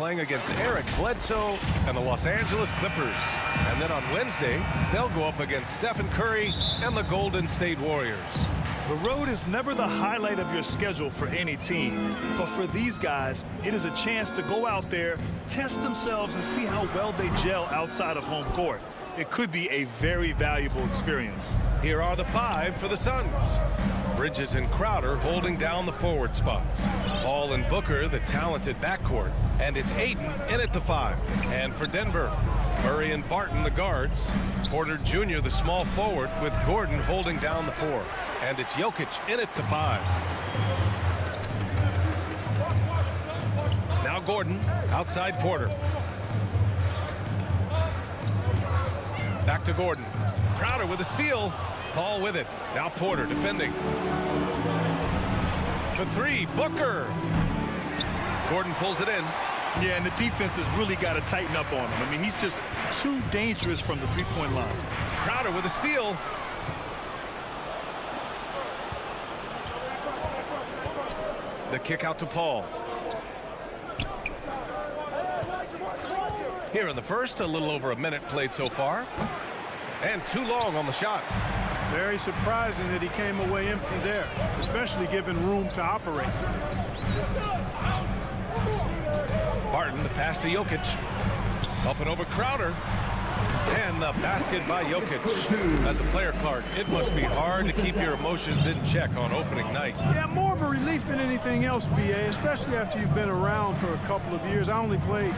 playing against Eric Bledsoe and the Los Angeles Clippers. And then on Wednesday, they'll go up against Stephen Curry and the Golden State Warriors. The road is never the highlight of your schedule for any team. But for these guys, it is a chance to go out there, test themselves, and see how well they gel outside of home court. It could be a very valuable experience. Here are the 5 for the Suns. Bridges and Crowder holding down the forward spots. Paul and Booker, the talented backcourt. And it's Ayton in at the 5. And for Denver, Murray and Barton, the guards. Porter Jr., the small forward, with Gordon holding down the 4. And it's Jokic in at the 5. Now Gordon, outside Porter. Back to Gordon. Crowder with a steal. Paul with it. Now Porter defending. For 3, Booker. Gordon pulls it in. Yeah, and the defense has really got to tighten up on him. I mean, he's just too dangerous from the three-point line. Crowder with a steal. The kick out to Paul. Here in the first, a little over a minute played so far. And too long on the shot. Very surprising that he came away empty there, especially given room to operate. Barton, the pass to Jokic. Up and over Crowder. And the basket by Jokic. As a player, Clark, it must be hard to keep your emotions in check on opening night. Yeah, more of a relief than anything else, B.A., especially after you've been around for a couple of years. I only played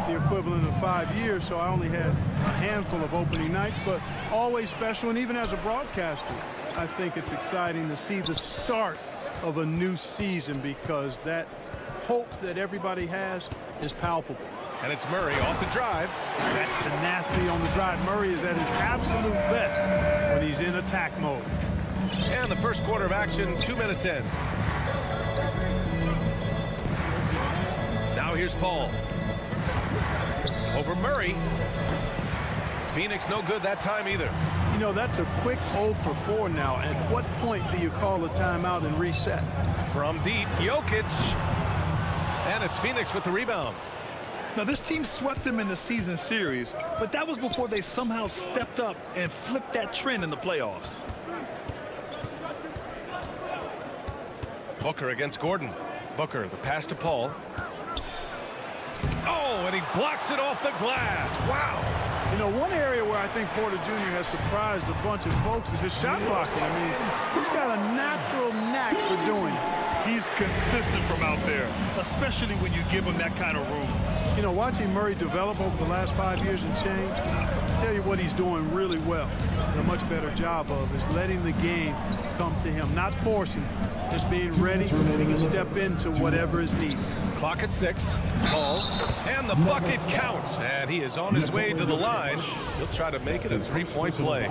the equivalent of 5 years, so I only had a handful of opening nights, but always special. And even as a broadcaster, I think it's exciting to see the start of a new season, because that hope that everybody has is palpable. And it's Murray off the drive. That tenacity on the drive. Murray is at his absolute best when he's in attack mode. And the first quarter of action, 2 minutes in. Now here's Paul. Over Murray. Phoenix no good that time either. You know, that's a quick 0 for 4 now. At what point do you call a timeout and reset? From deep, Jokic. And it's Phoenix with the rebound. Now, this team swept them in the season series, but that was before they somehow stepped up and flipped that trend in the playoffs. Booker against Gordon. Booker, the pass to Paul. Oh, and he blocks it off the glass. Wow. You know, one area where I think Porter Jr. has surprised a bunch of folks is his shot blocking. I mean, he's got a natural knack for doing it. He's consistent from out there, especially when you give him that kind of room. You know, watching Murray develop over the last 5 years and change, I'll tell you what he's doing really well, and a much better job of, is letting the game come to him, not forcing it, just being ready to step into whatever is needed. Clock at 6. Paul. And the bucket counts. And he is on his way to the line. He'll try to make it a three-point play.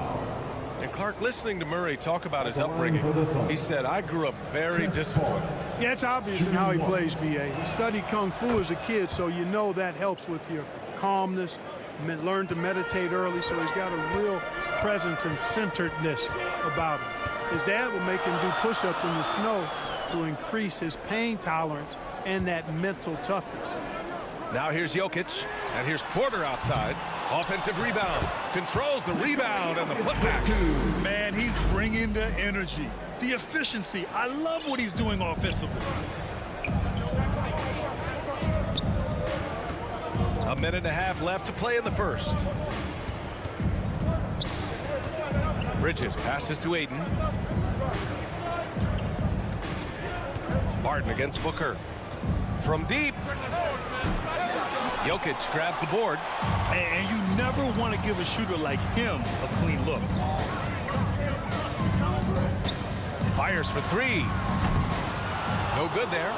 And Clark, listening to Murray talk about his upbringing, he said, I grew up very disciplined. Yeah, it's obvious in how he plays, B.A. He studied Kung Fu as a kid, so you know that helps with your calmness. Learned to meditate early, so he's got a real presence and centeredness about him. His dad would make him do push-ups in the snow to increase his pain tolerance and that mental toughness. Now here's Jokic, and here's Porter outside. Offensive rebound. Controls the rebound and the putback. Man, he's bringing the energy, the efficiency. I love what he's doing offensively. A minute and a half left to play in the first. Bridges passes to Ayton. Barton against Booker. From deep. Jokic grabs the board. And you never want to give a shooter like him a clean look. Fires for 3. No good there.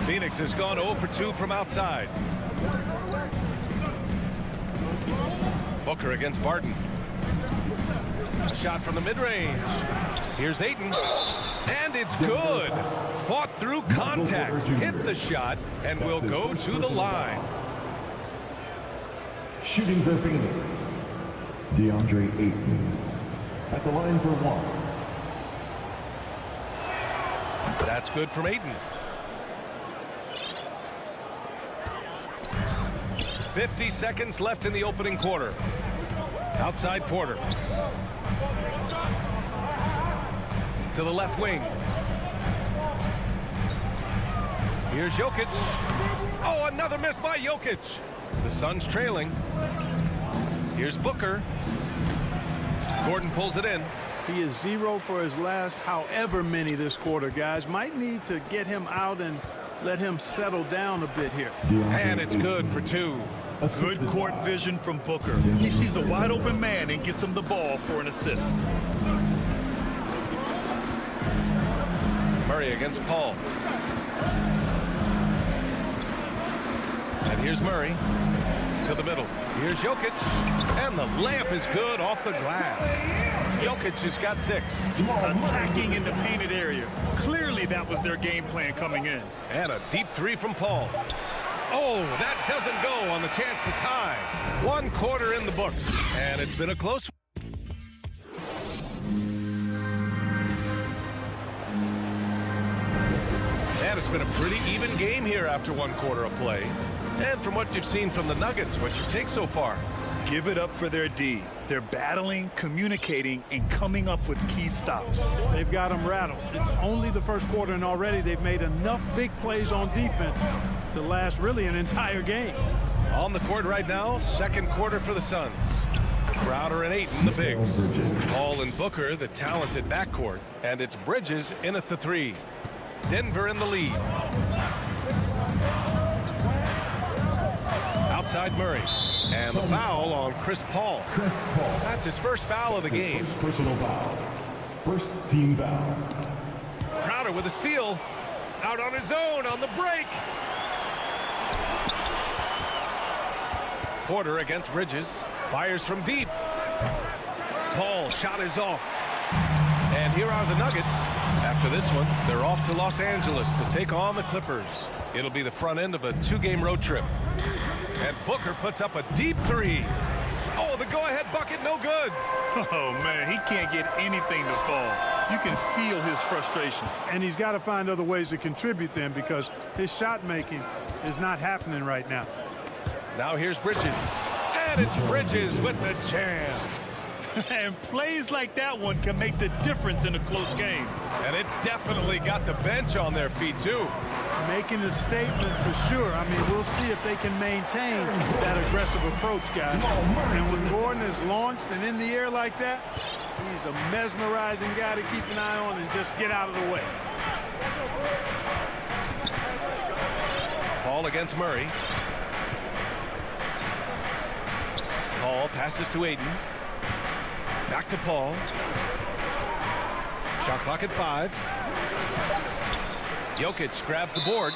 Phoenix has gone 0 for 2 from outside. Booker against Barton. A shot from the mid-range. Here's Ayton. And it's good. Fought through contact. Hit the shot and will go to the line. Shooting for Phoenix, DeAndre Ayton at the line for 1. That's good from Ayton. 50 seconds left in the opening quarter. Outside Porter. To the left wing. Here's Jokic. Oh, another miss by Jokic. The Suns trailing. Here's Booker. Gordon pulls it in. He is 0 for his last however many this quarter, guys. Might need to get him out and let him settle down a bit here. And it's good for 2. Good court vision from Booker. He sees a wide open man and gets him the ball for an assist. Murray against Paul. And here's Murray to the middle. Here's Jokic. And the layup is good off the glass. Jokic has got 6. Attacking in the painted area. Clearly that was their game plan coming in. And a deep 3 from Paul. Oh, that doesn't go on the chance to tie. 1 quarter in the books. And it's been a close one. And it's been a pretty even game here after 1 quarter of play. And from what you've seen from the Nuggets, what's your take so far? Give it up for their D. They're battling, communicating, and coming up with key stops. They've got them rattled. It's only the first quarter, and already they've made enough big plays on defense to last really an entire game. On the court right now, second quarter for the Suns. Crowder and Ayton, the bigs. Paul and Booker, the talented backcourt. And it's Bridges in at the 3. Denver in the lead. Outside Murray. And the foul on Chris Paul. That's his first foul of the game. First personal foul. First team foul. Crowder with a steal. Out on his own on the break. Porter against Bridges. Fires from deep. Paul shot is off. And here are the Nuggets. After this one, they're off to Los Angeles to take on the Clippers. It'll be the front end of a 2-game road trip. And Booker puts up a deep 3. Oh, the go-ahead bucket, no good. Oh, man, he can't get anything to fall. You can feel his frustration. And he's got to find other ways to contribute then, because his shot making is not happening right now. Now here's Bridges. And it's Bridges with the jam. And plays like that one can make the difference in a close game. And it definitely got the bench on their feet, too. Making a statement for sure. I mean, we'll see if they can maintain that aggressive approach, guys. And when Gordon is launched and in the air like that, he's a mesmerizing guy to keep an eye on and just get out of the way. Paul against Murray. Paul passes to Ayton. Back to Paul. Shot clock at 5. Jokic grabs the board.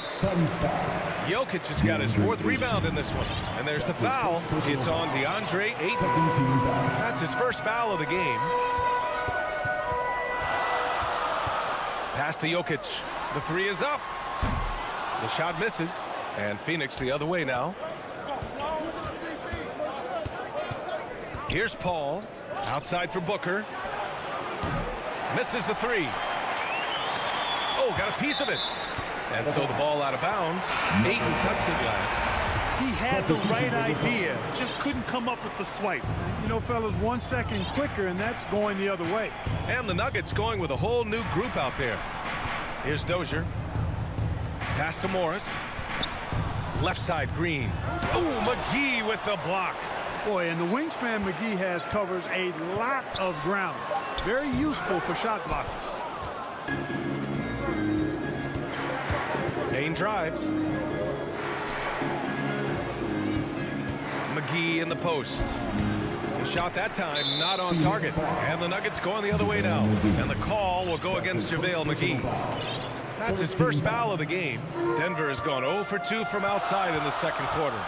Jokic has got his 4th rebound in this one. And there's the foul. It's on DeAndre Ayton. That's his first foul of the game. Pass to Jokic. The 3 is up. The shot misses. And Phoenix the other way now. Here's Paul. Outside for Booker. Misses the 3. Oh, got a piece of it. And so the ball out of bounds. Ayton touched it last. He had the right idea, just couldn't come up with the swipe. You know, fellas, 1 second quicker, and that's going the other way. And the Nuggets going with a whole new group out there. Here's Dozier. Pass to Morris. Left side, Green. Oh, McGee with the block. Boy, and the wingspan McGee has covers a lot of ground. Very useful for shot blocking. Payne drives. McGee in the post. The shot that time not on target. And the Nuggets going the other way now. And the call will go against JaVale McGee. That's his first foul of the game. Denver has gone 0 for 2 from outside in the second quarter.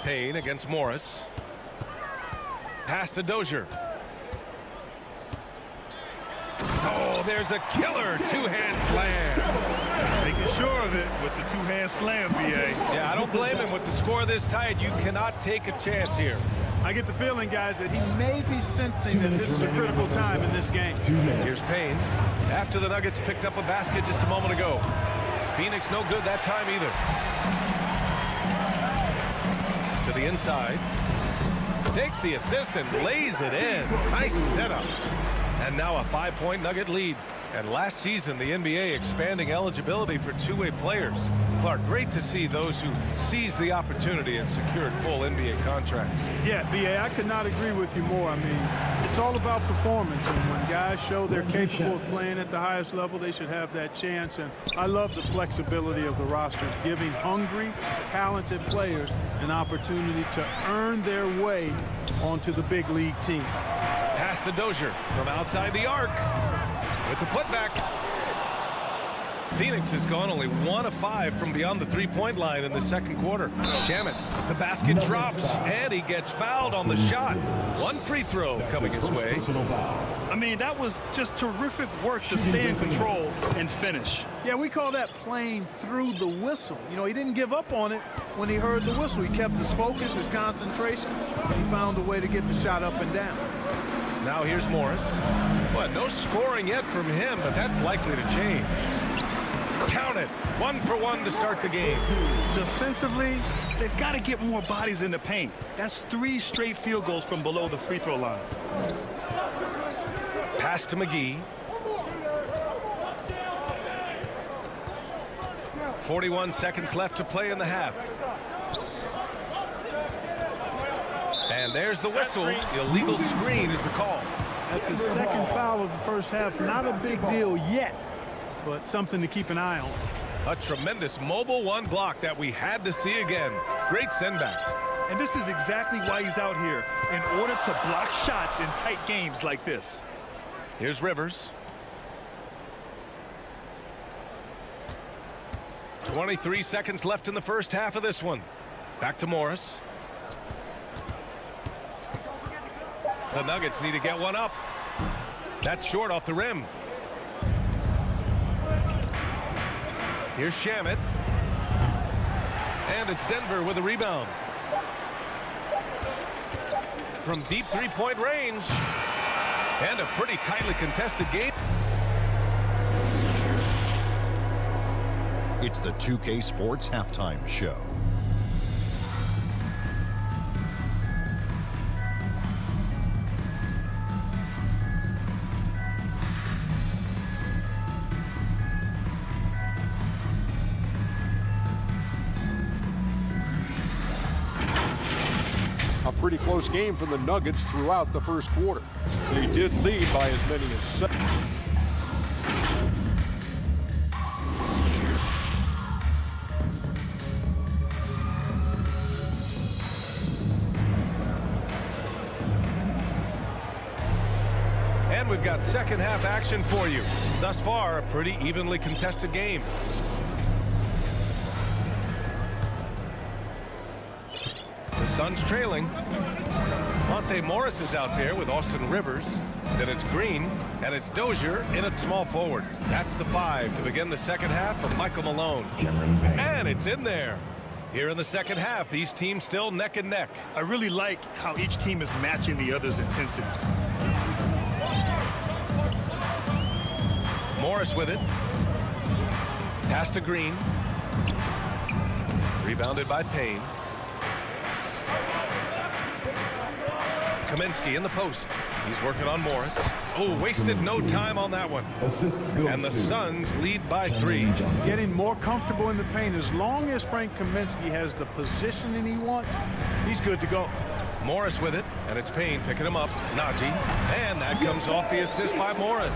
Payne against Morris. Pass to Dozier. Oh, there's a killer two-hand slam. Making sure of it with the two-hand slam, B.A. Yeah, I don't blame him. With the score this tight, you cannot take a chance here. I get the feeling, guys, that he may be sensing that this is a critical time in this game. Here's Payne. After the Nuggets picked up a basket just a moment ago. Phoenix no good that time either. To the inside. Takes the assist and lays it in. Nice setup. And now a 5-point Nugget lead. And last season, the NBA expanding eligibility for two-way players. Clark, great to see those who seized the opportunity and secured full NBA contracts. Yeah, B.A., I could not agree with you more. I mean, it's all about performance. And when guys show they're capable of playing at the highest level, they should have that chance. And I love the flexibility of the rosters, giving hungry, talented players an opportunity to earn their way onto the big league team. Pass to Dozier from outside the arc. With the putback. Phoenix has gone only 1 of 5 from beyond the three-point line in the second quarter. Shamet, the basket drops, and he gets fouled on the shot. One free throw coming his way. I mean, that was just terrific work to stay in control and finish. Yeah, we call that playing through the whistle. You know, he didn't give up on it when he heard the whistle. He kept his focus, his concentration, and he found a way to get the shot up and down. Now here's Morris. But no scoring yet from him, but that's likely to change. Count it. 1 for 1 to start the game. Defensively, they've got to get more bodies in the paint. That's 3 straight field goals from below the free throw line. Pass to McGee. 41 seconds left to play in the half. And there's the whistle. The illegal screen is the call. That's his second foul of the first half. Not a big deal yet, but something to keep an eye on. A tremendous mobile one block that we had to see again. Great send back. And this is exactly why he's out here, in order to block shots in tight games like this. Here's Rivers. 23 seconds left in the first half of this one. Back to Morris. The Nuggets need to get one up. That's short off the rim. Here's Shamet. And it's Denver with a rebound. From deep three-point range. And a pretty tightly contested game. It's the 2K Sports Halftime Show. A pretty close game for the Nuggets throughout the first quarter. They did lead by as many as 7. And we've got second half action for you. Thus far, a pretty evenly contested game. The Suns trailing. Monte Morris is out there with Austin Rivers. Then it's Green, and it's Dozier in at small forward. That's the 5 to begin the second half for Michael Malone. And it's in there. Here in the second half, these teams still neck and neck. I really like how each team is matching the other's intensity. Morris with it. Pass to Green. Rebounded by Payne. Kaminsky in the post. He's working on Morris. Oh, wasted no time on that one. And the Suns lead by 3. Getting more comfortable in the paint. As long as Frank Kaminsky has the positioning he wants, he's good to go. Morris with it, and it's Payne picking him up. Najee, and that comes off the assist by Morris.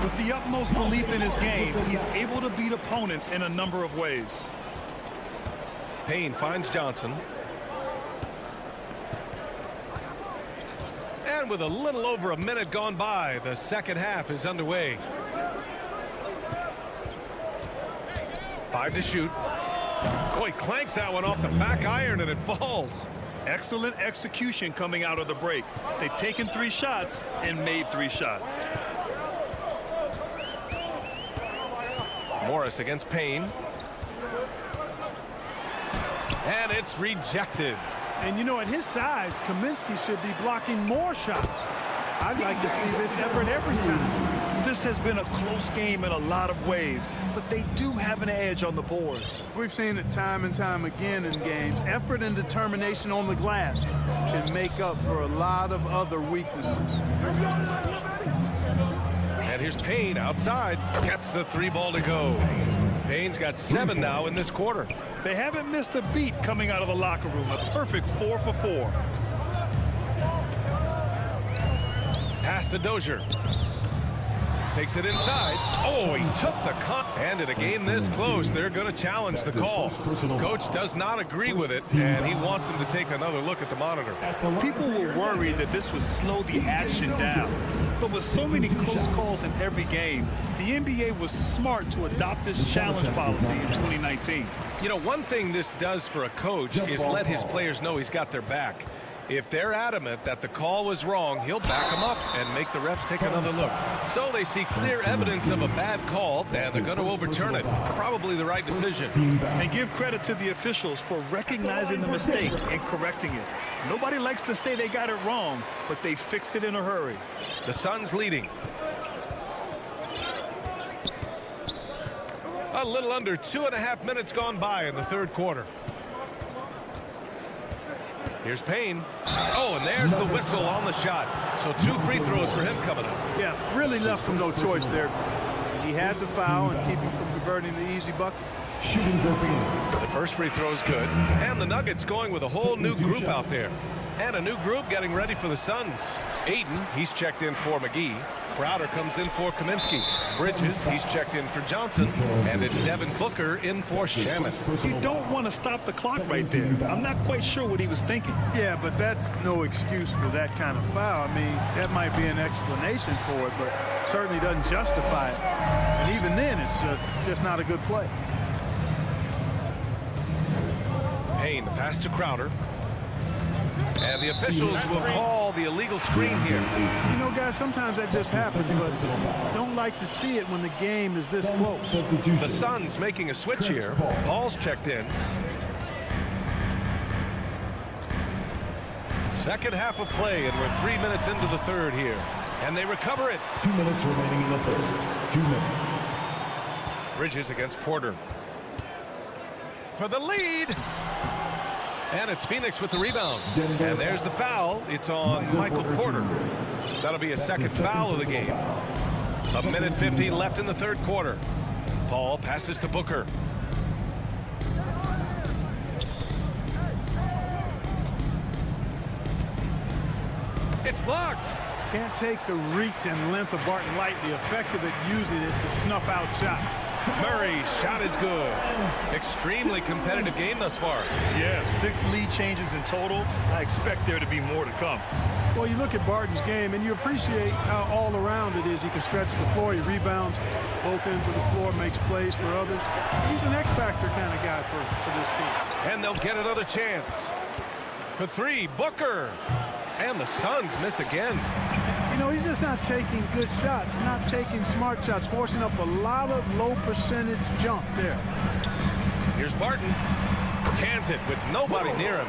With the utmost belief in his game, he's able to beat opponents in a number of ways. Payne finds Johnson. And with a little over a minute gone by, the second half is underway. 5 to shoot. Boy, clanks that one off the back iron and it falls. Excellent execution coming out of the break. They've taken 3 shots and made 3 shots. Morris against Payne. And it's rejected. And you know, at his size, Kaminsky should be blocking more shots. I'd like to see this effort every time. This has been a close game in a lot of ways, but they do have an edge on the boards. We've seen it time and time again in games. Effort and determination on the glass can make up for a lot of other weaknesses. And here's Payne outside. Gets the 3-ball to go. Payne's got 7 now in this quarter. They haven't missed a beat coming out of the locker room. A perfect 4 for 4. Pass to Dozier. Takes it inside. Oh, he took the cut. And in a game this close, they're going to challenge the call. Coach does not agree with it, and he wants them to take another look at the monitor. People were worried that this would slow the action down. But with so many close calls in every game, the NBA was smart to adopt this challenge policy in 2019. You know, one thing this does for a coach is let his players know he's got their back. If they're adamant that the call was wrong, he'll back them up and make the refs take another look. So they see clear evidence of a bad call, and they're going to overturn it. Probably the right decision. And give credit to the officials for recognizing the mistake and correcting it. Nobody likes to say they got it wrong, but they fixed it in a hurry. The Suns leading. A little under 2.5 minutes gone by in the third quarter. Here's Payne. Oh, and there's the whistle on the shot. So 2 free throws for him coming up. Yeah, really left him no choice there. He had the foul and keep him from converting the easy bucket. Shooting for Phoenix. The first free throw is good. And the Nuggets going with a whole new group out there. And a new group getting ready for the Suns. Ayton, he's checked in for McGee. Crowder comes in for Kaminsky. Bridges, he's checked in for Johnson. And it's Devin Booker in for Shaman. You don't want to stop the clock right there. I'm not quite sure what he was thinking. Yeah, but that's no excuse for that kind of foul. I mean, that might be an explanation for it, but certainly doesn't justify it. And even then, it's just not a good play. Payne, the pass to Crowder. And the officials will call the illegal screen here. You know, guys, sometimes that just happens, but don't like to see it when the game is this close. The Suns making a switch here. Paul's checked in. Second half of play, and we're 3 minutes into the third here. And they recover it. 2 minutes remaining in the third. 2 minutes. Bridges against Porter. For the lead. And it's Phoenix with the rebound. And there's the foul. It's on Michael Porter. That'll be a second foul of the game. 1:50 left in the third quarter. Paul passes to Booker. It's blocked. Can't take the reach and length of Barton lightly. Effective at using it to snuff out shots. Murray's shot is good. Extremely competitive game thus far. Yeah, 6 lead changes in total. I expect there to be more to come. Well, you look at Barton's game, and you appreciate how all-around it is. He can stretch the floor. He rebounds both ends of the floor, makes plays for others. He's an X-factor kind of guy for this team. And they'll get another chance. For 3, Booker. And the Suns miss again. You know, he's just not taking good shots, not taking smart shots, forcing up a lot of low-percentage jump there. Here's Barton. Cans it with nobody near him.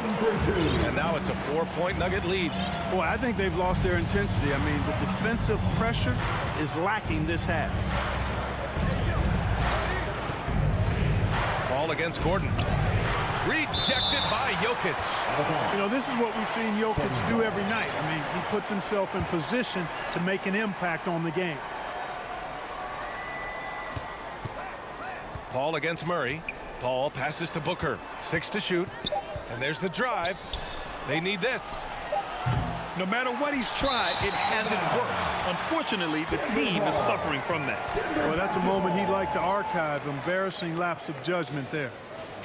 And now it's a 4-point Nugget lead. Boy, I think they've lost their intensity. I mean, the defensive pressure is lacking this half. Ball against Gordon. Rejected by Jokic. You know, this is what we've seen Jokic do every night. I mean, he puts himself in position to make an impact on the game. Paul against Murray. Paul passes to Booker. 6 to shoot. And there's the drive. They need this. No matter what he's tried, it hasn't worked. Unfortunately, the team is suffering from that. Well, that's a moment he'd like to archive. Embarrassing lapse of judgment there.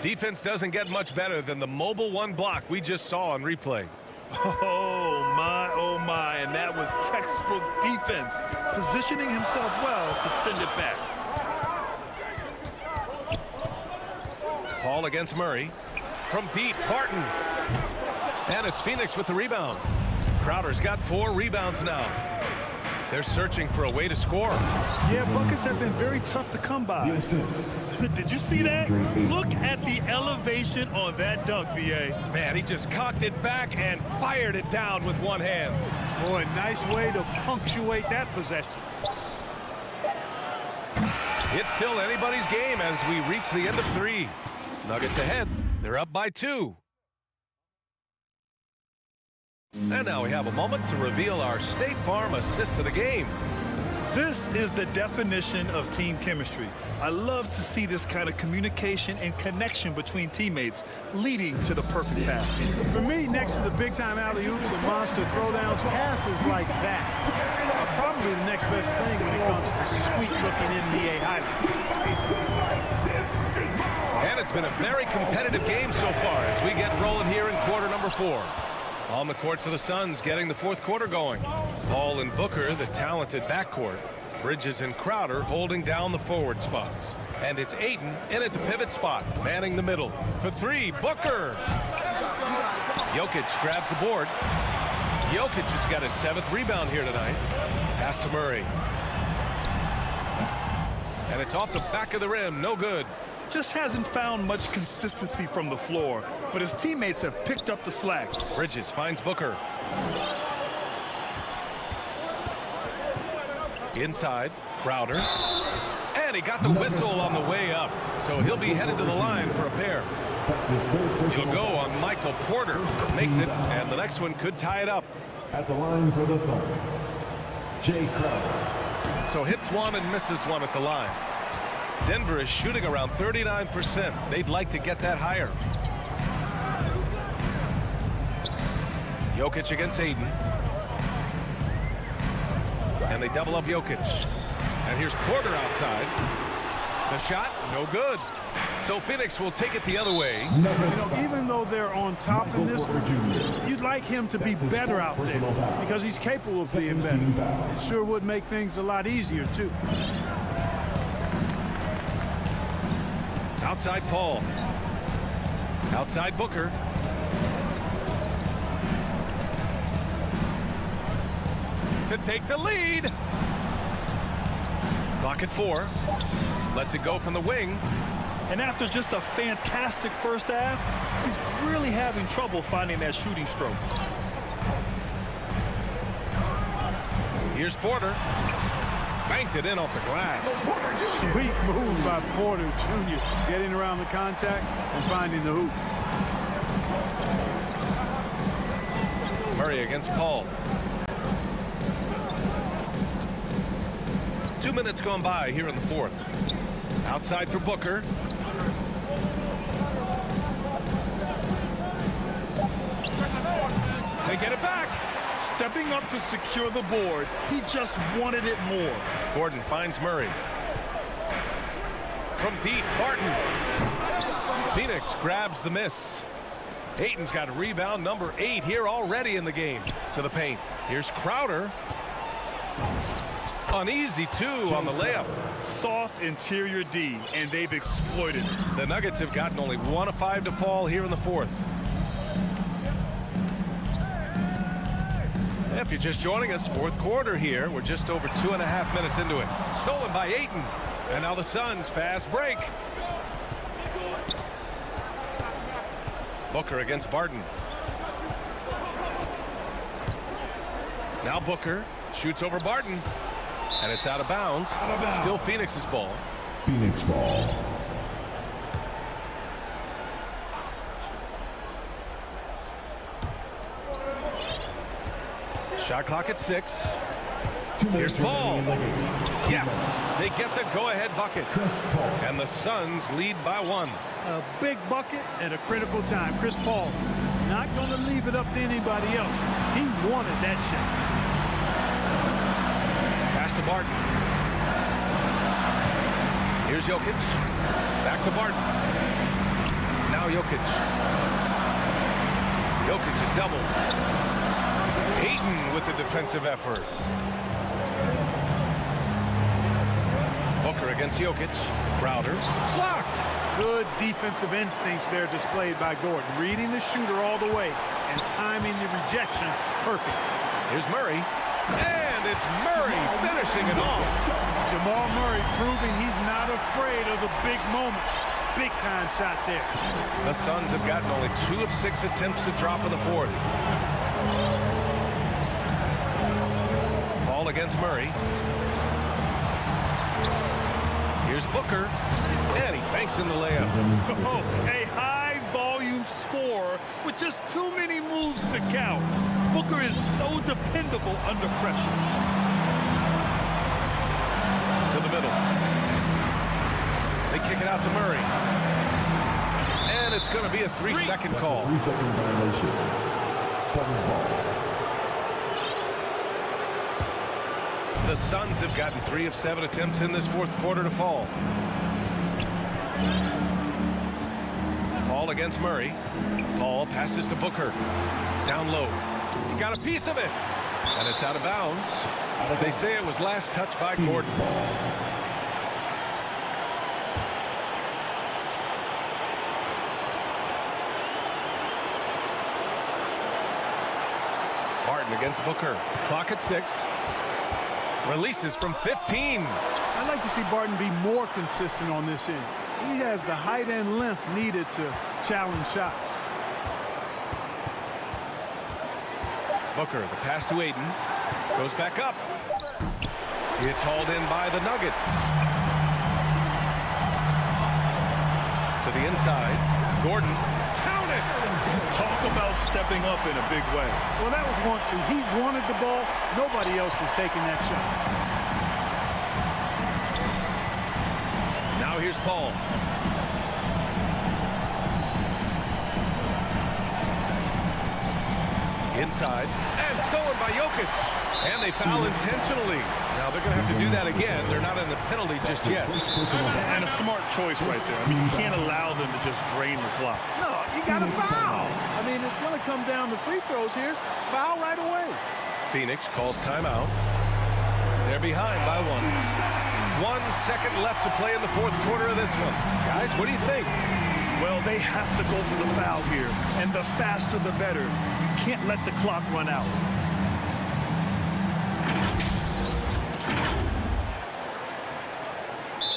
Defense doesn't get much better than the mobile 1 block we just saw on replay. Oh my, and that was textbook defense, positioning himself well to send it back. Paul against Murray. From deep, Barton. And it's Phoenix with the rebound. Crowder's got 4 rebounds now. They're searching for a way to score. Yeah, buckets have been very tough to come by. Did you see that? Look at the elevation on that dunk, B.A. Man, he just cocked it back and fired it down with one hand. Boy, nice way to punctuate that possession. It's still anybody's game as we reach the end of 3. Nuggets ahead. They're up by 2. And now we have a moment to reveal our State Farm assist of the game. This is the definition of team chemistry. I love to see this kind of communication and connection between teammates leading to the perfect pass. For me, next to the big-time alley-oops and monster throwdowns, passes like that are probably the next best thing when it comes to sweet-looking NBA highlights. And it's been a very competitive game so far as we get rolling here in quarter number 4. On the court for the Suns, getting the 4th quarter going. Paul and Booker, the talented backcourt. Bridges and Crowder holding down the forward spots. And it's Ayton in at the pivot spot, manning the middle. For 3, Booker. Jokic grabs the board. Jokic has got his 7th rebound here tonight. Pass to Murray. And it's off the back of the rim, no good. Just hasn't found much consistency from the floor, but his teammates have picked up the slack. Bridges finds Booker. Inside, Crowder. And he got the whistle on the way up, so he'll be headed to the line for a pair. He'll go on Michael Porter. Makes it, and the next one could tie it up. At the line for the Suns, Jay Crowder. So hits one and misses one at the line. Denver is shooting around 39%. They'd like to get that higher. Jokic against Ayton. And they double up Jokic. And here's Porter outside. The shot, no good. So Phoenix will take it the other way. You know, even though they're on top in this one, you'd like him to be better out there because he's capable of being better. It sure would make things a lot easier, too. Outside Paul. Outside Booker. To take the lead. Clock at 4. Lets it go from the wing. And after just a fantastic first half, he's really having trouble finding that shooting stroke. Here's Porter. Banked it in off the glass. Sweet move by Porter Jr. Getting around the contact and finding the hoop. Murray against Paul. 2 minutes gone by here in the 4th. Outside for Booker. They get it back. Stepping up to secure the board. He just wanted it more. Gordon finds Murray. From deep, Barton. Phoenix grabs the miss. Ayton's got a rebound, number 8 here already in the game. To the paint. Here's Crowder. Uneasy, too, on the layup. Soft interior D, and they've exploited it. The Nuggets have gotten only 1 of 5 to fall here in the 4th. If you're just joining us, 4th quarter here. We're just over 2.5 minutes into it. Stolen by Ayton. And now the Suns fast break. Booker against Barton. Now Booker shoots over Barton. And it's out of bounds. Still Phoenix's ball. Phoenix ball. Shot clock at 6. Here's Paul. Yes, they get the go-ahead bucket. And the Suns lead by 1. A big bucket at a critical time. Chris Paul not going to leave it up to anybody else. He wanted that shot. Pass to Barton. Here's Jokic. Back to Barton. Now Jokic. Jokic is doubled. Ayton with the defensive effort. Booker against Jokic. Crowder. Blocked. Good defensive instincts there displayed by Gordon. Reading the shooter all the way and timing the rejection perfect. Here's Murray. And it's Murray finishing it off. Jamal Murray proving he's not afraid of the big moment. Big time shot there. The Suns have gotten only 2 of 6 attempts to drop in the 4th. Paul against Murray. Here's Booker, and he banks in the layup. Oh, a high-volume score with just too many moves to count. Booker is so dependable under pressure. To the middle. They kick it out to Murray. And it's going to be a 3-second call. 3-second violation. 7 ball. The Suns have gotten 3 of 7 attempts in this fourth quarter to fall. Paul against Murray. Paul passes to Booker. Down low. He got a piece of it. And it's out of bounds. They say it was last touched by Gordon. Barton against Booker. Clock at 6. Releases from 15. I'd like to see Barton be more consistent on this end. He has the height and length needed to challenge shots. Booker, the pass to Aiden. Goes back up. It's hauled in by the Nuggets. To the inside. Gordon. Count it! Talk about stepping up in a big way. Well, that was want to. He wanted the ball. Nobody else was taking that shot. Now here's Paul. Inside. And stolen by Jokic. And they foul intentionally. Now they're going to have to do that again. They're not in the penalty just yet. And a smart choice right there. I mean, you can't allow them to just drain the clock. No, you got to foul. I mean, it's going to come down to free throws here. Foul right away. Phoenix calls timeout. They're behind by 1. 1 second left to play in the fourth quarter of this one. Guys, what do you think? Well, they have to go for the foul here. And the faster, the better. You can't let the clock run out.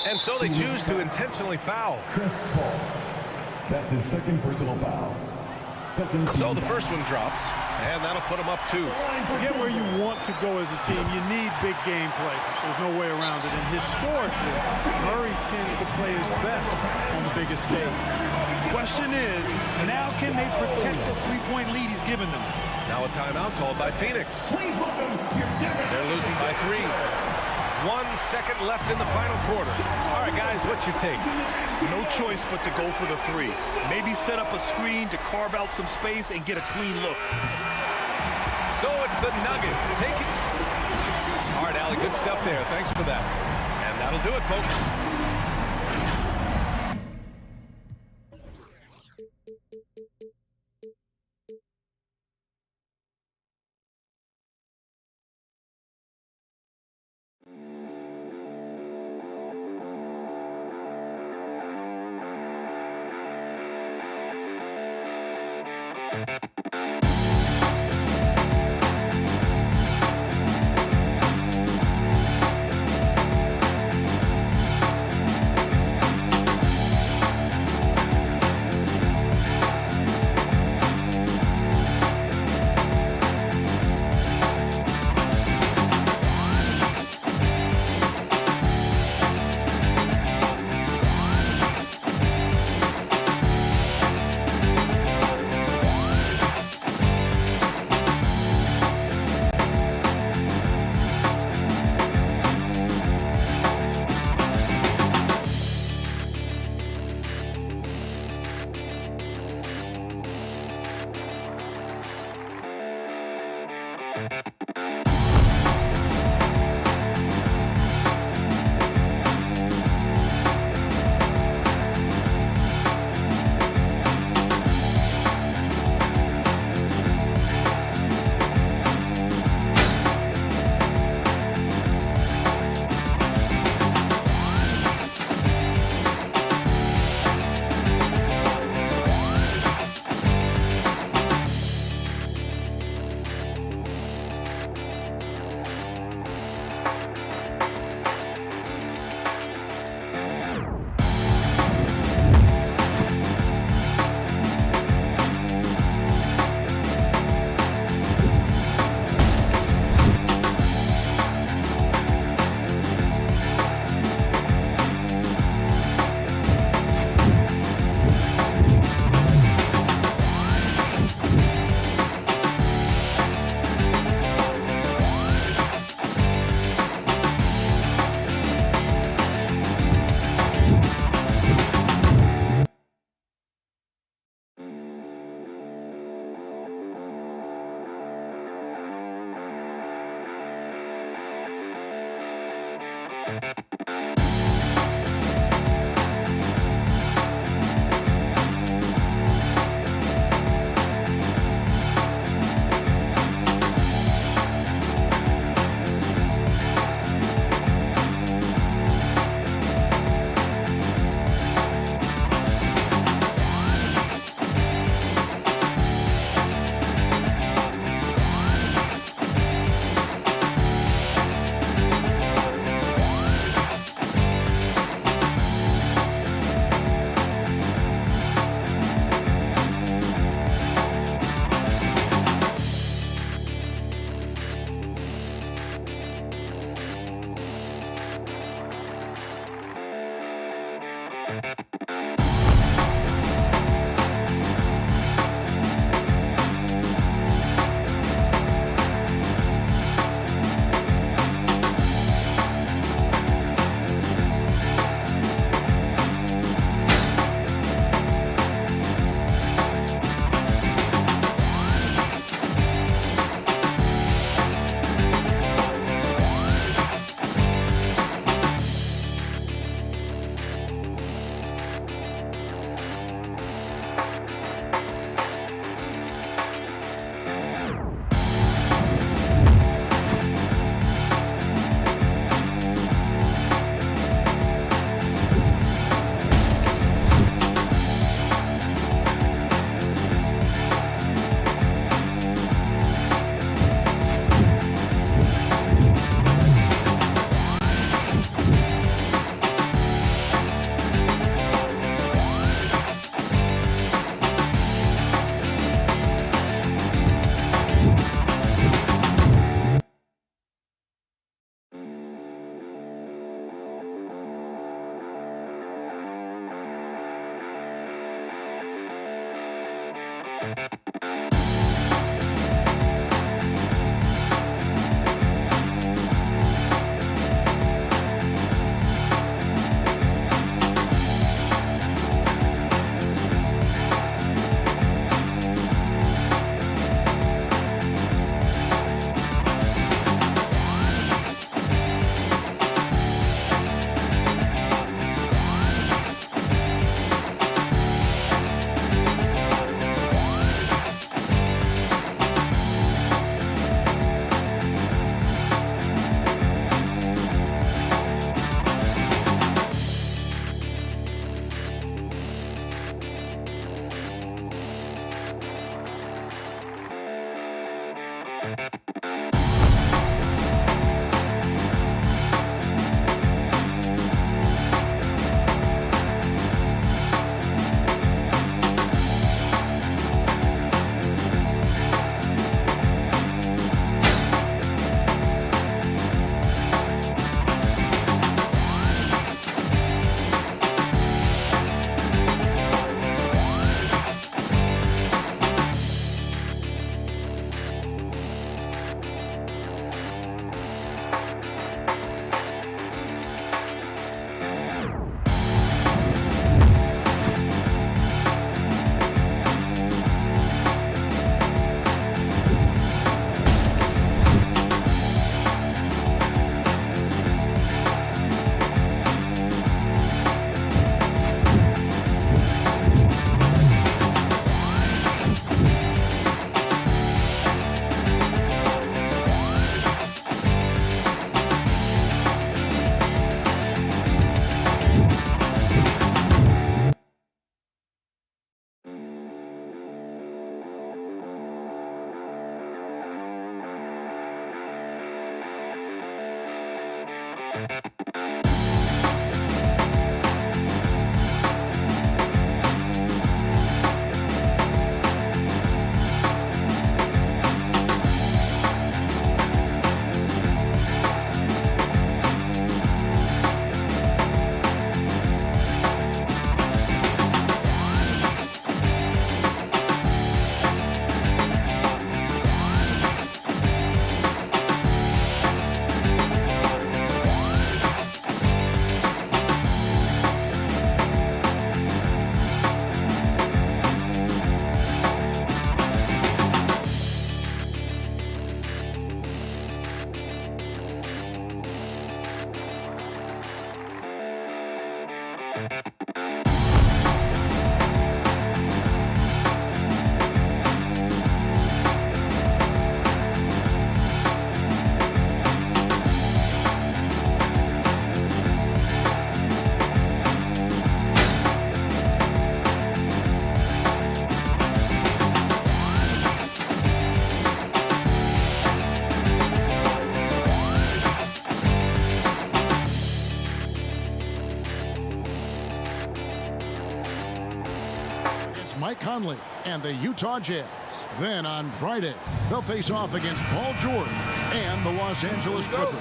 And so they choose to intentionally foul. Chris Paul. That's his second personal foul. Second team So the first one drops, and that'll put them up 2. Forget where you want to go as a team. You need big game play. There's no way around it. And historically, Murray tends to play his best on the biggest stage. Question is, now can they protect the three-point lead he's given them? Now a timeout called by Phoenix. They're losing by 3. 1 second left in the final quarter. All right, guys, what's your take? No choice but to go for the 3. Maybe set up a screen to carve out some space and get a clean look. So it's the Nuggets taking. All right, Allie, good stuff there. Thanks for that. And that'll do it, folks. Mike Conley and the Utah Jazz. Then on Friday, they'll face off against Paul George and the Los Angeles Clippers.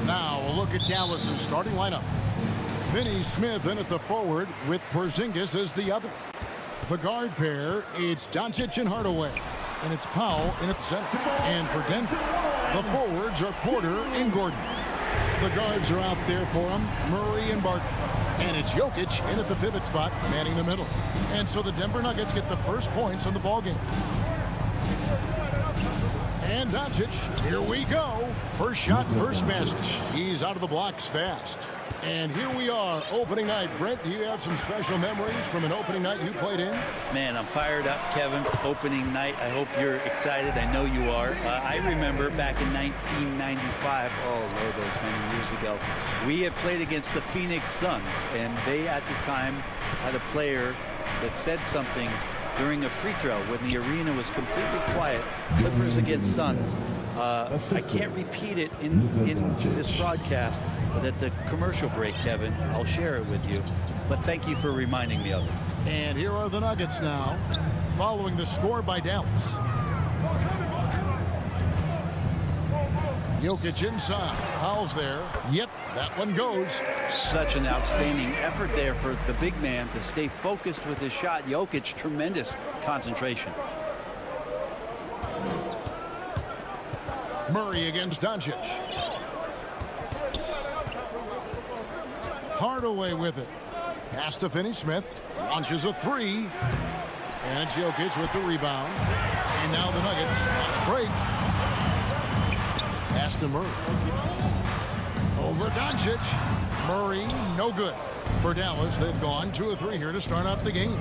Now a look at Dallas's starting lineup. Finney Smith in at the forward with Porzingis as the other. The guard pair, it's Doncic and Hardaway. And it's Powell in at center. And for Denver, the forwards are Porter and Gordon. The guards are out there for them, Murray and Barton. And it's Jokic in at the pivot spot, manning the middle. And so the Denver Nuggets get the first points in the ballgame. And Doncic, here we go. First shot, first basket. He's out of the blocks fast. And here we are, opening night. Brent, do you have some special memories from an opening night you played in? Man, I'm fired up, Kevin. Opening night. I hope you're excited. I know you are. I remember back in 1995, oh, Lord, those many years ago, we had played against the Phoenix Suns, and they at the time had a player that said something during a free throw when the arena was completely quiet. Clippers against Suns. I can't repeat it in this broadcast, but at the commercial break, Kevin, I'll share it with you. But thank you for reminding me of it. And here are the Nuggets now, following the score by Dallas. Jokic inside. Powell's there. Yep, that one goes. Such an outstanding effort there for the big man to stay focused with his shot. Jokic, tremendous concentration. Murray against Doncic. Hardaway with it. Pass to Finney Smith. Launches a three. And it's Jokic with the rebound. And now the Nuggets. Fast break. Pass to Murray. Over Doncic. Murray, no good. For Dallas, they've gone 2 of 3 here to start out the game.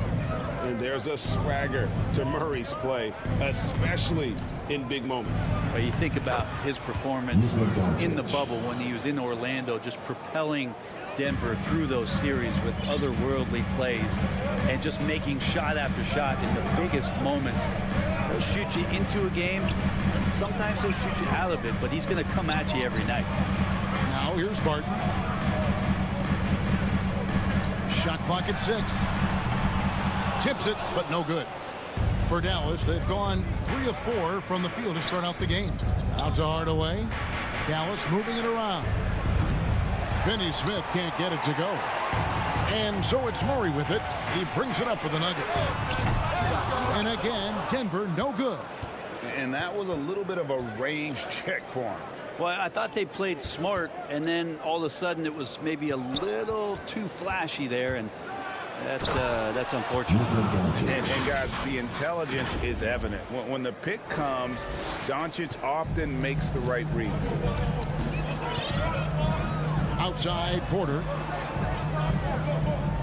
And there's a swagger to Murray's play, especially in big moments. But you think about his performance in the bubble when he was in Orlando, just propelling Denver through those series with otherworldly plays and just making shot after shot in the biggest moments. He'll shoot you into a game. Sometimes he'll shoot you out of it, but he's going to come at you every night. Now here's Barton. Shot clock at 6. Tips it, but no good. For Dallas, they've gone 3 of 4 from the field to start out the game. Out to Hardaway. Dallas moving it around. Finney Smith can't get it to go. And so it's Murray with it. He brings it up for the Nuggets. And again, Denver no good. And that was a little bit of a range check for him. Well, I thought they played smart, and then all of a sudden it was maybe a little too flashy there, and that's unfortunate. And guys, the intelligence is evident. When the pick comes, Doncic often makes the right read. Outside Porter.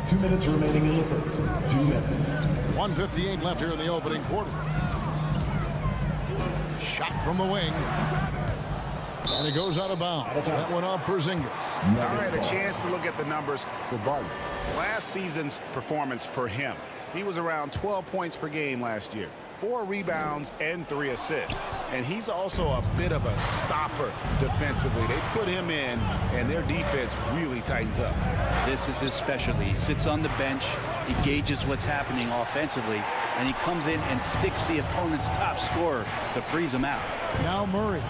2 minutes remaining in the first. 2 minutes. 1:58 left here in the opening quarter. Shot from the wing. And it goes out of bounds. That went off Porzingis. All right, a chance to look at the numbers for Barton. Last season's performance for him. He was around 12 points per game last year. 4 rebounds and 3 assists. And he's also a bit of a stopper defensively. They put him in, and their defense really tightens up. This is his specialty. He sits on the bench, he gauges what's happening offensively, and he comes in and sticks the opponent's top scorer to freeze him out. Now Murray,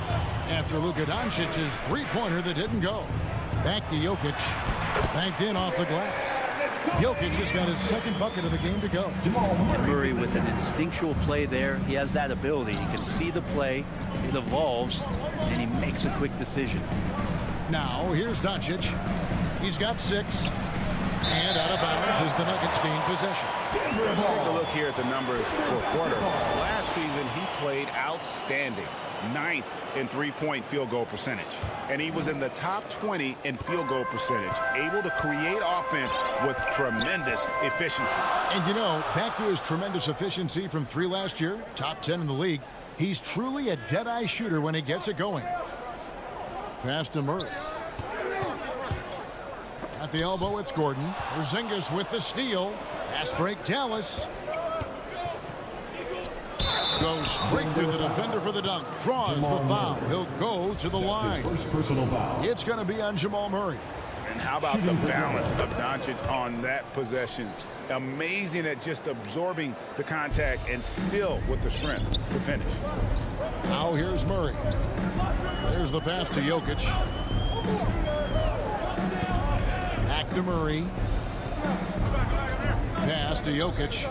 after Luka Doncic's three-pointer that didn't go. Back to Jokic. Banked in off the glass. Jokic just got his second bucket of the game to go. And Murray with an instinctual play there. He has that ability. He can see the play, it evolves, and he makes a quick decision. Now here's Doncic. He's got 6. And out of bounds as the Nuggets gain possession. Let's take a look here at the numbers for Porter. Last season, he played outstanding. 9th in three-point field goal percentage. And he was in the top 20 in field goal percentage, able to create offense with tremendous efficiency. And you know, back to his tremendous efficiency from 3 last year, top 10 in the league, he's truly a dead-eye shooter when he gets it going. Pass to Murray. At the elbow, it's Gordon. Porzingis with the steal. Pass break, Dallas. Goes straight through the defender for the dunk. Draws the foul. He'll go to the line. First personal foul. It's going to be on Jamal Murray. And how about the balance of Doncic on that possession? Amazing at just absorbing the contact and still with the strength to finish. Now here's Murray. There's the pass to Jokic. Back to Murray. Pass to Jokic.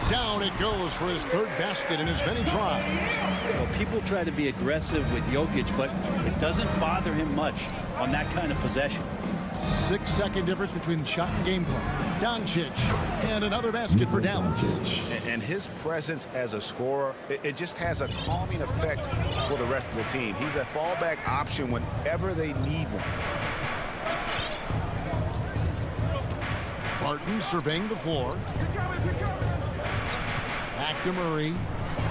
Down it goes for his 3rd basket in as many tries. Well, people try to be aggressive with Jokic, but it doesn't bother him much on that kind of possession. 6-second difference between the shot and game plan. Doncic, and another basket for Dallas. And his presence as a scorer, it just has a calming effect for the rest of the team. He's a fallback option whenever they need one. Barton surveying the floor. Back to Murray.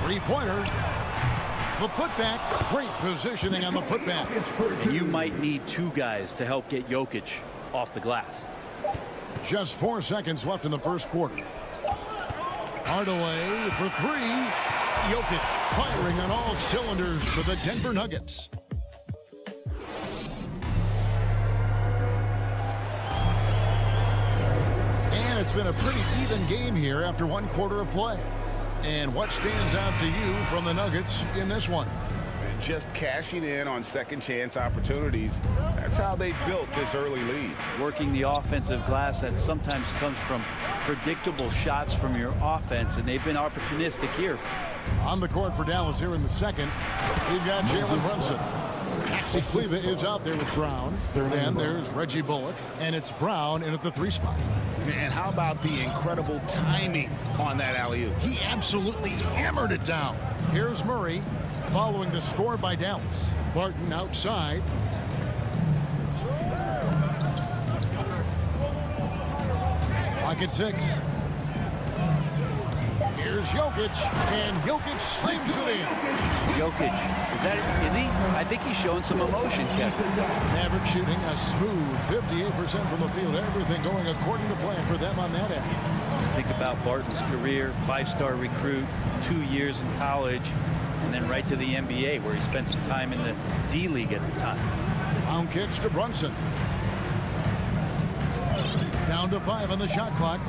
3-pointer. The putback. Great positioning on the putback. And you might need 2 guys to help get Jokic off the glass. Just 4 seconds left in the first quarter. Hardaway for 3. Jokic firing on all cylinders for the Denver Nuggets. And it's been a pretty even game here after 1 quarter of play. And what stands out to you from the Nuggets in this one? Just cashing in on second chance opportunities. That's how they built this early lead. Working the offensive glass that sometimes comes from predictable shots from your offense, and they've been opportunistic here. On the court for Dallas here in the second, we've got Jalen Brunson. Maxi Kleber is out there with Brown. Then there's Reggie Bullock, and it's Brown in at the 3 spot. And how about the incredible timing on that alley-oop? He absolutely hammered it down. Here's Murray following the score by Dallas. Barton outside. Pocket 6. Here's Jokic, and Jokic slams it in. Jokic, is he? I think he's showing some emotion, Kevin. Maverick shooting a smooth 58% from the field. Everything going according to plan for them on that end. Think about Barton's career, 5-star recruit, 2 years in college, and then right to the NBA where he spent some time in the D-League at the time. Round kicks to Brunson. Down to 5 on the shot clock.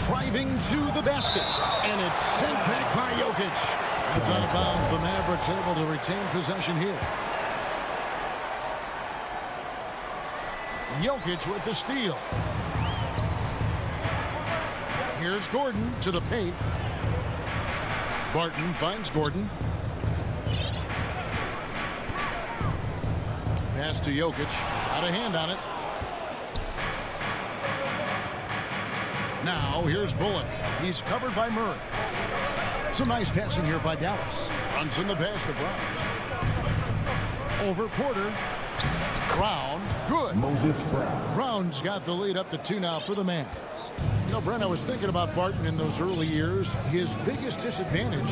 Driving to the basket, and it's sent back by Jokic. That's out of bounds. The Mavericks able to retain possession here. Jokic with the steal. Here's Gordon to the paint. Barton finds Gordon. Pass to Jokic. Out of hand on it. Now here's Bullock. He's covered by Murray. Some nice passing here by Dallas. Runs in the pass to Brown. Over Porter. Brown. Good. Moses Brown. Brown's got the lead up to 2 now for the Mavs. You know, Brent, I was thinking about Barton in those early years. His biggest disadvantage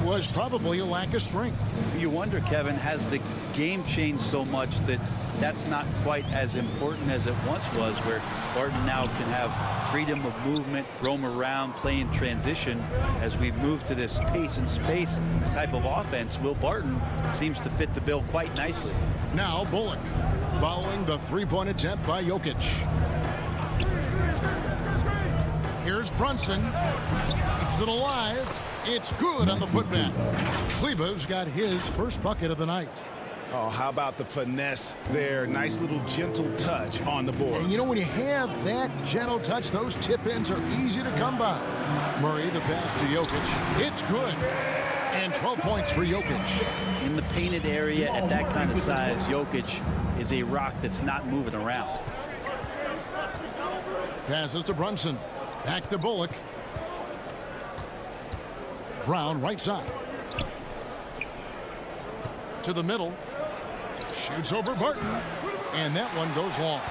was probably a lack of strength. You wonder, Kevin, has the game changed so much that that's not quite as important as it once was, where Barton now can have freedom of movement, roam around, play in transition. As we've moved to this pace and space type of offense, Will Barton seems to fit the bill quite nicely. Now Bullock following the 3-point attempt by Jokic. Here's Brunson. Keeps it alive. It's good on the putback. Kleber's got his first bucket of the night. Oh, how about the finesse there? Nice little gentle touch on the board. And you know, when you have that gentle touch, those tip-ins are easy to come by. Murray, the pass to Jokic. It's good. And 12 points for Jokic. In the painted area at that kind of size, Jokic is a rock that's not moving around. Passes to Brunson. Back to Bullock. Brown right side. To the middle. Shoots over Barton. And that one goes long.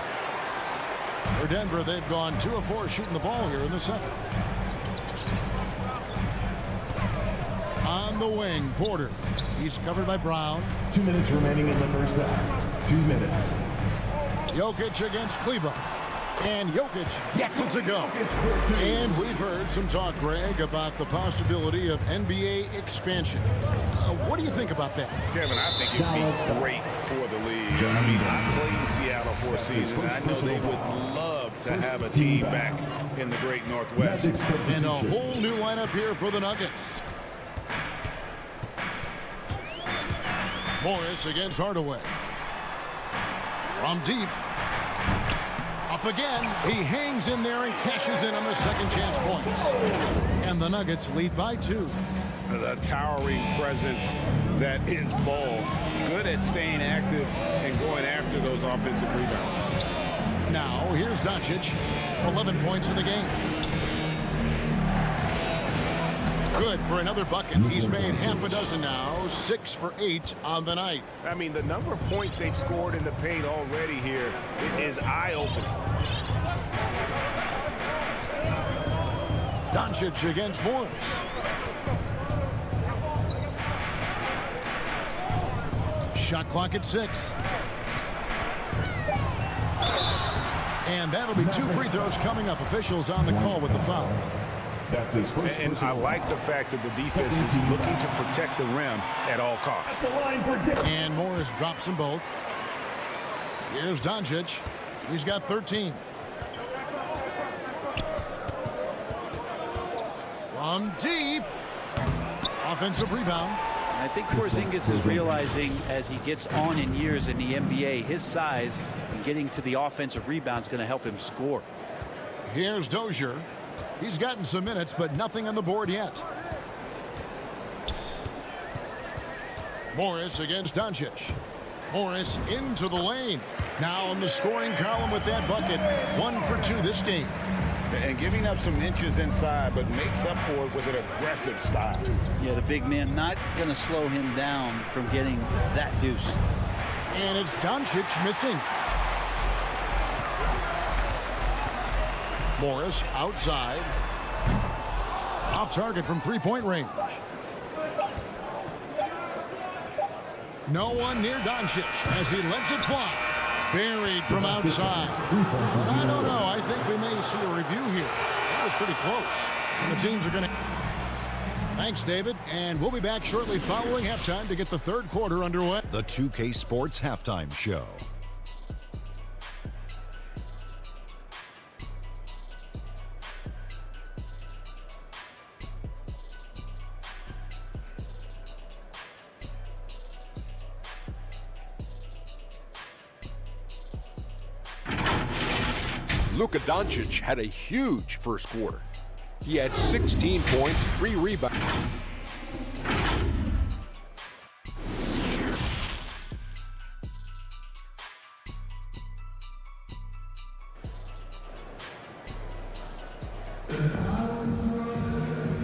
For Denver, they've gone 2 of 4 shooting the ball here in the second. On the wing, Porter. He's covered by Brown. 2 minutes remaining in the first half. 2 minutes. Jokic against Kleber. And Jokic gets it to go. And we've heard some talk, Greg, about the possibility of NBA expansion. What do you think about that? Kevin, I think it would be great for the league. I mean, I played in Seattle for a season, and I know they would love to have a team back in the great Northwest. And a whole new lineup here for the Nuggets. Morris against Hardaway. From deep. Up again. He hangs in there and cashes in on the second chance points. And the Nuggets lead by 2. The towering presence that is Ball. Good at staying active and going after those offensive rebounds. Now, here's Doncic. 11 points in the game. Good for another bucket. He's made half a dozen now. 6 for 8 on the night. I mean, the number of points they've scored in the paint already here is eye-opening. Doncic against Morris. Shot clock at 6. And that'll be 2 free throws coming up. Officials on the call with the foul. That's his first. And I like the fact that the defense is looking to protect the rim at all costs. And Morris drops them both. Here's Doncic. He's got 13. From deep. Offensive rebound. I think Porzingis is realizing as he gets on in years in the NBA, his size and getting to the offensive rebound is going to help him score. Here's Dozier. He's gotten some minutes, but nothing on the board yet. Morris against Doncic. Morris into the lane. Now in the scoring column with that bucket. 1 for 2 this game. And giving up some inches inside, but makes up for it with an aggressive style. Yeah, the big man not going to slow him down from getting that deuce. And it's Doncic missing. Morris outside. Off target from 3-point range. No one near Doncic as he lets it fly. Buried from outside. But I don't know. I think we may see a review here. That was pretty close. And the teams are going to... Thanks, David. And we'll be back shortly following halftime to get the third quarter underway. The 2K Sports Halftime Show. Luka Doncic had a huge first quarter. He had 16 points, 3 rebounds.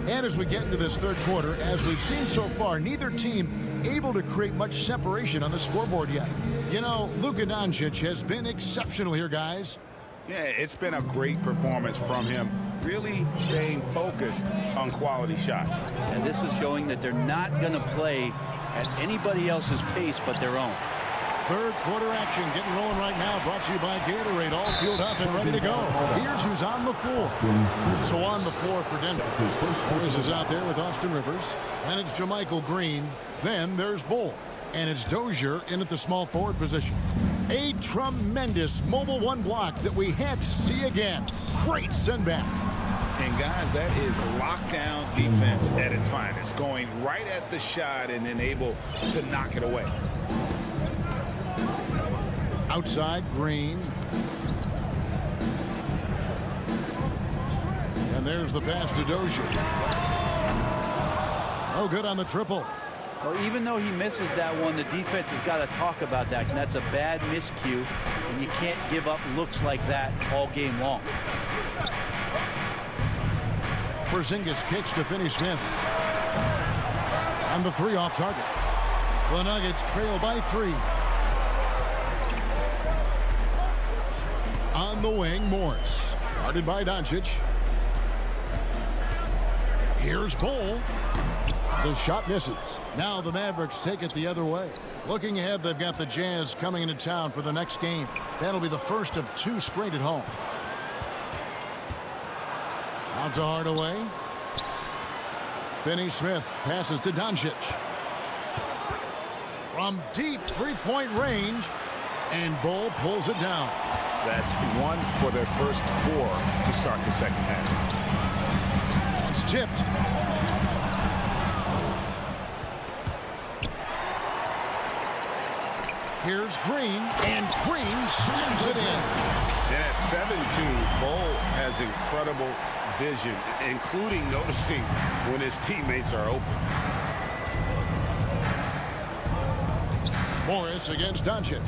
And as we get into this third quarter, as we've seen so far, neither team able to create much separation on the scoreboard yet. You know, Luka Doncic has been exceptional here, guys. Yeah, it's been a great performance from him, really staying focused on quality shots. And this is showing that they're not going to play at anybody else's pace but their own. Third quarter action getting rolling right now, brought to you by Gatorade, all fueled up and ready to go. Here's who's on the floor. So on the floor for Denver. Morris is out there with Austin Rivers. Then it's JaMychal Green. Then there's Bull. And it's Dozier in at the small forward position. A tremendous mobile one block that we had to see again. Great send back. And guys, that is lockdown defense at its finest. Going right at the shot and then able to knock it away. Outside, Green. And there's the pass to Dozier. No good on the triple. Well, even though he misses that one, the defense has got to talk about that. And that's a bad miscue, and you can't give up looks like that all game long. Porzingis kicks to Finney Smith. On the 3 off target. The Nuggets trail by 3. On the wing, Morris. Guarded by Doncic. Here's Bol. The shot misses. Now the Mavericks take it the other way. Looking ahead, they've got the Jazz coming into town for the next game. That'll be the first of 2 straight at home. Out to Hardaway. Finney Smith passes to Doncic. From deep 3-point range. And Bol pulls it down. That's 1 for their first 4 to start the second half. It's tipped. Here's Green, and Green slams it in. And at 7'2", Bol has incredible vision, including noticing when his teammates are open. Morris against Doncic.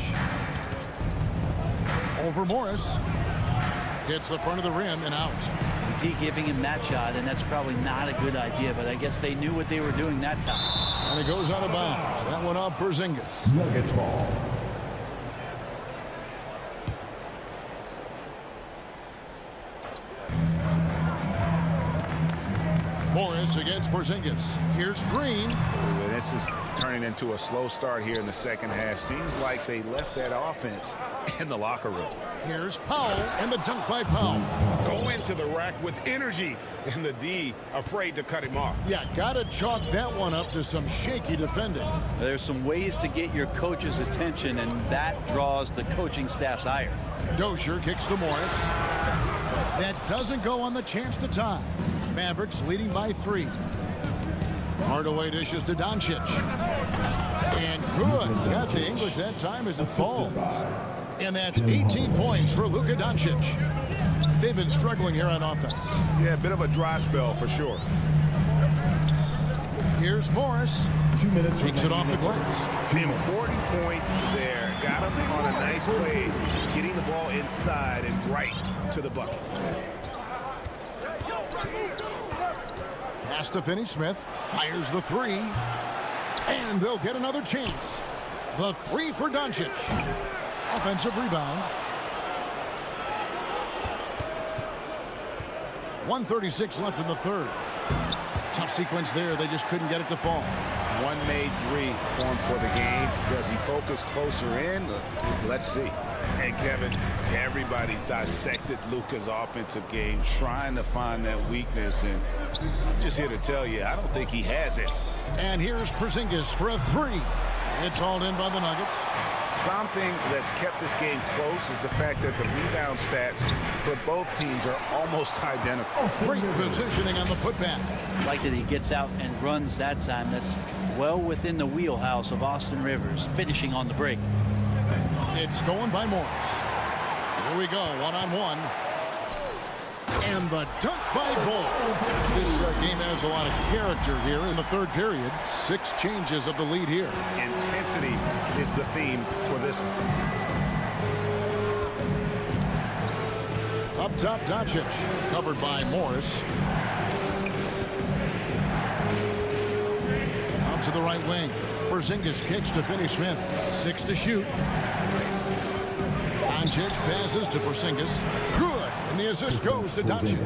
Over Morris. Hits the front of the rim and out. D giving him that shot, and that's probably not a good idea, but I guess they knew what they were doing that time. And it goes out of bounds. That one off Porzingis. Nuggets ball. Morris against Porzingis. Here's Green. Ooh, this is turning into a slow start here in the second half. Seems like they left that offense in the locker room. Here's Powell, and the dunk by Powell. Go into the rack with energy, and the D afraid to cut him off. Yeah, gotta chalk that one up to some shaky defending. There's some ways to get your coach's attention, and that draws the coaching staff's ire. Dozier kicks to Morris. That doesn't go on the chance to tie. Mavericks leading by 3. Hardaway dishes to Doncic. And good. Got the English that time as it falls. And that's 18 points for Luka Doncic. They've been struggling here on offense. Yeah, a bit of a dry spell for sure. Here's Morris. 2 minutes. Takes it off the glass. Important points there. Got him on a nice play, getting the ball inside and right to the bucket. Pass to Finney Smith. Fires the 3. And they'll get another chance. The 3 for Doncic. Offensive rebound. 1:36 left in the third. Tough sequence there. They just couldn't get it to fall. One made 3 for him for the game. Does he focus closer in? Let's see. Hey, Kevin, everybody's dissected Luka's offensive game, trying to find that weakness, and I'm just here to tell you, I don't think he has it. And here's Porzingis for a 3. It's hauled in by the Nuggets. Something that's kept this game close is the fact that the rebound stats for both teams are almost identical. Great positioning on the putback. Like that he gets out and runs that time. That's well within the wheelhouse of Austin Rivers, finishing on the break. It's stolen by Morris. Here we go, one-on-one. And the dunk by Bol. This game has a lot of character here in the third period. 6 changes of the lead here. Intensity is the theme for this one. Up top, Doncic. Covered by Morris. Out to the right wing. Porzingis kicks to Finney Smith. 6 to shoot. Doncic passes to Porzingis. Good. And the assist goes to Doncic.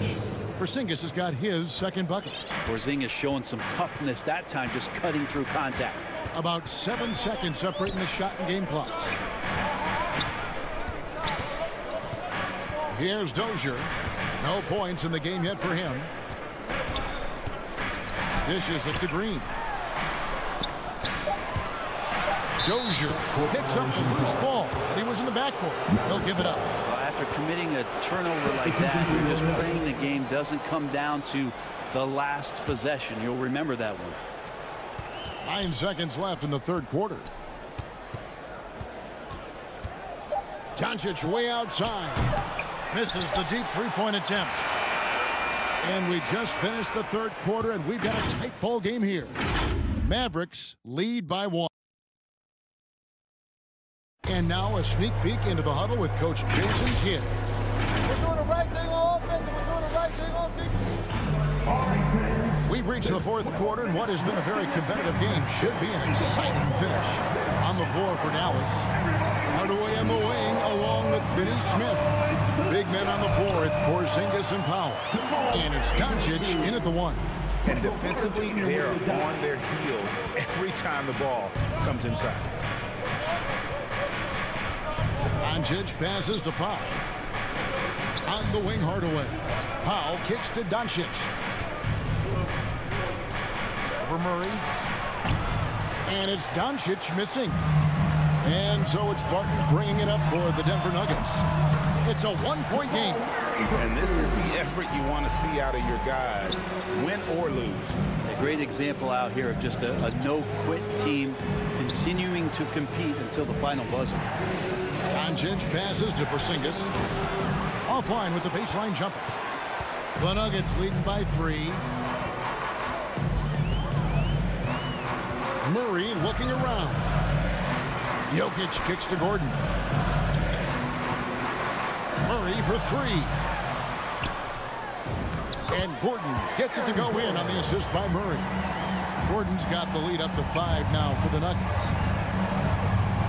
Porzingis has got his second bucket. Porzingis showing some toughness that time, just cutting through contact. About 7 seconds separating the shot and game clocks. Here's Dozier. No points in the game yet for him. Dishes it to Green. Dozier picks up the loose ball. He was in the backcourt. He'll give it up. Well, after committing a turnover like that, you're just playing the game. Doesn't come down to the last possession. You'll remember that one. 9 seconds left in the third quarter. Doncic way outside. Misses the deep 3-point attempt. And we just finished the third quarter, and we've got a tight ball game here. Mavericks lead by 1. And now a sneak peek into the huddle with Coach Jason Kidd. We're doing the right thing on offense, and we're doing the right thing on defense. We've reached the fourth quarter, and what has been a very competitive game should be an exciting finish. On the floor for Dallas. Hardaway on the wing, along with Finney Smith. Big men on the floor, it's Porzingis and Powell. And it's Doncic in at the 1. And defensively, they're on their heels every time the ball comes inside. Doncic passes to Powell. On the wing, Hardaway. Powell kicks to Doncic. Over Murray. And it's Doncic missing. And so it's Barton bringing it up for the Denver Nuggets. It's a one-point game. And this is the effort you want to see out of your guys, win or lose. A great example out here of just a no-quit team continuing to compete until the final buzzer. Doncic passes to Porzingis. Offline with the baseline jumper. The Nuggets leading by 3. Murray looking around. Jokic kicks to Gordon. Murray for 3. And Gordon gets it to go in on the assist by Murray. Gordon's got the lead up to 5 now for the Nuggets.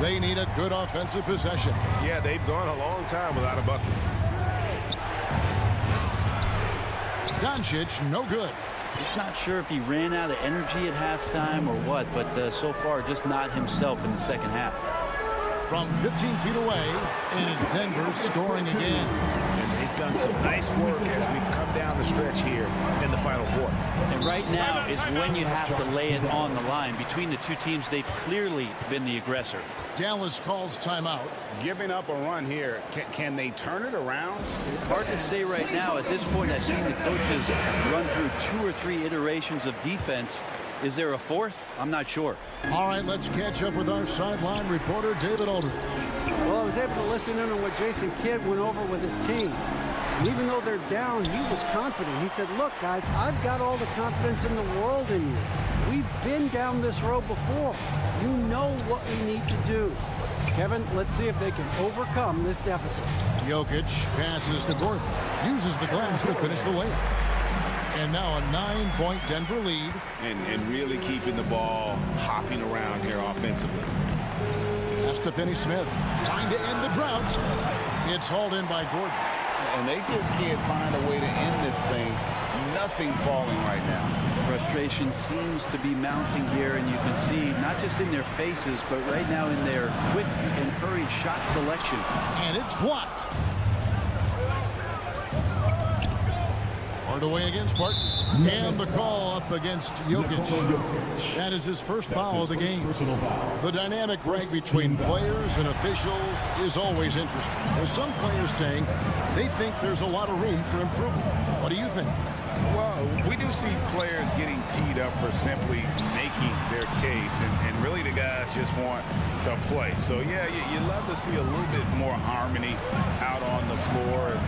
They need a good offensive possession. Yeah, they've gone a long time without a bucket. Doncic, no good. Just not sure if he ran out of energy at halftime or what, but so far just not himself in the second half. From 15 feet away, and it's Denver scoring again. And they've done some nice work as we've come down the stretch here in the final quarter. And right now is when you have to lay it on the line. Between the two teams, they've clearly been the aggressor. Dallas calls timeout. Giving up a run here. Can they turn it around? Hard to say right now. At this point, I've seen the coaches run through 2 or 3 iterations of defense. Is there a 4th? I'm not sure. All right, let's catch up with our sideline reporter, David Aldridge. Well, I was able to listen in on what Jason Kidd went over with his team. And even though they're down, he was confident. He said, look, guys, I've got all the confidence in the world in you. We've been down this road before. You know what we need to do. Kevin, let's see if they can overcome this deficit. Jokic passes to Gordon. Uses the glass to finish the layup. And now a 9-point Denver lead. And really keeping the ball hopping around here offensively. That's to Finney Smith. Trying to end the drought. It's hauled in by Gordon. And they just can't find a way to end this thing. Nothing falling right now. Frustration seems to be mounting here, and you can see not just in their faces, but right now in their quick and hurried shot selection. And it's blocked. Hardaway against Barton. And the call up against Jokic. That is his first foul of the game. The dynamic rank between players and officials is always interesting. There's some players saying they think there's a lot of room for improvement. What do you think? Well, we do see players getting teed up for simply making their case, and really the guys just want to play. So, yeah, you love to see a little bit more harmony out on the floor.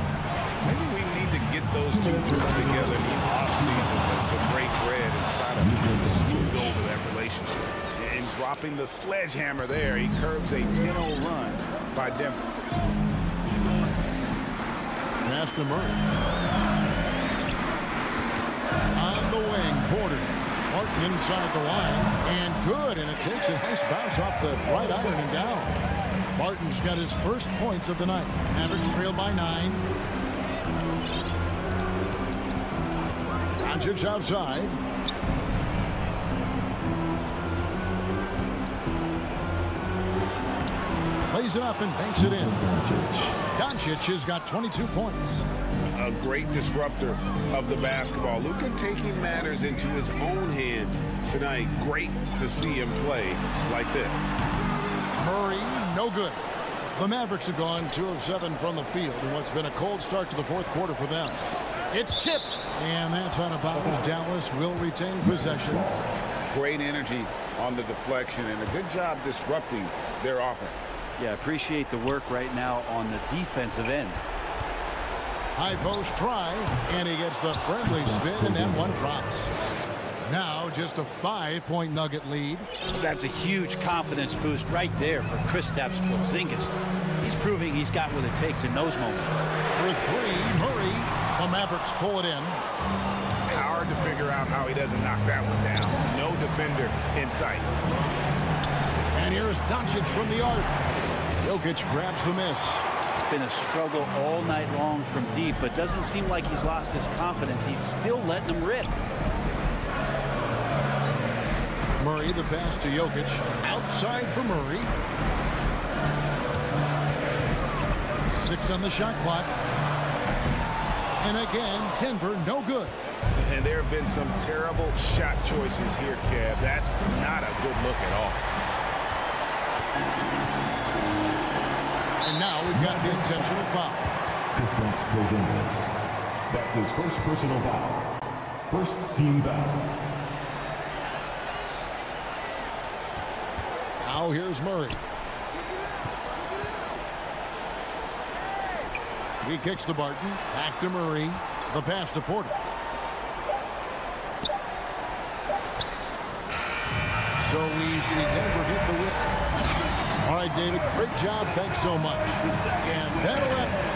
Maybe we need to get those two groups together in the offseason to break bread and try to smooth over that relationship. And dropping the sledgehammer there, he curbs a 10-0 run by Denver. Pass to Murray. On the wing, Porter. Martin inside the line, and good, and it takes a nice bounce off the right iron and down. Martin's got his first points of the night. Mavericks trail by 9. Doncic outside. Plays it up and banks it in. Doncic has got 22 points. A great disruptor of the basketball. Luka taking matters into his own hands tonight. Great to see him play like this. Murray, no good. The Mavericks have gone 2 of 7 from the field in what's been a cold start to the fourth quarter for them. It's tipped, and that's out of bounds. Dallas will retain possession. Great energy on the deflection, and a good job disrupting their offense. Yeah, appreciate the work right now on the defensive end. High post try, and he gets the friendly spin, and that one drops. Now just a 5-point Nugget lead. That's a huge confidence boost right there for Kristaps Porzingis. He's proving he's got what it takes in those moments. For three, Murray. The Mavericks pull it in. Hard to figure out how he doesn't knock that one down. No defender in sight. And here's Doncic from the arc. Jokic grabs the miss. It's been a struggle all night long from deep, but doesn't seem like he's lost his confidence. He's still letting them rip. Murray, the pass to Jokic. Outside for Murray. 6 on the shot clock. And again, Denver no good. And there have been some terrible shot choices here, Kev. That's not a good look at all. And now we've got the intentional foul. Kristaps Porzingis. That's his first personal foul. First team foul. Now here's Murray. He kicks to Barton. Back to Murray. The pass to Porter. So we see Denver hit the whip. All right, David, great job. Thanks so much. And that'll wrap it.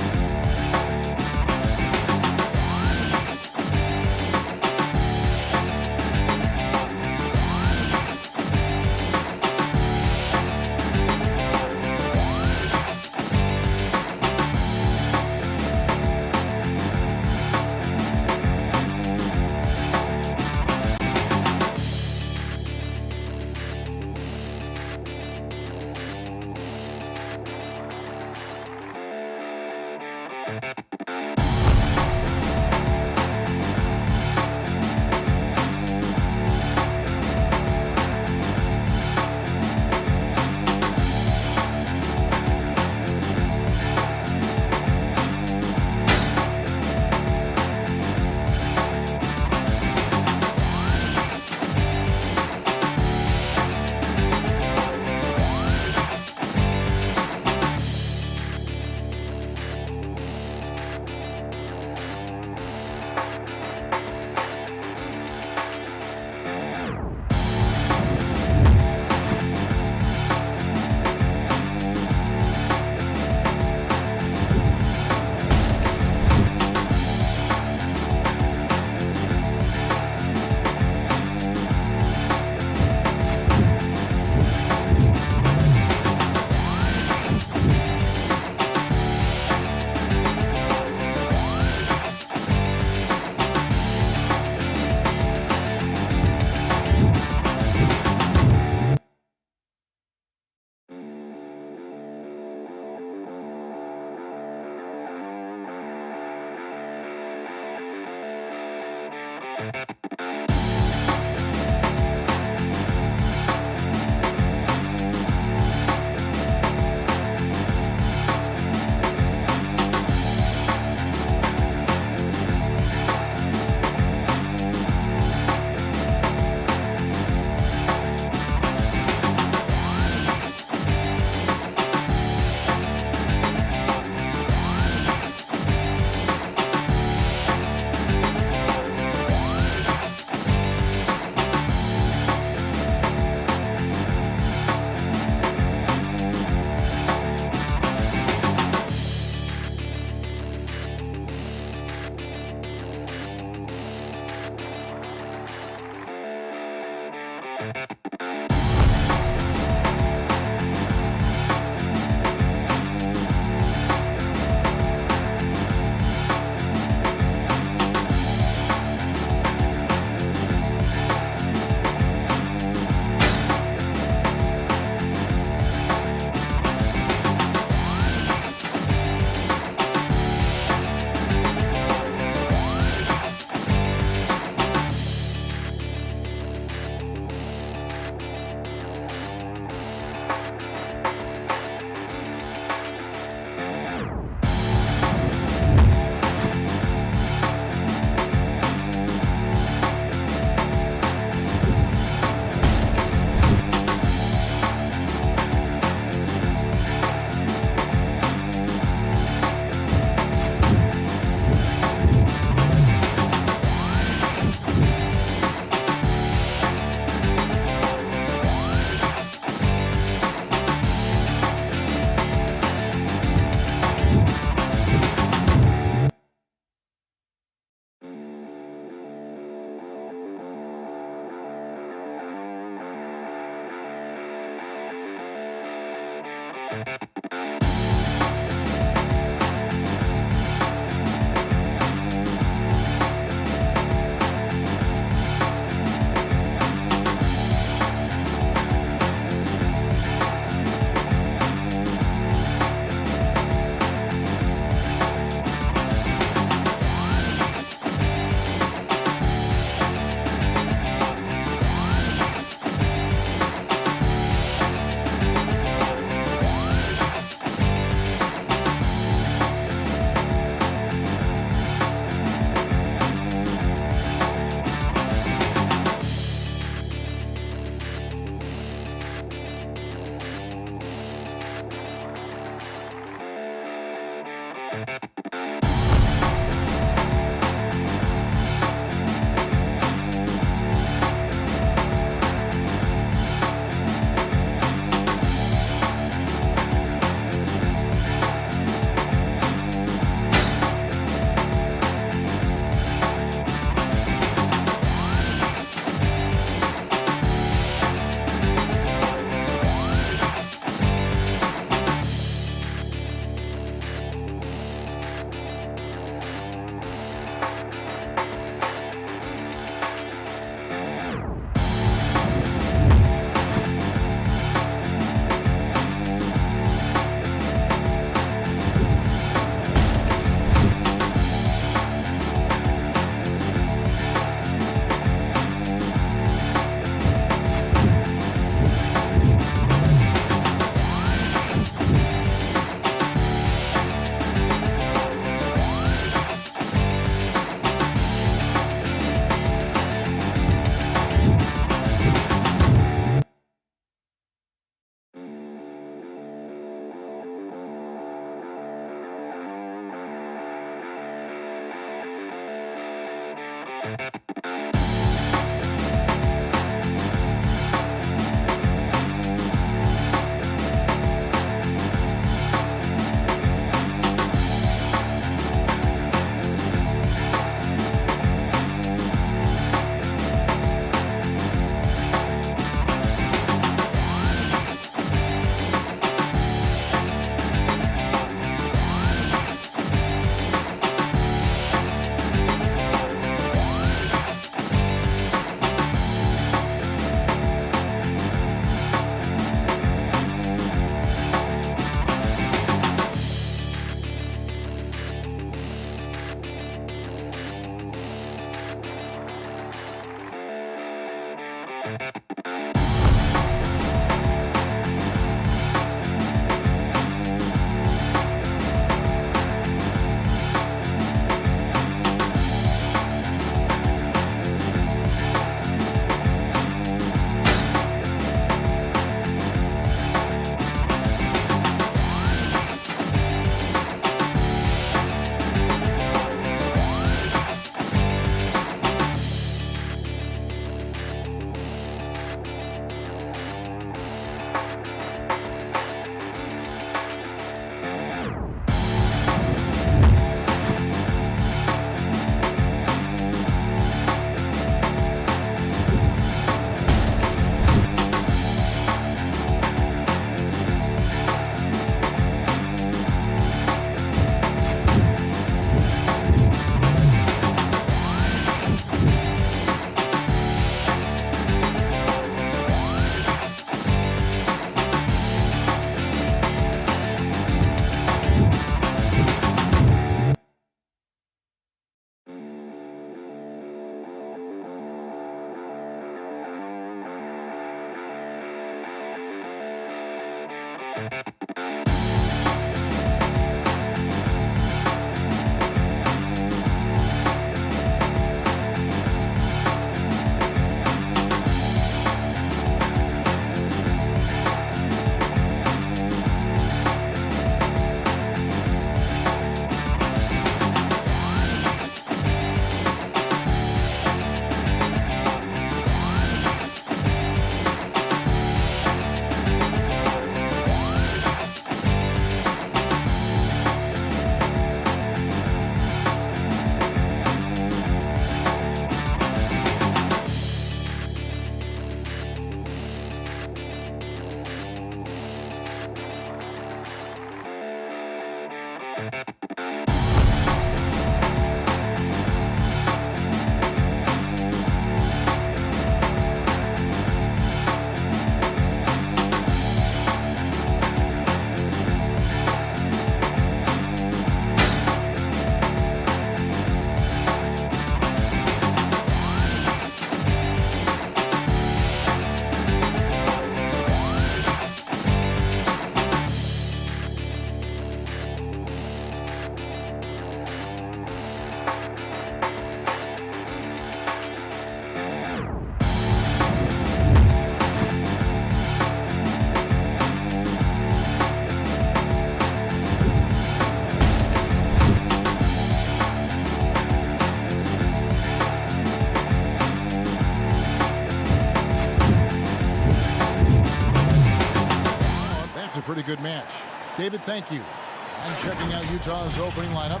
good match. David, thank you. And checking out Utah's opening lineup,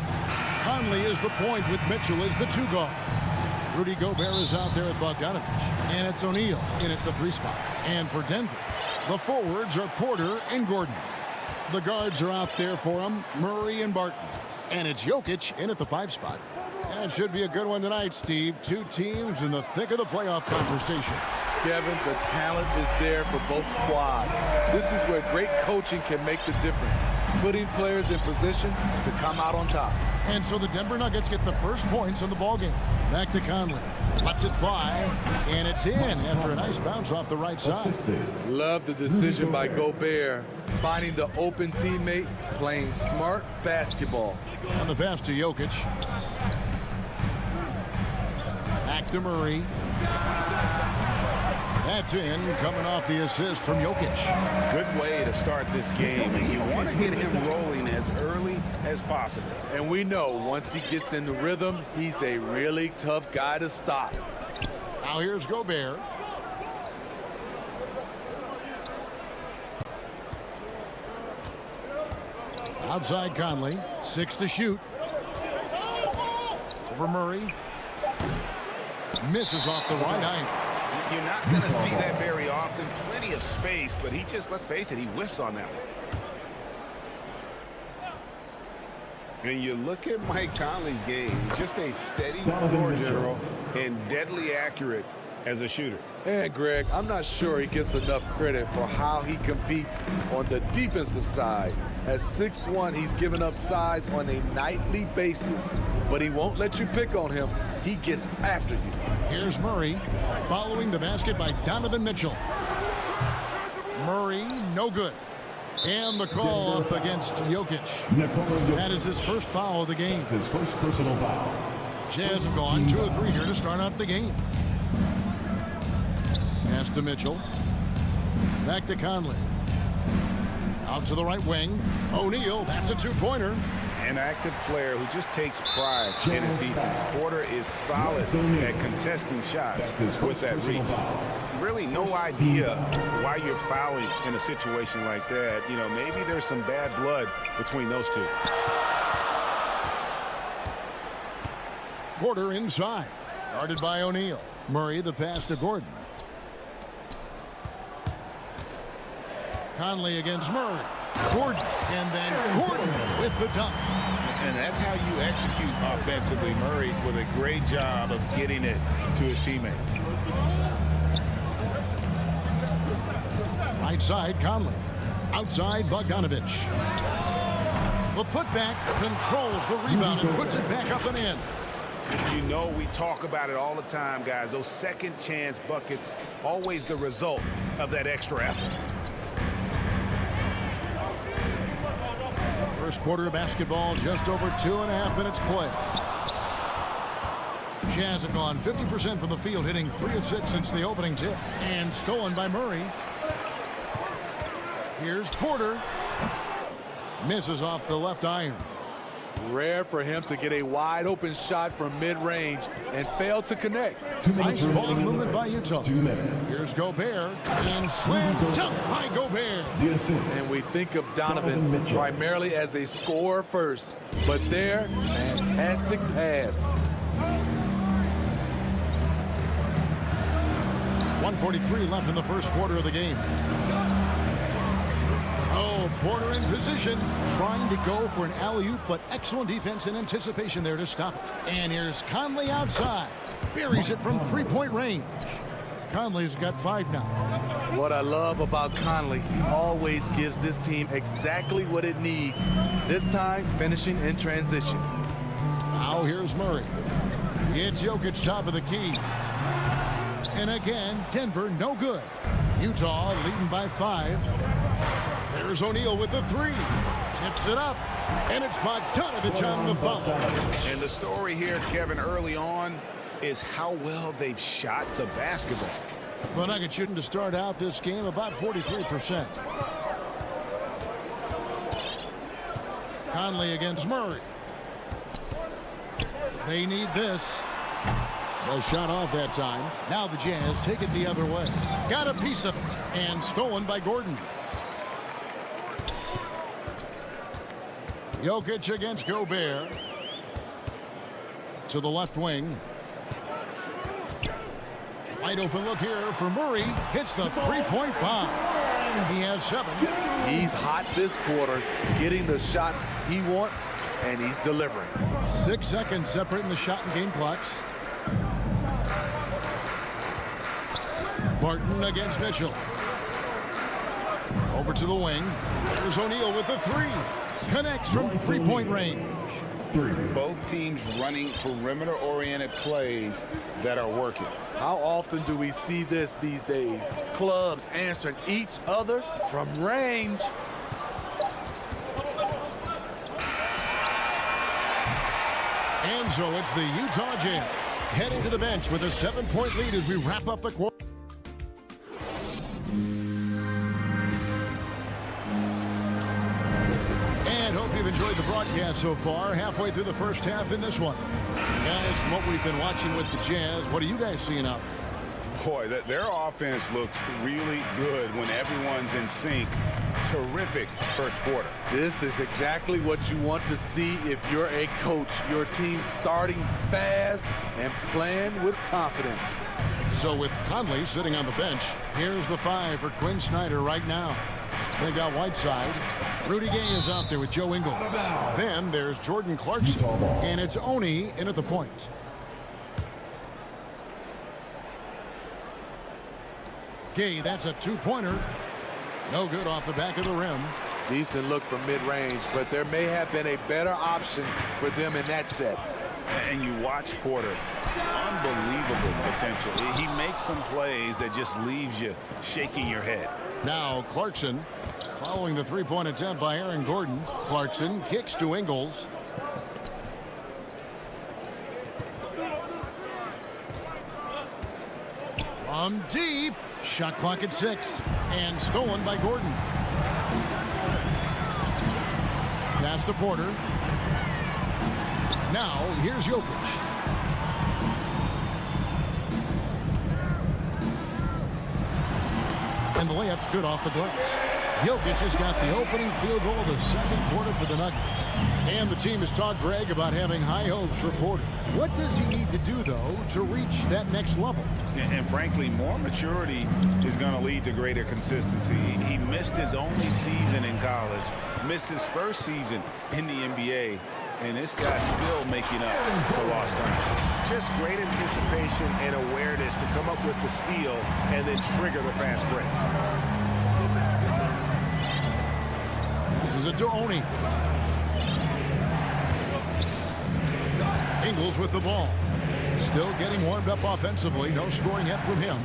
Conley is the point with Mitchell as the 2 guard. Rudy Gobert is out there with Bogdanovich. And it's O'Neal in at the 3 spot. And for Denver, the forwards are Porter and Gordon. The guards are out there for him, Murray and Barton. And it's Jokic in at the 5 spot. And it should be a good one tonight, Steve. 2 teams in the thick of the playoff conversation. Kevin, the talent is there for both squads. This is where great coaching can make the difference, putting players in position to come out on top. And so the Denver Nuggets get the first points in the ballgame. Back to Conley. Lets it fly, and it's in after a nice bounce off the right side. Love the decision by Gobert, finding the open teammate, playing smart basketball. On the pass to Jokic. Back to Murray. That's in, coming off the assist from Jokic. Good way to start this game, and you want to get him rolling as early as possible. And we know once he gets in the rhythm, he's a really tough guy to stop. Now here's Gobert. Outside Conley, 6 to shoot. Over Murray. Misses off the right iron. You're not going to see that very often. Plenty of space, but he just, let's face it, he whiffs on that one. And you look at Mike Conley's game, just a steady floor general and deadly accurate as a shooter. And Greg, I'm not sure he gets enough credit for how he competes on the defensive side. At 6'1", he's given up size on a nightly basis, but he won't let you pick on him. He gets after you. Here's Murray following the basket by Donovan Mitchell. Murray, no good. And the call up against Jokic. That is his first foul of the game. His first personal foul. Jazz have gone 2 of 3 here to start out the game. Pass to Mitchell. Back to Conley. Out to the right wing. O'Neal, that's a 2-pointer. An active player who just takes pride in his defense. Porter is solid at contesting shots with that reach. Really no idea why you're fouling in a situation like that. You know, maybe there's some bad blood between those two. Porter inside. Guarded by O'Neal. Murray the pass to Gordon. Conley against Murray. Gordon, and then Gordon with the dunk. And that's how you execute offensively. Murray with a great job of getting it to his teammate. Right side, Conley. Outside, Bogdanovich. The putback controls the rebound and puts it back up and in. You know, we talk about it all the time, guys. Those second chance buckets, always the result of that extra effort. First quarter of basketball, just over 2.5 minutes play. Jazz have gone 50% from the field, hitting 3 of 6 since the opening tip. And stolen by Murray. Here's Porter. Misses off the left iron. Rare for him to get a wide open shot from mid-range and fail to connect. Nice ball movement by Utah. 2 minutes. Here's Gobert. And slam dunk by Gobert. And we think of Donovan primarily as a scorer first. But there, fantastic pass. 1:43 left in the first quarter of the game. Oh, Porter in position, trying to go for an alley-oop, but excellent defense and anticipation there to stop it. And here's Conley outside. Buries it from 3-point range. Conley's got 5 now. What I love about Conley, he always gives this team exactly what it needs. This time, finishing in transition. Now here's Murray. It's Jokic top of the key. And again, Denver no good. Utah leading by 5. There's O'Neal with the 3. Tips it up. And it's Bogdanovich on the foul. And the story here, Kevin, early on is how well they've shot the basketball. The Nuggets shooting to start out this game about 43%. Conley against Murray. They need this. The shot off that time. Now the Jazz take it the other way. Got a piece of it. And stolen by Gordon. Jokic against Gobert. To the left wing. Wide open look here for Murray. Hits the three-point bomb. He has 7. He's hot this quarter, getting the shots he wants, and he's delivering. 6 seconds separating the shot and game clocks. Barton against Mitchell. Over to the wing. There's O'Neal with the 3. Connects from three-point range. Both teams running perimeter-oriented plays that are working. How often do we see this these days? Clubs answering each other from range. And so it's the Utah Jazz heading to the bench with a 7-point lead as we wrap up the quarter. And hope you've enjoyed the broadcast so far. Halfway through the first half in this one. Guys, from what we've been watching with the Jazz, what are you guys seeing out there? Boy, their offense looks really good when everyone's in sync. Terrific first quarter. This is exactly what you want to see if you're a coach. Your team starting fast and playing with confidence. So with Conley sitting on the bench, here's the 5 for Quinn Snyder right now. They've got Whiteside. Rudy Gay is out there with Joe Ingles. Then there's Jordan Clarkson. And it's Oni in at the point. Gay, that's a 2-pointer. No good off the back of the rim. Decent look from mid-range, but there may have been a better option for them in that set. And you watch Porter. Unbelievable potential. He makes some plays that just leaves you shaking your head. Now Clarkson following the 3-point attempt by Aaron Gordon. Clarkson kicks to Ingles. From deep. Shot clock at 6. And stolen by Gordon. Pass to Porter. Now here's Jokic. And the layup's good off the glass. Jokic has got the opening field goal of the second quarter for the Nuggets. And the team has talked Greg about having high hopes for Porter. What does he need to do, though, to reach that next level? And frankly, more maturity is going to lead to greater consistency. He missed his only season in college, missed his first season in the NBA, and this guy's still making up for lost time. Just great anticipation and awareness to come up with the steal and then trigger the fast break. This is a Oni. Ingles with the ball. Still getting warmed up offensively. No scoring yet from him.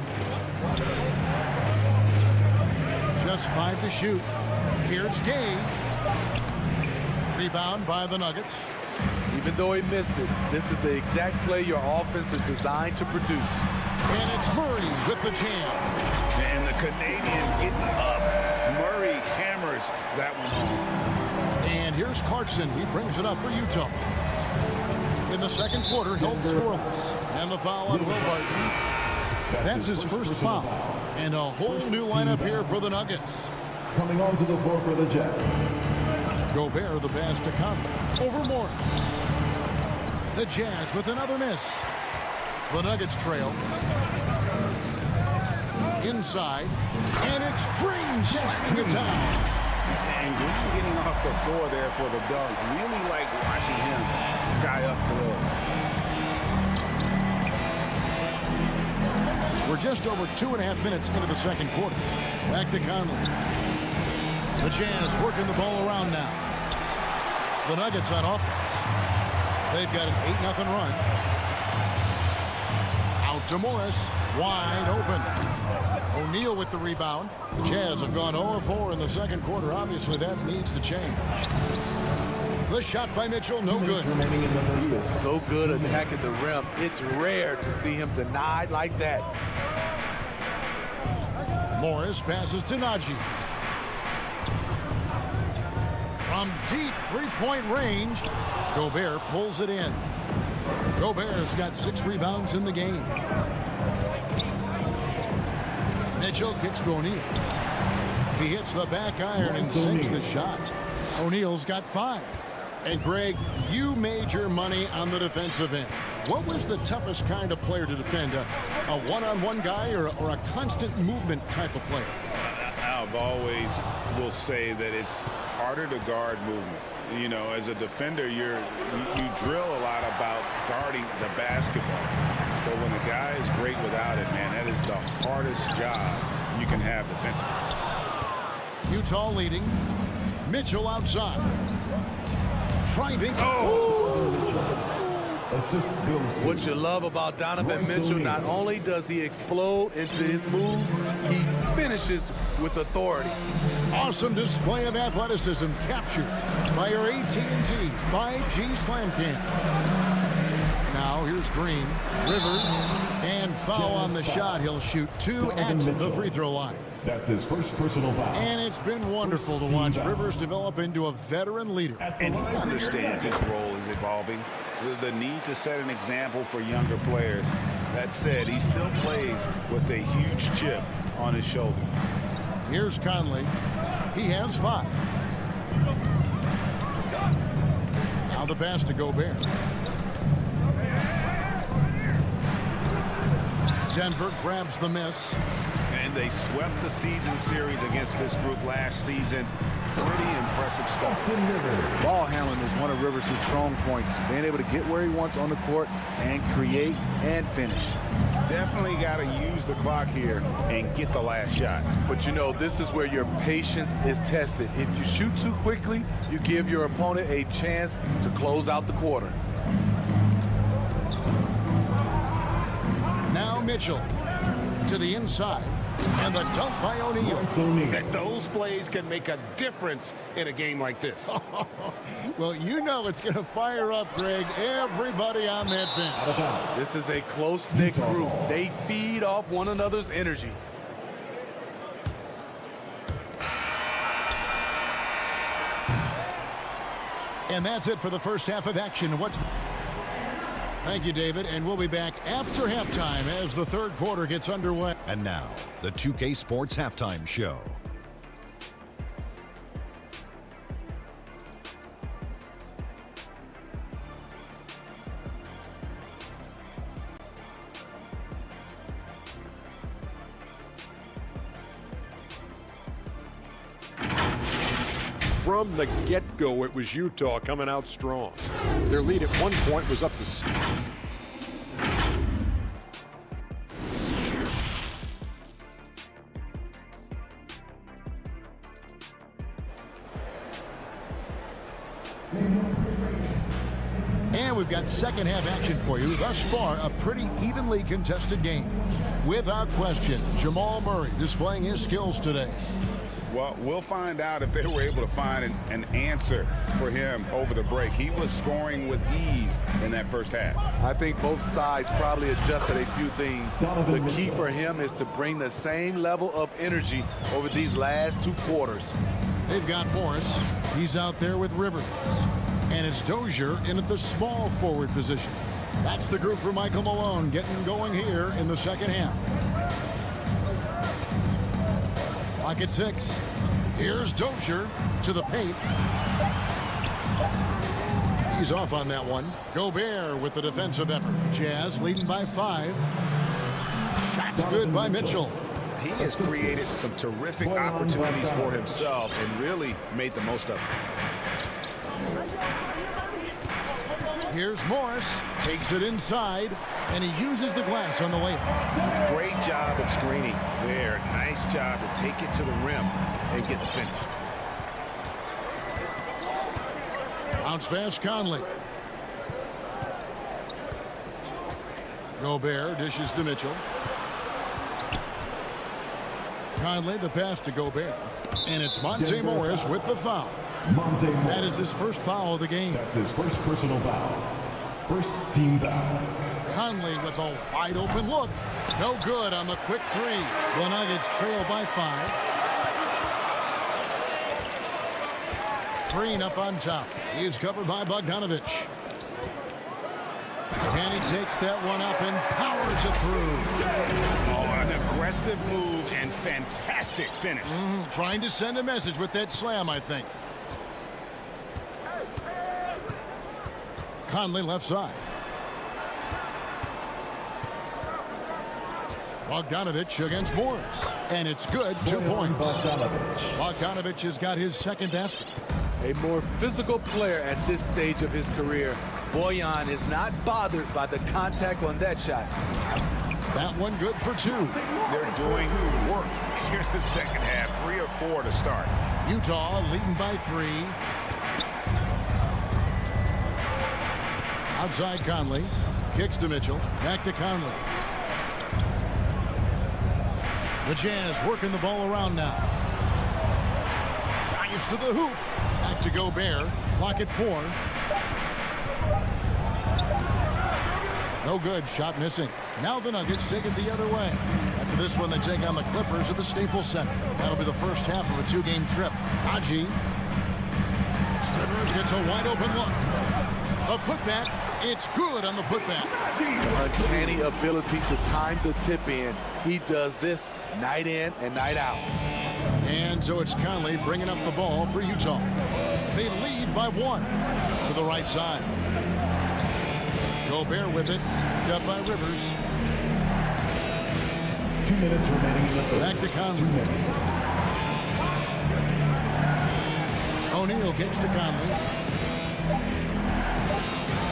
Just 5 to shoot. Here's Gay. Rebound by the Nuggets. Even though he missed it, this is the exact play your offense is designed to produce. And it's Murray with the jam. And the Canadian getting up. Murray hammers that one home. And here's Clarkson. He brings it up for Utah. In the second quarter, held scoreless. And the foul on Will Barton. That's his first foul. And a whole new lineup here for the Nuggets. Coming onto the floor for the Jazz. Gobert the pass to Conley. Over Morris. The Jazz with another miss. The Nuggets trail. Inside. And it's Green slamming it down. And Green getting off the floor there for the dunk. Really like watching him sky up floor. We're just over 2.5 minutes into the second quarter. Back to Conley. The Jazz working the ball around now. The Nuggets on offense. They've got an 8-0 run. Out to Morris. Wide open. O'Neal with the rebound. The Jazz have gone 0-4 in the second quarter. Obviously, that needs to change. The shot by Mitchell, no good. He is so good attacking the rim. It's rare to see him denied like that. Morris passes to Najee. From deep three-point range, Gobert pulls it in. Gobert's got 6 rebounds in the game. Mitchell kicks to O'Neal. He hits the back iron and sinks the shot. O'Neal's got 5. And Greg, you made your money on the defensive end. What was the toughest kind of player to defend? A one-on-one guy or a constant movement type of player? I've always will say that it's harder to guard movement. You know, as a defender, you drill a lot about guarding the basketball. But when a guy is great without it, man, that is the hardest job you can have defensively. Utah leading. Mitchell outside. Driving. What you love about Donovan Mitchell, not only does he explode into his moves, he finishes with authority. Awesome display of athleticism captured by your AT&T 5G Slam Cam. Now here's Green, Rivers, and foul on the shot. He'll shoot 2 at the free throw line. That's his first personal foul. And it's been wonderful to watch Rivers develop into a veteran leader. And he understands his role is evolving. The need to set an example for younger players. That said, he still plays with a huge chip on his shoulder. Here's Conley. He has 5. Now the pass to Gobert. Denver grabs the miss. And they swept the season series against this group last season. Pretty impressive stuff. Ball handling is one of Rivers' strong points. Being able to get where he wants on the court and create and finish. Definitely got to use the clock here and get the last shot. But you know, this is where your patience is tested. If you shoot too quickly, you give your opponent a chance to close out the quarter. Now Mitchell to the inside. And the dunk by O'Neal. Those plays can make a difference in a game like this. Well, you know it's going to fire up, Greg, everybody on that bench. This is a close-knit group. They feed off one another's energy. And that's it for the first half of action. Thank you, David, and we'll be back after halftime as the third quarter gets underway. And now, the 2K Sports Halftime Show. From the get-go, it was Utah coming out strong. Their lead at one point was up to 6. And we've got second half action for you. Thus far, a pretty evenly contested game. Without question, Jamal Murray displaying his skills today. Well, we'll find out if they were able to find an answer for him over the break. He was scoring with ease in that first half. I think both sides probably adjusted a few things. The key for him is to bring the same level of energy over these last 2 quarters. They've got Morris. He's out there with Rivers. And it's Dozier in at the small forward position. That's the group for Michael Malone getting going here in the second half. Clock at 6. Here's Dozier to the paint. He's off on that one. Gobert with the defensive effort. Jazz leading by 5. Shots good by Mitchell. He has created some terrific opportunities for himself and really made the most of it. Here's Morris. Takes it inside, and he uses the glass on the layup. Great job of screening there. Nice job to take it to the rim and get the finish. Bounce pass, Conley. Gobert dishes to Mitchell. Conley, the pass to Gobert. And it's Monte Morris with the foul. That is his first foul of the game. That's his first personal foul. First team foul. Conley with a wide open look. No good on the quick 3. The Nuggets trail by 5. Green up on top. He is covered by Bogdanovich. And he takes that one up and powers it through. Oh, an aggressive move and fantastic finish. Trying to send a message with that slam, I think. Conley left side. Bogdanovich against Morris. And it's good. 2 points. Bogdanovich has got his second basket. A more physical player at this stage of his career. Bojan is not bothered by the contact on that shot. That one good for 2. They're doing work here in the second half. 3 or 4 to start. Utah leading by 3. Outside Conley. Kicks to Mitchell. Back to Conley. The Jazz working the ball around now. Drives to the hoop. Back to Gobert. Clock at 4. No good. Shot missing. Now the Nuggets take it the other way. After this one, they take on the Clippers at the Staples Center. That'll be the first half of a 2-game trip. Haji. Rivers gets a wide open look. A putback. It's good on the putback. Uncanny ability to time the tip in. He does this night in and night out. And so it's Conley bringing up the ball for Utah. They lead by 1 to the right side. Gobert with it. Up by Rivers. 2 minutes remaining in the third. Back to Conley. 2 minutes. O'Neal gets to Conley.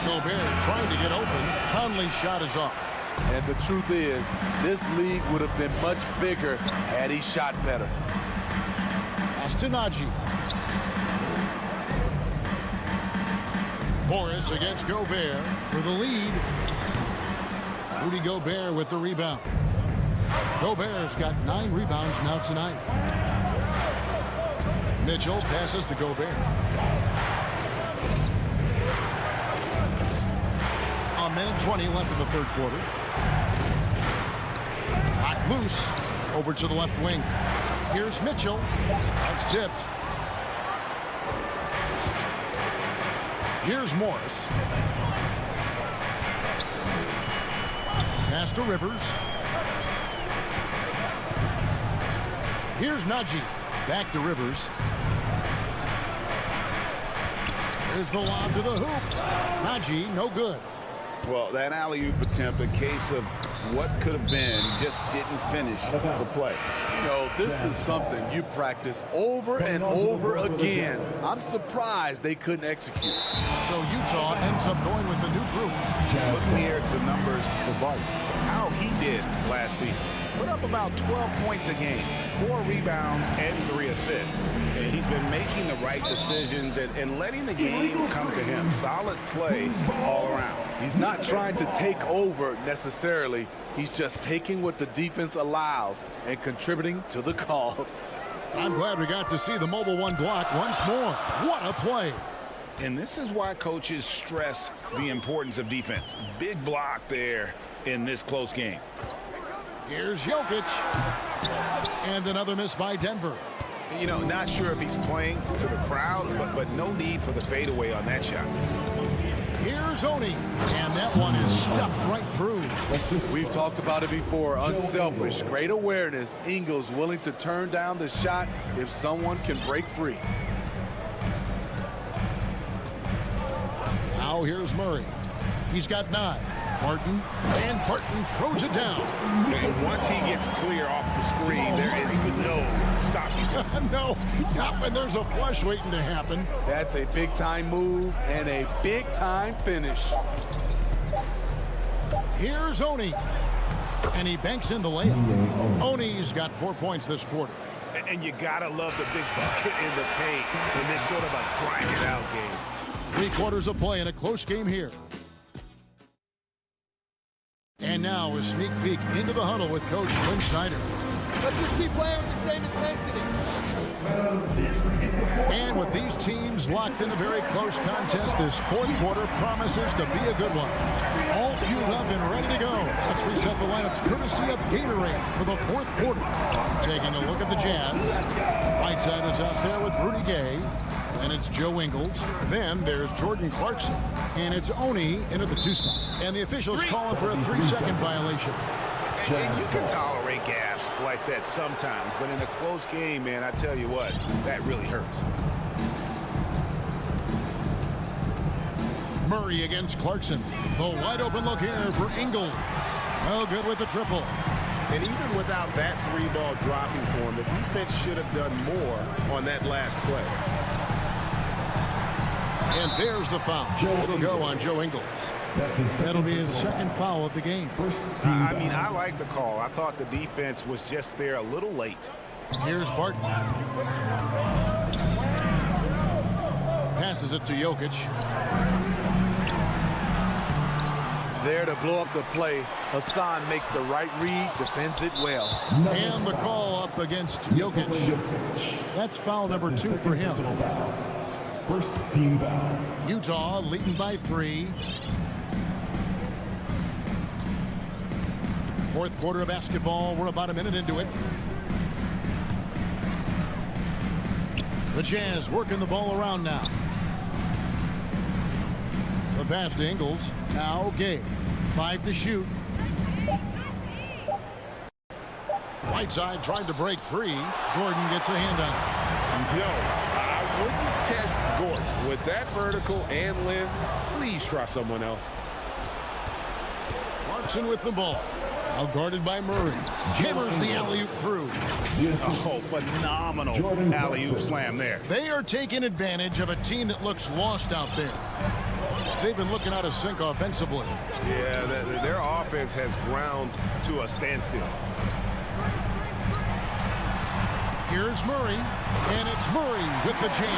Gobert trying to get open. Conley's shot is off. And the truth is, this league would have been much bigger had he shot better. Haji. Morris against Gobert for the lead. Rudy Gobert with the rebound. Gobert's got 9 rebounds now tonight. Mitchell passes to Gobert. A minute 20 left in the third quarter. Knocked loose. Over to the left wing. Here's Mitchell. That's tipped. Here's Morris. Pass to Rivers. Here's Najee. Back to Rivers. Here's the lob to the hoop. Najee, no good. Well, that alley-oop attempt, a case of what could have been, just didn't finish the play. You know, this is something you practice over and over again. I'm surprised they couldn't execute. So Utah ends up going with the new group. Looking here at some numbers for Barton. How he did last season. Put up about 12 points a game, 4 rebounds, and 3 assists. And he's been making the right decisions and letting the game come to him. Solid play all around. He's not trying to take over necessarily. He's just taking what the defense allows and contributing to the cause. I'm glad we got to see the mobile 1 block once more. What a play. And this is why coaches stress the importance of defense. Big block there in this close game. Here's Jokic. And another miss by Denver. You know, not sure if he's playing to the crowd, but no need for the fadeaway on that shot. Here's Oni. And that one is stuffed right through. We've talked about it before. Unselfish. Great awareness. Ingles willing to turn down the shot if someone can break free. Now here's Murray. He's got 9. Barton, and Barton throws it down. And once he gets clear off the screen, there is no stopping him. No, not when there's a flush waiting to happen. That's a big-time move and a big-time finish. Here's Oni. And he banks in the layup. Oni's got 4 points this quarter. And you gotta love the big bucket in the paint in this sort of a grind-it-out game. 3 quarters of play in a close game here. And now a sneak peek into the huddle with Coach Lynn Snyder. Let's just keep playing with the same intensity. And with these teams locked in a very close contest, this fourth quarter promises to be a good one. All fueled up and ready to go. Let's reset the lineups courtesy of Gatorade for the fourth quarter. Taking a look at the Jazz. Right side is out there with Rudy Gay. And it's Joe Ingles. Then there's Jordan Clarkson. And it's Oni into the 2 spot. And the officials calling for a 3-second violation. And you can tolerate gaffes like that sometimes, but in a close game, man, I tell you what, that really hurts. Murray against Clarkson. The wide open look here for Ingles. No good with the triple. And even without that three-ball dropping for him, the defense should have done more on that last play. And there's the foul. It'll go on Joe Ingles. That'll be his second foul of the game. I mean, I like the call. I thought the defense was just there a little late. Here's Barton. Passes it to Jokic. There to blow up the play. Hassan makes the right read, defends it well. And the call up against Jokic. That's foul number 2 for him. First team foul. Utah leading by 3. Fourth quarter of basketball. We're about a minute into it. The Jazz working the ball around now. The pass to Ingles. Now Gabe. 5 to shoot. Whiteside trying to break free. Gordon gets a hand on it. No, I wouldn't test Gordon. With that vertical and length, please try someone else. Clarkson with the ball. Now guarded by Murray. Hammers the alley-oop through. Oh, phenomenal alley-oop slam there. They are taking advantage of a team that looks lost out there. They've been looking out of sync offensively. Yeah, their offense has ground to a standstill. Here's Murray, and it's Murray with the jam.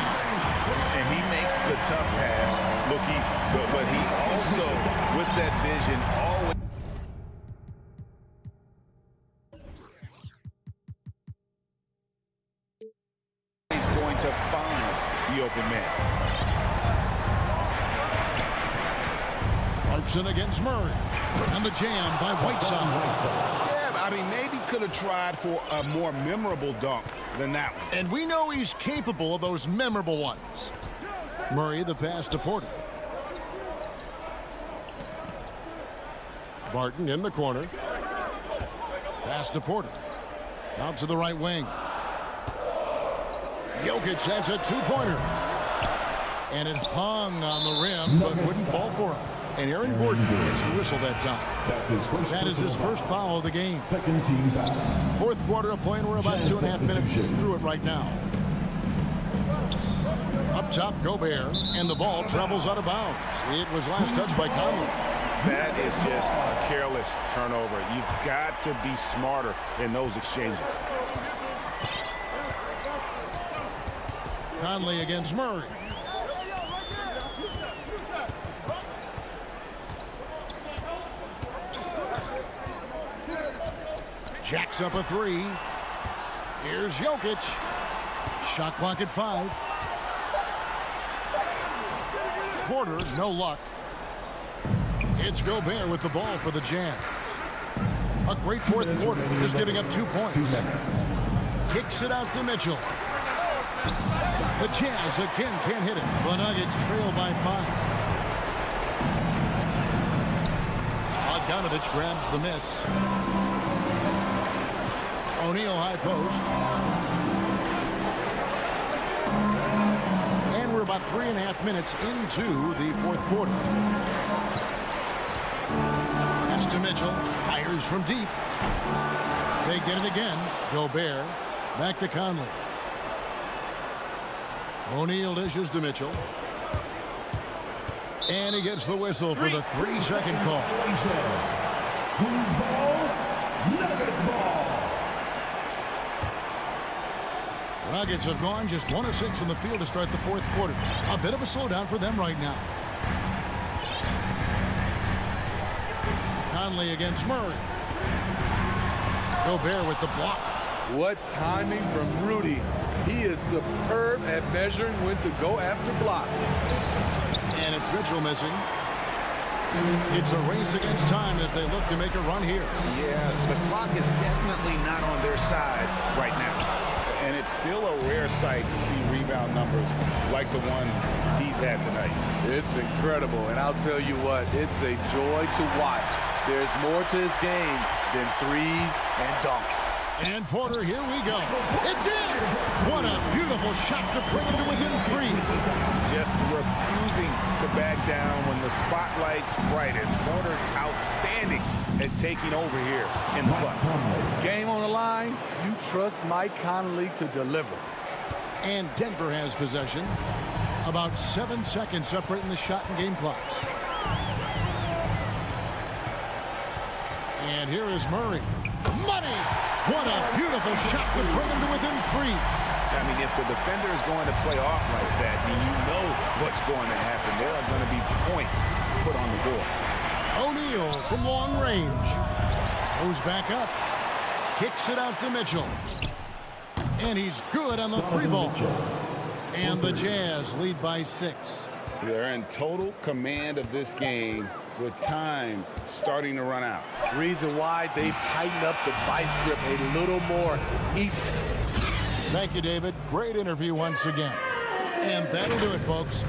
And he makes the tough pass look easy, but he also, with that vision, always. He's going to find the open man. Clarkson against Murray, and the jam by Whiteside. Yeah, I mean, maybe could have tried for a more memorable dunk than that one. And we know he's capable of those memorable ones. Murray the pass to Porter. Barton in the corner. Pass to Porter. Out to the right wing. Jokic has a 2-pointer. And it hung on the rim, but wouldn't fall for him. And Aaron Gordon gets the whistle that time. That is his first foul of the game. Second team foul. Fourth quarter of play, and we're about 2.5 minutes through it right now. Up top, Gobert, and the ball travels out of bounds. It was last touched by Conley. That is just a careless turnover. You've got to be smarter in those exchanges. Conley against Murray. Jacks up a 3. Here's Jokic. Shot clock at 5. Porter, no luck. It's Gobert with the ball for the Jazz. A great fourth quarter, just giving up 2 points. Kicks it out to Mitchell. The Jazz again can't hit it. The Nuggets trail by 5. Bogdanovich grabs the miss. O'Neal high post. And we're about 3.5 minutes into the fourth quarter. Pass to Mitchell. Fires from deep. They get it again. Gobert. Back to Conley. O'Neal dishes to Mitchell. And he gets the whistle for the 3-second call. Who's ball? Nuggets ball. Nuggets have gone just 1 of 6 from the field to start the fourth quarter. A bit of a slowdown for them right now. Conley against Murray. Gobert with the block. What timing from Rudy. He is superb at measuring when to go after blocks. And it's Mitchell missing. It's a race against time as they look to make a run here. Yeah, the clock is definitely not on their side right now. And it's still a rare sight to see rebound numbers like the ones he's had tonight. It's incredible, and I'll tell you what, it's a joy to watch. There's more to his game than threes and dunks. And Porter, here we go. It's in! What a beautiful shot to bring him to within 3. Just refusing to back down when the spotlight's brightest. Porter outstanding at taking over here in the clutch. Game on the line. You trust Mike Conley to deliver. And Denver has possession. About 7 seconds separating the shot and game clocks. And here is Murray. Money! What a beautiful shot to bring him to within 3. I mean, if the defender is going to play off like that, then you know what's going to happen. There are going to be points put on the board. O'Neal from long range. Goes back up. Kicks it out to Mitchell. And he's good on the 3-ball. And the Jazz lead by 6. They're in total command of this game with time starting to run out. Reason why they've tightened up the vice grip a little more easy. Thank you, David. Great interview once again. And that'll do it, folks.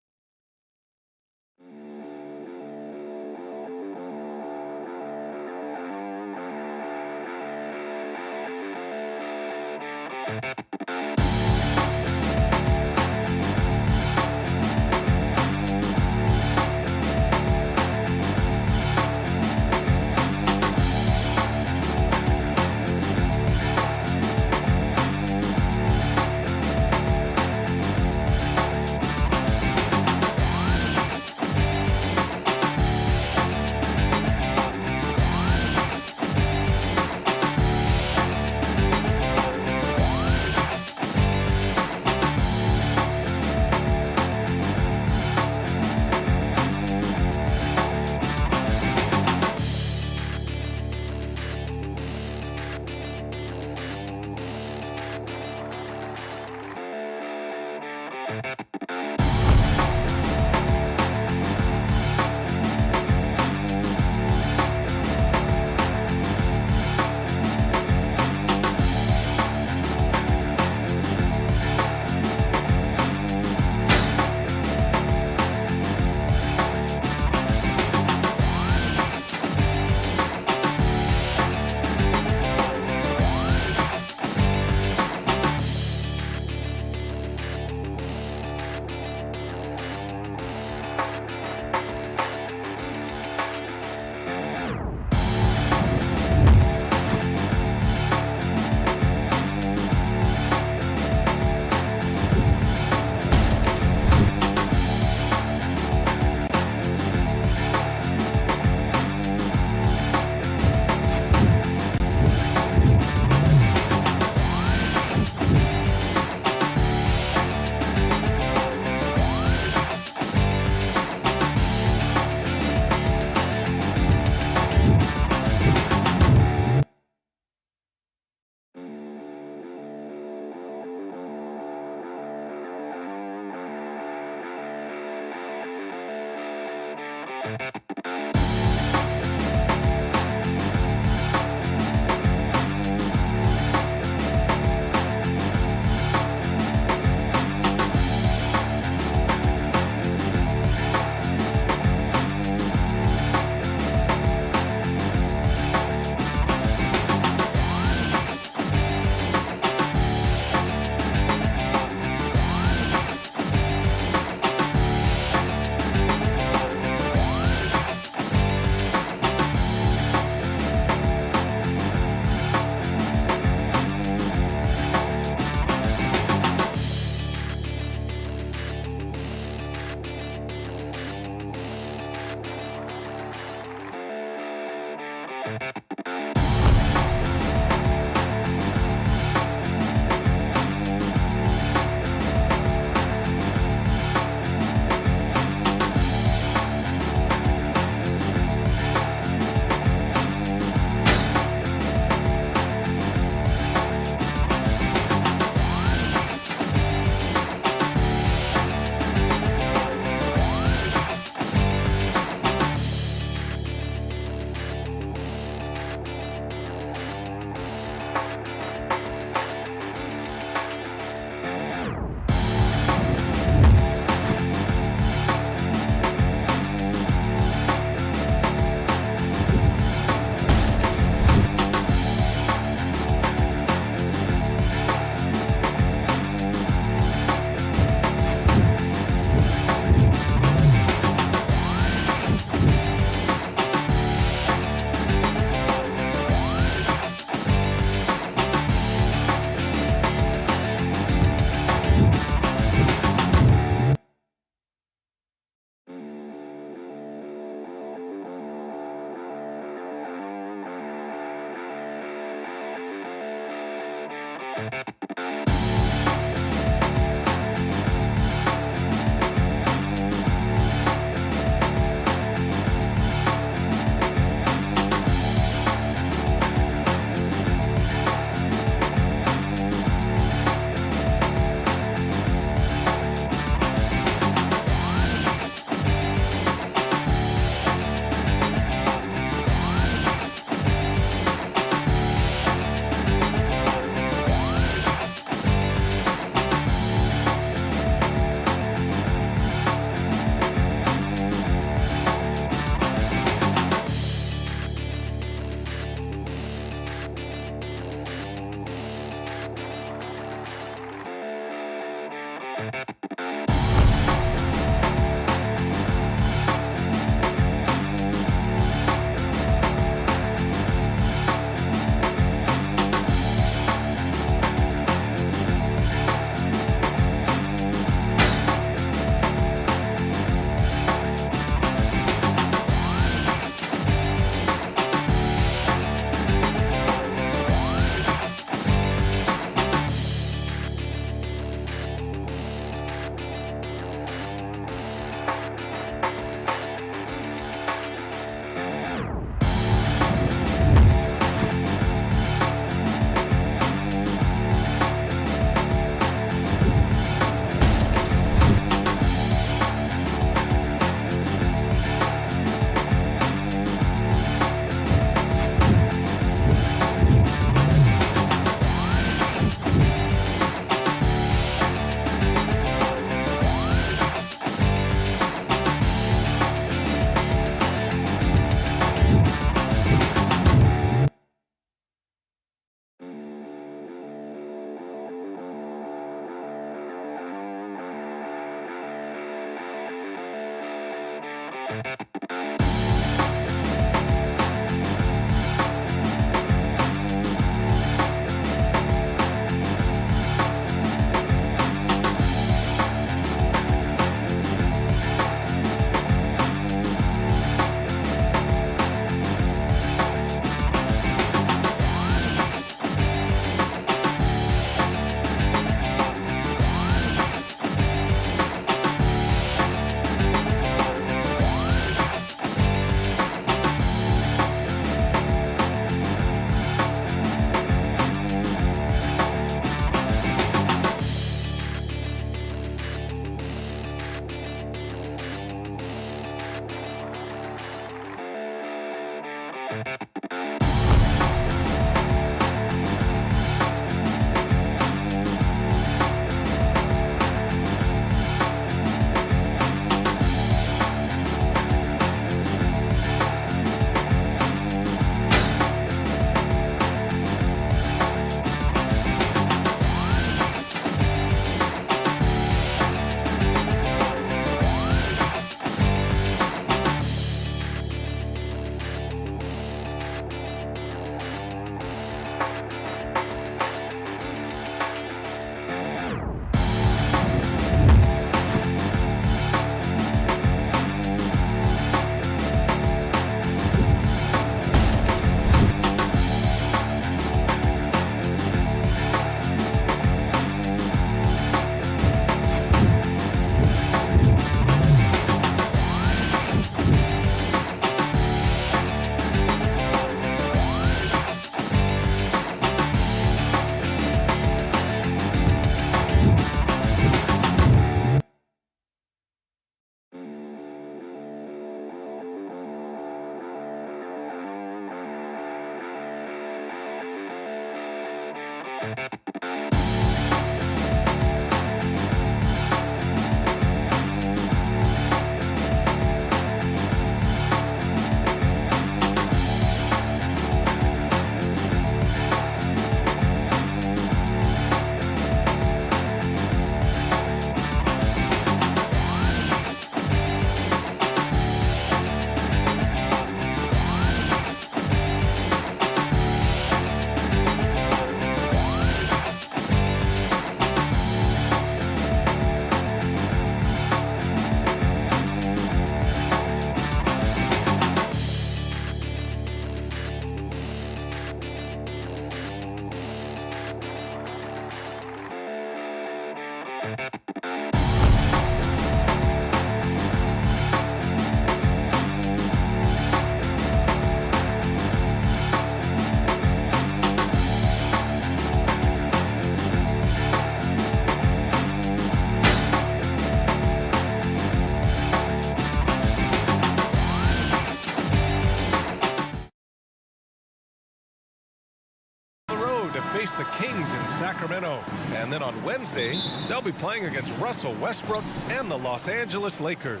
To face the Kings in Sacramento. And then on Wednesday, they'll be playing against Russell Westbrook and the Los Angeles Lakers.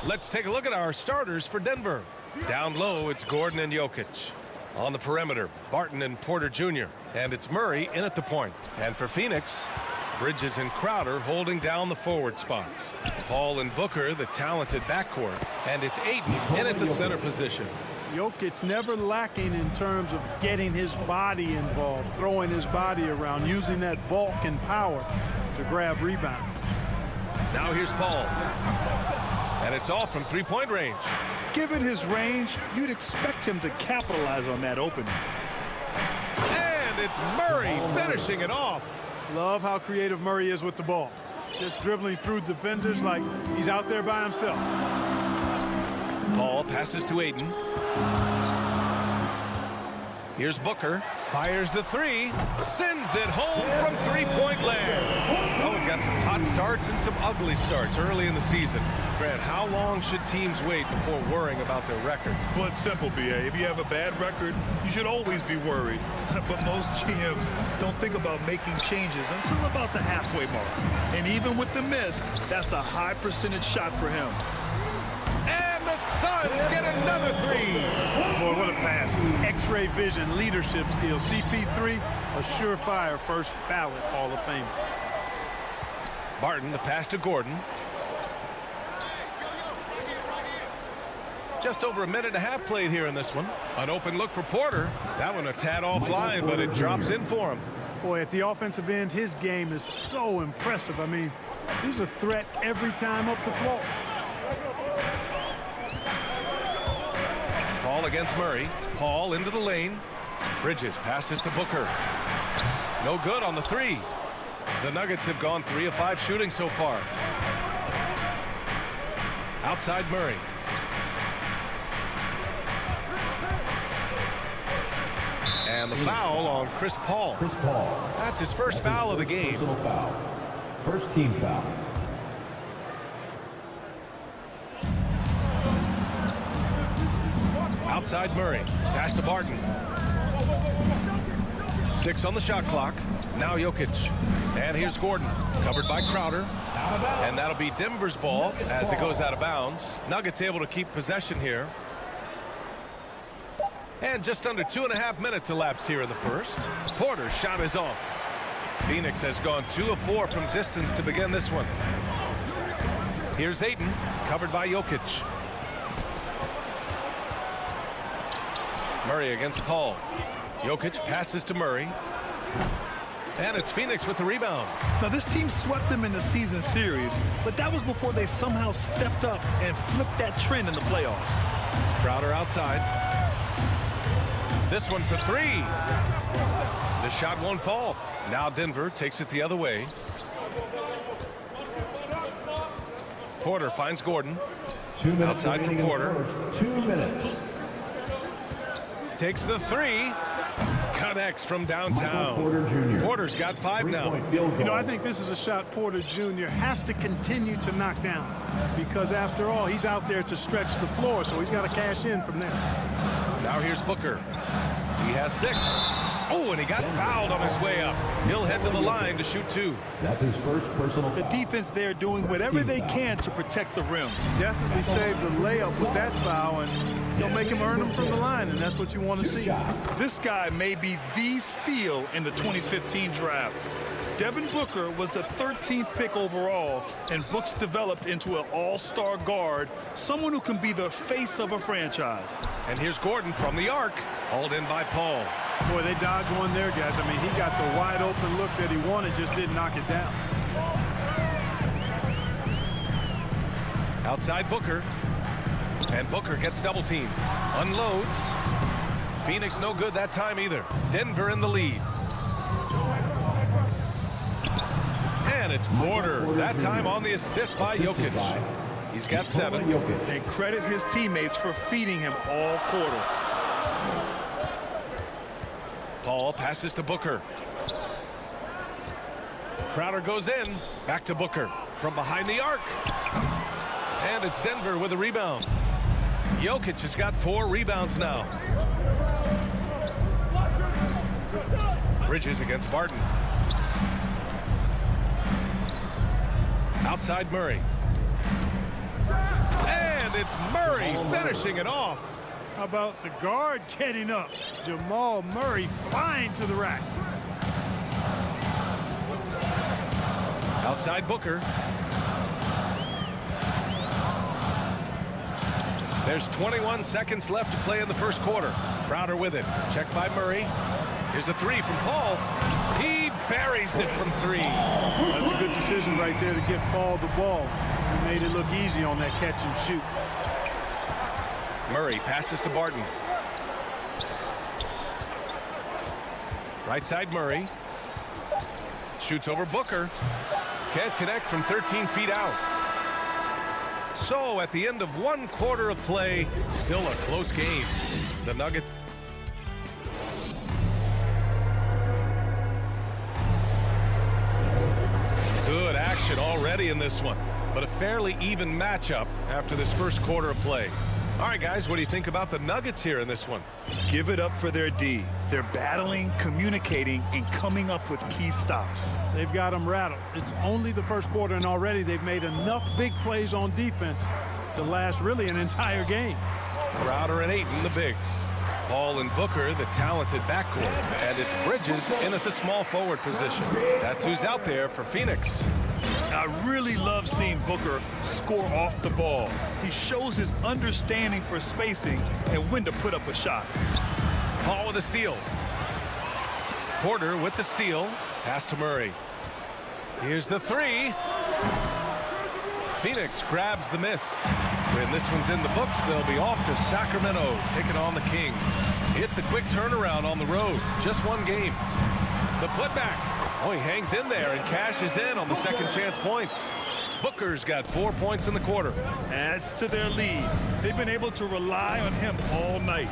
Let's take a look at our starters for Denver. Down low, it's Gordon and Jokic. On the perimeter, Barton and Porter Jr. And it's Murray in at the point. And for Phoenix, Bridges and Crowder holding down the forward spots. Paul and Booker, the talented backcourt. And it's Ayton in at the center position. Jokic never lacking in terms of getting his body involved, throwing his body around, using that bulk and power to grab rebounds. Now here's Paul. And it's off from three-point range. Given his range, you'd expect him to capitalize on that opening. And it's Murray finishing it off. Love how creative Murray is with the ball. Just dribbling through defenders like he's out there by himself. Paul passes to Ayton. Here's Booker. Fires the three. Sends it home from three-point land. Oh, we've got some hot starts and some ugly starts early in the season. Grant, how long should teams wait before worrying about their record? Well, it's simple, B.A. If you have a bad record, you should always be worried. But most GMs don't think about making changes until about the halfway mark. And even with the miss, that's a high percentage shot for him. And the Suns get another three. Boy, what a pass. X-ray vision, leadership skills. CP3, a surefire first ballot Hall of Famer. Barton, the pass to Gordon. Just over a minute and a half played here in this one. An open look for Porter. That one a tad offline, but it drops in for him. Boy, at the offensive end, his game is so impressive. I mean, he's a threat every time up the floor. Paul against Murray. Paul into the lane. Bridges passes to Booker. No good on the three. The Nuggets have gone 3 of 5 shooting so far. Outside Murray. And the foul on Chris Paul. Chris Paul. That's his first foul of the game. Personal foul. First team foul. Outside Murray. Pass to Barton. 6 on the shot clock. Now Jokic. And here's Gordon. Covered by Crowder. And that'll be Denver's ball as it goes out of bounds. Nuggets able to keep possession here. And just under 2.5 minutes elapsed here in the first. Porter's shot is off. Phoenix has gone 2 of 4 from distance to begin this one. Here's Ayton, covered by Jokic. Murray against Paul. Jokic passes to Murray. And it's Phoenix with the rebound. Now, this team swept them in the season series, but that was before they somehow stepped up and flipped that trend in the playoffs. Crowder outside. This one for 3. The shot won't fall. Now Denver takes it the other way. Porter finds Gordon. 2 minutes outside from Porter. 2 minutes. Takes the 3. Connects from downtown. Porter's got 5 now. You know, I think this is a shot Porter Jr. has to continue to knock down because, after all, he's out there to stretch the floor, so he's got to cash in from there. Now here's Booker. He has 6. Oh, and he got fouled on his way up. He'll head to the line to shoot 2. That's his first personal foul. The defense there doing whatever they can to protect the rim. Definitely saved the layup with that foul, and he'll make him earn them from the line, and that's what you want to see. This guy may be the steal in the 2015 draft. Devin Booker was the 13th pick overall, and Books developed into an all-star guard, someone who can be the face of a franchise. And here's Gordon from the arc, hauled in by Paul. Boy, they dodged one there, guys. I mean, he got the wide-open look that he wanted, just didn't knock it down. Outside Booker. And Booker gets double-teamed. Unloads. Phoenix no good that time either. Denver in the lead. And it's Porter. That time on the assist by Jokic. He's got 7. And credit his teammates for feeding him all quarter. Paul passes to Booker. Crowder goes in. Back to Booker. From behind the arc. And it's Denver with a rebound. Jokic has got 4 rebounds now. Bridges against Barton. Outside Murray. And it's Murray finishing it off. How about the guard getting up? Jamal Murray flying to the rack. Outside Booker. There's 21 seconds left to play in the first quarter. Crowder with it. Checked by Murray. Here's a 3 from Paul. He buries it from 3. That's a good decision right there to get Paul the ball. He made it look easy on that catch and shoot. Murray passes to Barton. Right side Murray. Shoots over Booker. Can't connect from 13 feet out. So at the end of 1 quarter of play, still a close game. The Nuggets. Good action already in this one, but a fairly even matchup after this first quarter of play. All right, guys, what do you think about the Nuggets here in this one? Give it up for their D. They're battling, communicating, and coming up with key stops. They've got them rattled. It's only the first quarter, and already they've made enough big plays on defense to last really an entire game. Crowder and Ayton, the bigs. Paul and Booker, the talented backcourt. And it's Bridges in at the small forward position. That's who's out there for Phoenix. I really love seeing Booker score off the ball. He shows his understanding for spacing and when to put up a shot. Paul with a steal. Porter with the steal. Pass to Murray. Here's the three. Phoenix grabs the miss. When this one's in the books, they'll be off to Sacramento, taking on the Kings. It's a quick turnaround on the road. Just one game. The putback. Oh, he hangs in there and cashes in on the second chance points. Booker's got 4 points in the quarter. Adds to their lead. They've been able to rely on him all night.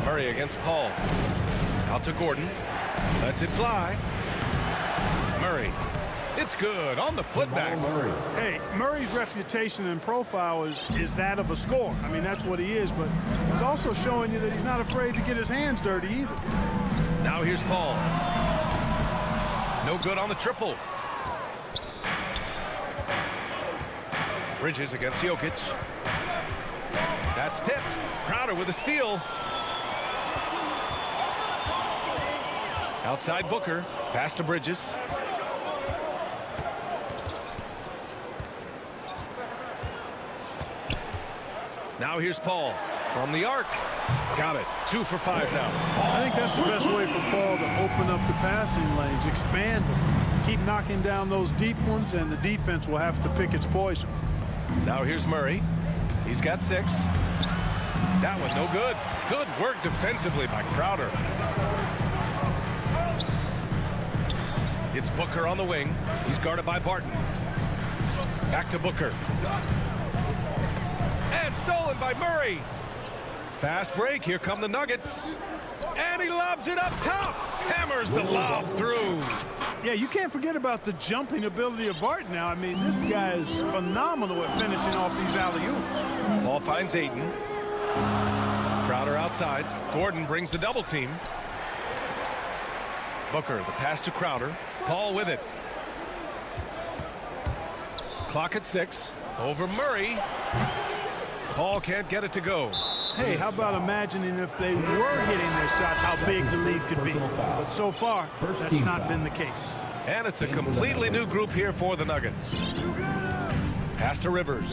Murray against Paul. Out to Gordon. Lets it fly. Murray. It's good on the putback. Hey, Murray's reputation and profile is that of a scorer. I mean, that's what he is, but he's also showing you that he's not afraid to get his hands dirty either. Now here's Paul. No good on the triple. Bridges against Jokic. That's tipped. Crowder with a steal. Outside Booker. Pass to Bridges. Now here's Paul from the arc. Got it. 2 for 5 now. I think that's the best way for Paul to open up the passing lanes, expand them, keep knocking down those deep ones, and the defense will have to pick its poison. Now here's Murray. He's got 6. That one no good. Good work defensively by Crowder. It's Booker on the wing. He's guarded by Barton. Back to Booker. And stolen by Murray. Fast break. Here come the Nuggets. And he lobs it up top. Hammers the lob through. Yeah, you can't forget about the jumping ability of Barton now. I mean, this guy is phenomenal at finishing off these alley-oops. Ball finds Ayton. Crowder outside. Gordon brings the double team. Booker, the pass to Crowder. Paul with it. Clock at 6. Over Murray. Paul can't get it to go. Hey, how about imagining if they were hitting their shots, how big the lead could be. But so far, that's not been the case. And it's a completely new group here for the Nuggets. Pass to Rivers.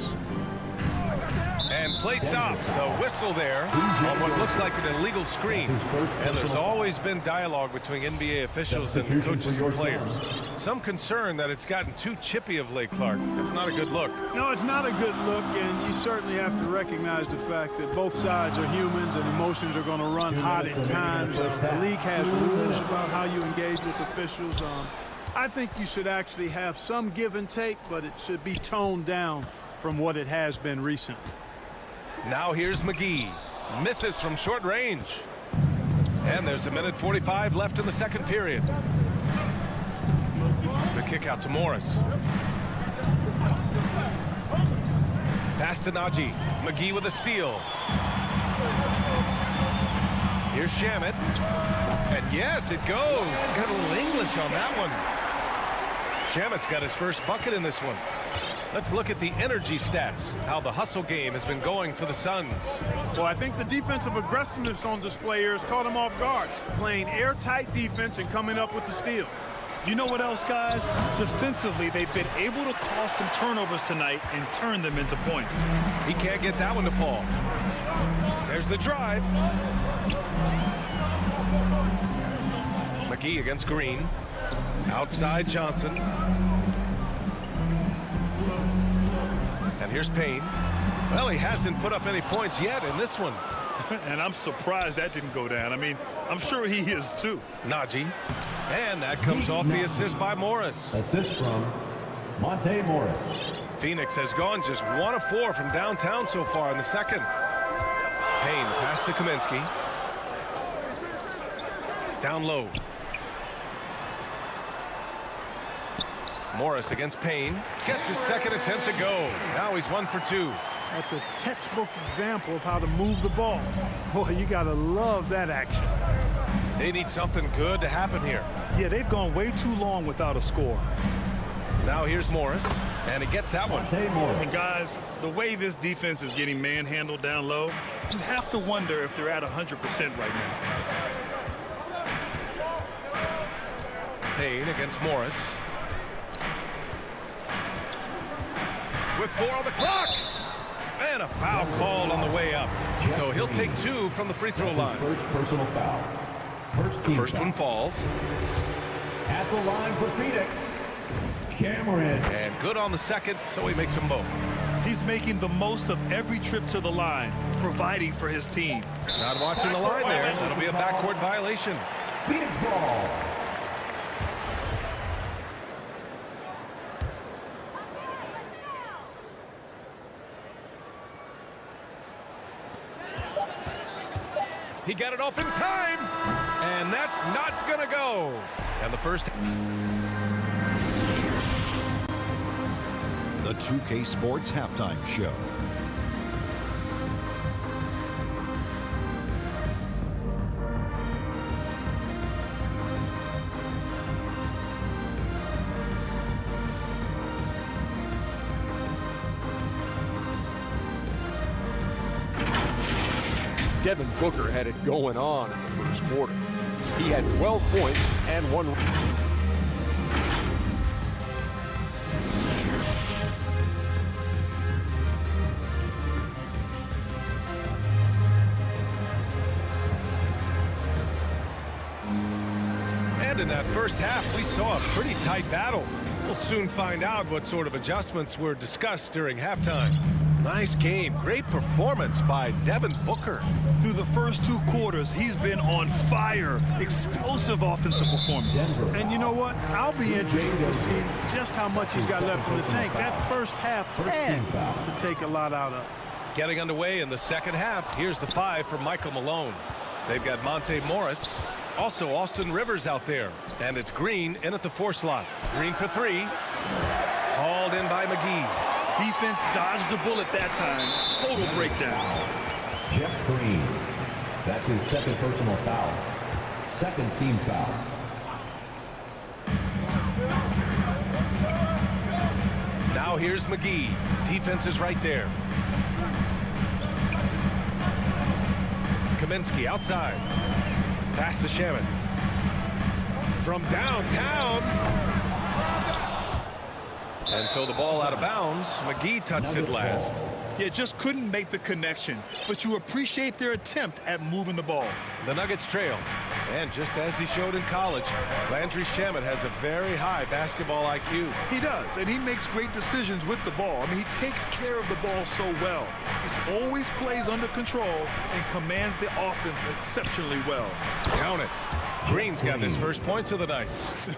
And play stops. A whistle there on what looks like an illegal screen. And there's always been dialogue between NBA officials and coaches and players. Some concern that it's gotten too chippy of late, Clark. It's not a good look. No, it's not a good look, and you certainly have to recognize the fact that both sides are humans and emotions are going to run hot at times. The league has rules about how you engage with officials. I think you should actually have some give and take, but it should be toned down from what it has been recently. Now here's McGee. Misses from short range. And there's 1:45 left in the second period. The kick out to Morris. Pass to Najee. McGee with a steal. Here's Shamet. And yes, it goes. Got a little English on that one. Shamet's got his first bucket in this one. Let's look at the energy stats, how the hustle game has been going for the Suns. Well, I think the defensive aggressiveness on display here has caught them off guard, playing airtight defense and coming up with the steal. You know what else, guys? Defensively, they've been able to cause some turnovers tonight and turn them into points. He can't get that one to fall. There's the drive. McGee against Green. Outside Johnson. And here's Payne. Well, he hasn't put up any points yet in this one. And I'm surprised that didn't go down. I mean, I'm sure he is too. Najee. And that comes off the assist by Morris. Assist from Monte Morris. Phoenix has gone just 1 of 4 from downtown so far in the second. Payne, the pass to Kaminsky. Down low. Morris against Payne. Gets his second attempt to go. Now he's 1 for 2. That's a textbook example of how to move the ball. Boy, you got to love that action. They need something good to happen here. Yeah, they've gone way too long without a score. Now here's Morris, and he gets that one. And guys, the way this defense is getting manhandled down low, you have to wonder if they're at 100% right now. Payne against Morris. With 4 on the clock. And a foul called on the way up. So he'll take 2 from the free throw line. First personal foul. First one falls. At the line for Phoenix, Cameron. And good on the second, so he makes them both. He's making the most of every trip to the line, providing for his team. Not watching the line there. It'll be a backcourt violation. Phoenix ball. He got it off in time, and that's not gonna go. And the first. The 2K Sports Halftime Show. Devin Booker had it going on in the first quarter. He had 12 points and 1. And in that first half, we saw a pretty tight battle. We'll soon find out what sort of adjustments were discussed during halftime. Nice game. Great performance by Devin Booker. Through the first 2 quarters, he's been on fire. Explosive offensive performance. And you know what? I'll be interested to see just how much he's got left in the tank. That first half had to take a lot out of. Getting underway in the second half. Here's the 5 for Michael Malone. They've got Monte Morris. Also Austin Rivers out there. And it's Green in at the 4 slot. Green for 3. Hauled in by McGee. Defense dodged the bullet that time. Total breakdown. Jeff Green. That's his second personal foul. Second team foul. Now here's McGee. Defense is right there. Kaminsky outside. Pass to Shaman. From downtown. And so the ball out of bounds. McGee touched it last. Yeah, just couldn't make the connection. But you appreciate their attempt at moving the ball. The Nuggets trail. And just as he showed in college, Landry Shamet has a very high basketball IQ. He does, and he makes great decisions with the ball. I mean, he takes care of the ball so well. He always plays under control and commands the offense exceptionally well. Count it. Green's got his first points of the night.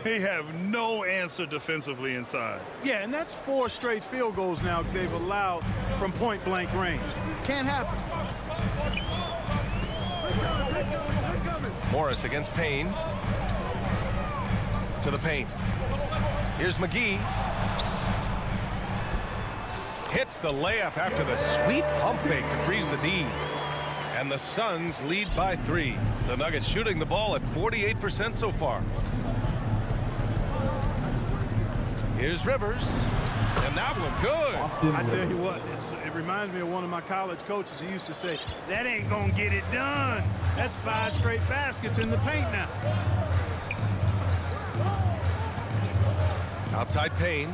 They have no answer defensively inside. Yeah, and that's 4 straight field goals now they've allowed from point-blank range. Can't happen. Morris against Payne. To the paint. Here's McGee. Hits the layup after the sweet pump fake to freeze the D. And the Suns lead by 3. The Nuggets shooting the ball at 48% so far. Here's Rivers. And that one good. I tell you what, it reminds me of one of my college coaches. He used to say, that ain't going to get it done. That's 5 straight baskets in the paint now. Outside Payne.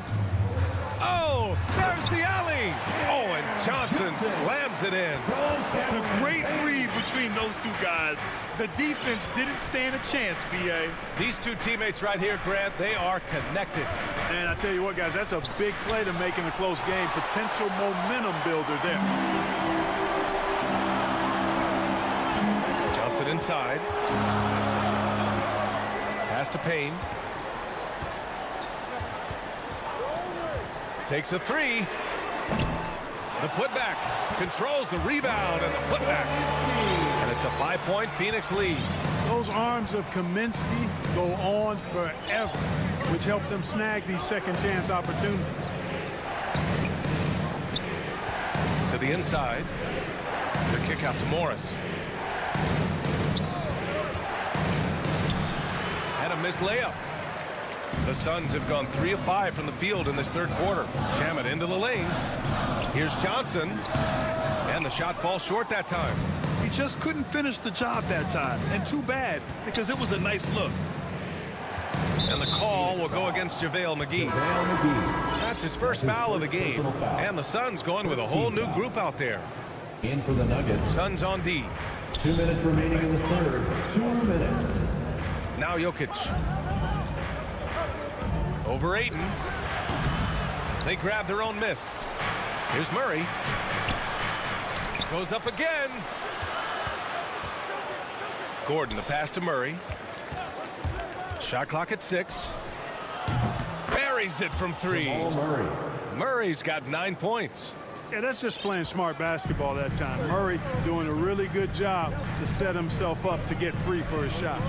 Oh, there's the alley. Oh, and Johnson slams it in. The great read between those 2 guys. The defense didn't stand a chance, B.A. These 2 teammates right here, Grant, they are connected. And I tell you what, guys, that's a big play to make in a close game. Potential momentum builder there. Johnson inside. Pass to Payne. Takes a 3. The putback. Controls the rebound and the putback. And it's a 5-point Phoenix lead. Those arms of Kaminsky go on forever, which helped them snag these second chance opportunities. To the inside. The kick out to Morris. And a missed layup. The Suns have gone 3 of 5 from the field in this third quarter. Shamet into the lane. Here's Johnson. And the shot falls short that time. He just couldn't finish the job that time. And too bad, because it was a nice look. And the call will go against JaVale McGee. That's his first foul of the game. And the Suns going with a whole new group out there. In for the Nuggets. Suns on D. 2 minutes remaining in the third. 2 minutes. Now Jokic. Over Ayton. They grab their own miss. Here's Murray. Goes up again. Gordon, the pass to Murray. Shot clock at 6. Buries it from 3. Murray's got 9 points. Yeah, that's just playing smart basketball that time. Murray doing a really good job to set himself up to get free for his shot.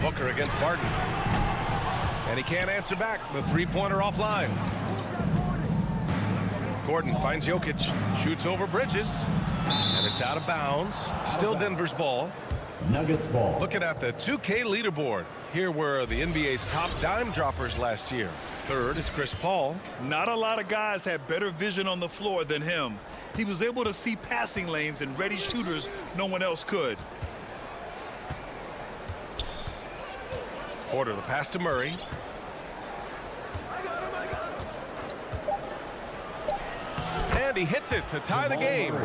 Booker against Barton. And he can't answer back. The three-pointer offline. Gordon finds Jokic. Shoots over Bridges. And it's out of bounds. Still Denver's ball. Nuggets ball. Looking at the 2K leaderboard. Here were the NBA's top dime droppers last year. Third is Chris Paul. Not a lot of guys had better vision on the floor than him. He was able to see passing lanes and ready shooters no one else could. Porter, the pass to Murray. And he hits it to tie the game.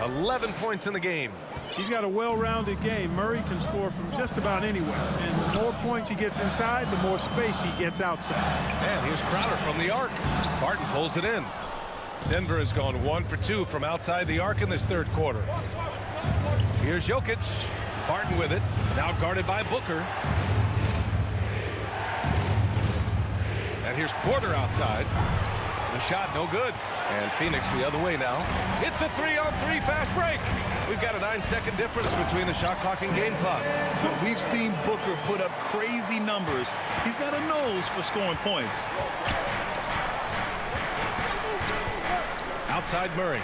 11 points in the game. He's got a well-rounded game. Murray can score from just about anywhere. And the more points he gets inside, the more space he gets outside. And here's Crowder from the arc. Barton pulls it in. Denver has gone 1 for 2 from outside the arc in this third quarter. Here's Jokic. Barton with it. Now guarded by Booker. And here's Porter outside. The shot no good. And Phoenix the other way now. It's a 3-on-3 fast break. We've got a 9-second difference between the shot clock and game clock. We've seen Booker put up crazy numbers. He's got a nose for scoring points. Outside Murray.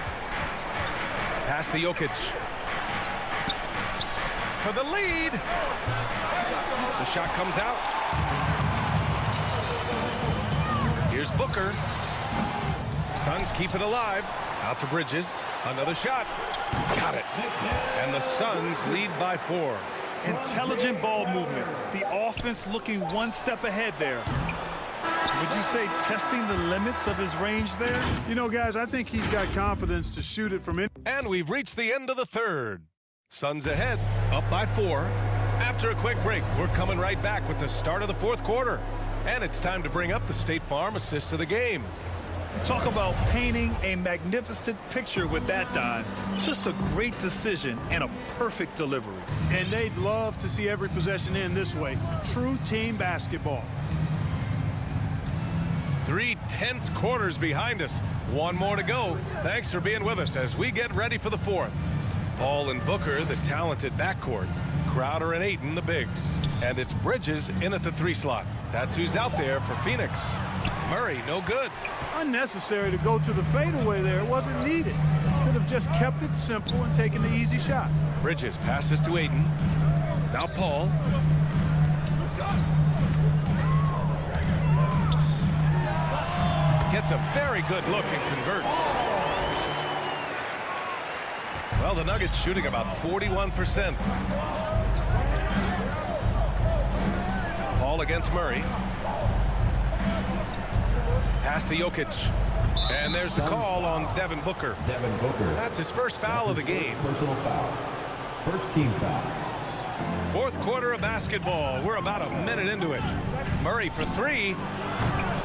Pass to Jokic. For the lead. The shot comes out. Here's Booker. Suns keep it alive. Out to Bridges. Another shot. Got it. And the Suns lead by 4. Intelligent ball movement. The offense looking one step ahead there. Would you say testing the limits of his range there? You know, guys, I think he's got confidence to shoot it from in. And we've reached the end of the third. Suns ahead, up by 4. After a quick break, we're coming right back with the start of the fourth quarter. And it's time to bring up the State Farm assist of the game. Talk about painting a magnificent picture with that dime. Just a great decision and a perfect delivery. And they'd love to see every possession end this way. True team basketball. 3 tense quarters behind us. 1 more to go. Thanks for being with us as we get ready for the fourth. Paul and Booker, the talented backcourt. Crowder and Ayton, the bigs. And it's Bridges in at the 3 slot. That's who's out there for Phoenix. Murray, no good. Unnecessary to go to the fadeaway there. It wasn't needed. Could have just kept it simple and taken the easy shot. Bridges passes to Ayton. Now Paul. Gets a very good look and converts. Well, the Nuggets shooting about 41%. Paul against Murray. Pass to Jokic. And there's the call on Devin Booker. Devin Booker. That's his first foul of the game. Personal foul. First team foul. Fourth quarter of basketball. We're about a minute into it. Murray for 3.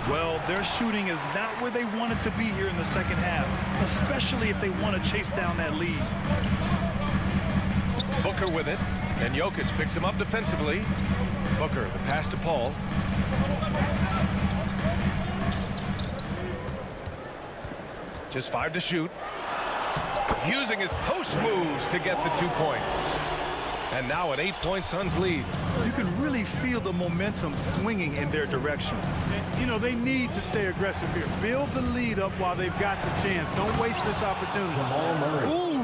Well, their shooting is not where they wanted to be here in the second half, especially if they want to chase down that lead. Booker with it. And Jokic picks him up defensively. Booker, the pass to Paul. Just 5 to shoot. Using his post moves to get the 2 points. And now an 8-point Suns lead. You can really feel the momentum swinging in their direction. And, you know, they need to stay aggressive here. Build the lead up while they've got the chance. Don't waste this opportunity. Ooh,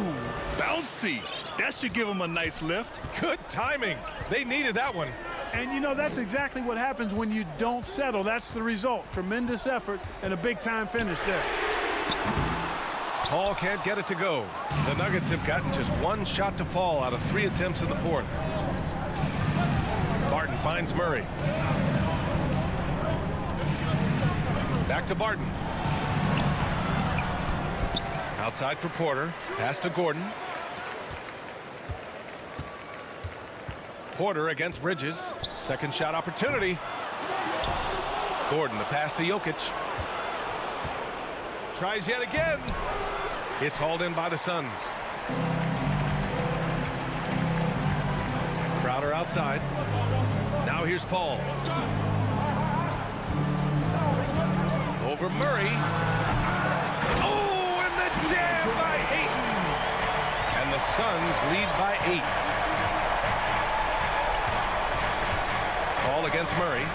bouncy. That should give them a nice lift. Good timing. They needed that one. And, you know, that's exactly what happens when you don't settle. That's the result. Tremendous effort and a big-time finish there. Paul can't get it to go. The Nuggets have gotten just 1 shot to fall out of 3 attempts in the fourth. finds Murray. Back to Barton. Outside for Porter. Pass to Gordon. Porter against Bridges. Second shot opportunity. Gordon, the pass to Jokic. Tries yet again. It's hauled in by the Suns. Crowder outside. Now here's Paul. Over Murray. Oh, and the jam by Ayton. And the Suns lead by 8. Paul against Murray.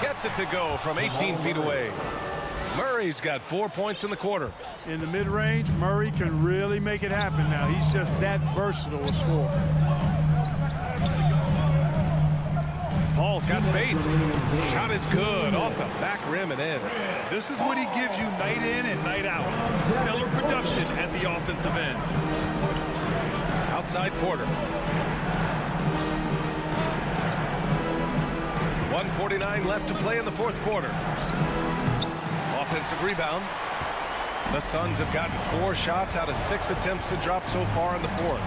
Gets it to go from 18 feet away. Murray's got 4 points in the quarter. In the mid-range, Murray can really make it happen now. He's just that versatile a scorer. Paul's got space. Shot is good off the back rim and in. This is what he gives you night in and night out. Stellar production at the offensive end. Outside Porter. 1:49 left to play in the fourth quarter. Offensive rebound. The Suns have gotten 4 shots out of 6 attempts to drop so far in the fourth.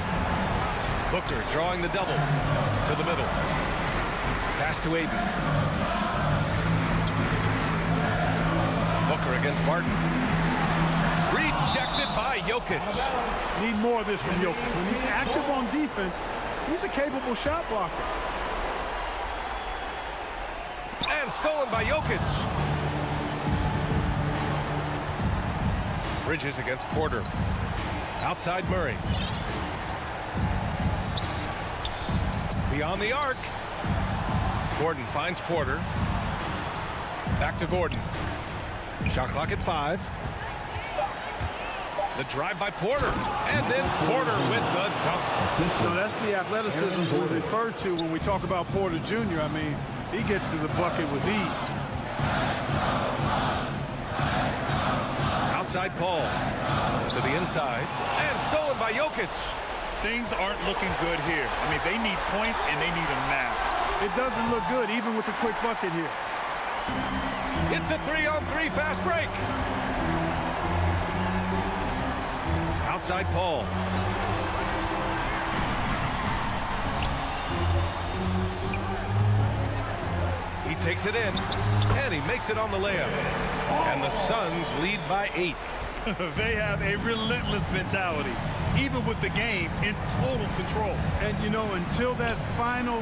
Booker drawing the double to the middle. Pass to Ayton. Booker against Barton. Rejected by Jokic. Need more of this from Jokic. When he's active on defense, he's a capable shot blocker. And stolen by Jokic. Bridges against Porter. Outside Murray. Beyond the arc. Gordon finds Porter. Back to Gordon. Shot clock at 5. The drive by Porter. And then Porter with the dunk. So that's the athleticism we refer to when we talk about Porter Jr. I mean, he gets to the bucket with ease. Outside Paul. To the inside. And stolen by Jokic. Things aren't looking good here. I mean, they need points and they need them now. It doesn't look good, even with a quick bucket here. It's a 3-on-3 fast break. Outside Paul. He takes it in, and he makes it on the layup. And the Suns lead by 8. They have a relentless mentality, even with the game in total control. And, you know, until that final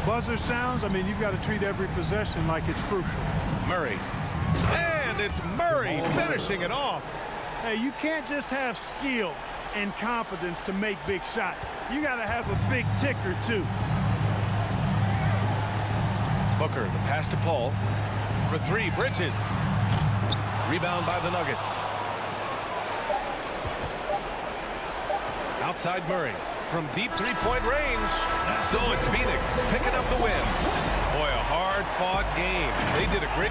buzzer sounds, I mean, you've got to treat every possession like it's crucial. Murray. And it's Murray finishing it off. Hey, you can't just have skill and confidence to make big shots. You got to have a big ticker, too. Booker, the pass to Paul. For 3, Bridges. Rebound by the Nuggets. Outside Murray from deep 3-point range. So it's Phoenix picking up the win. Boy, a hard-fought game. They did a great...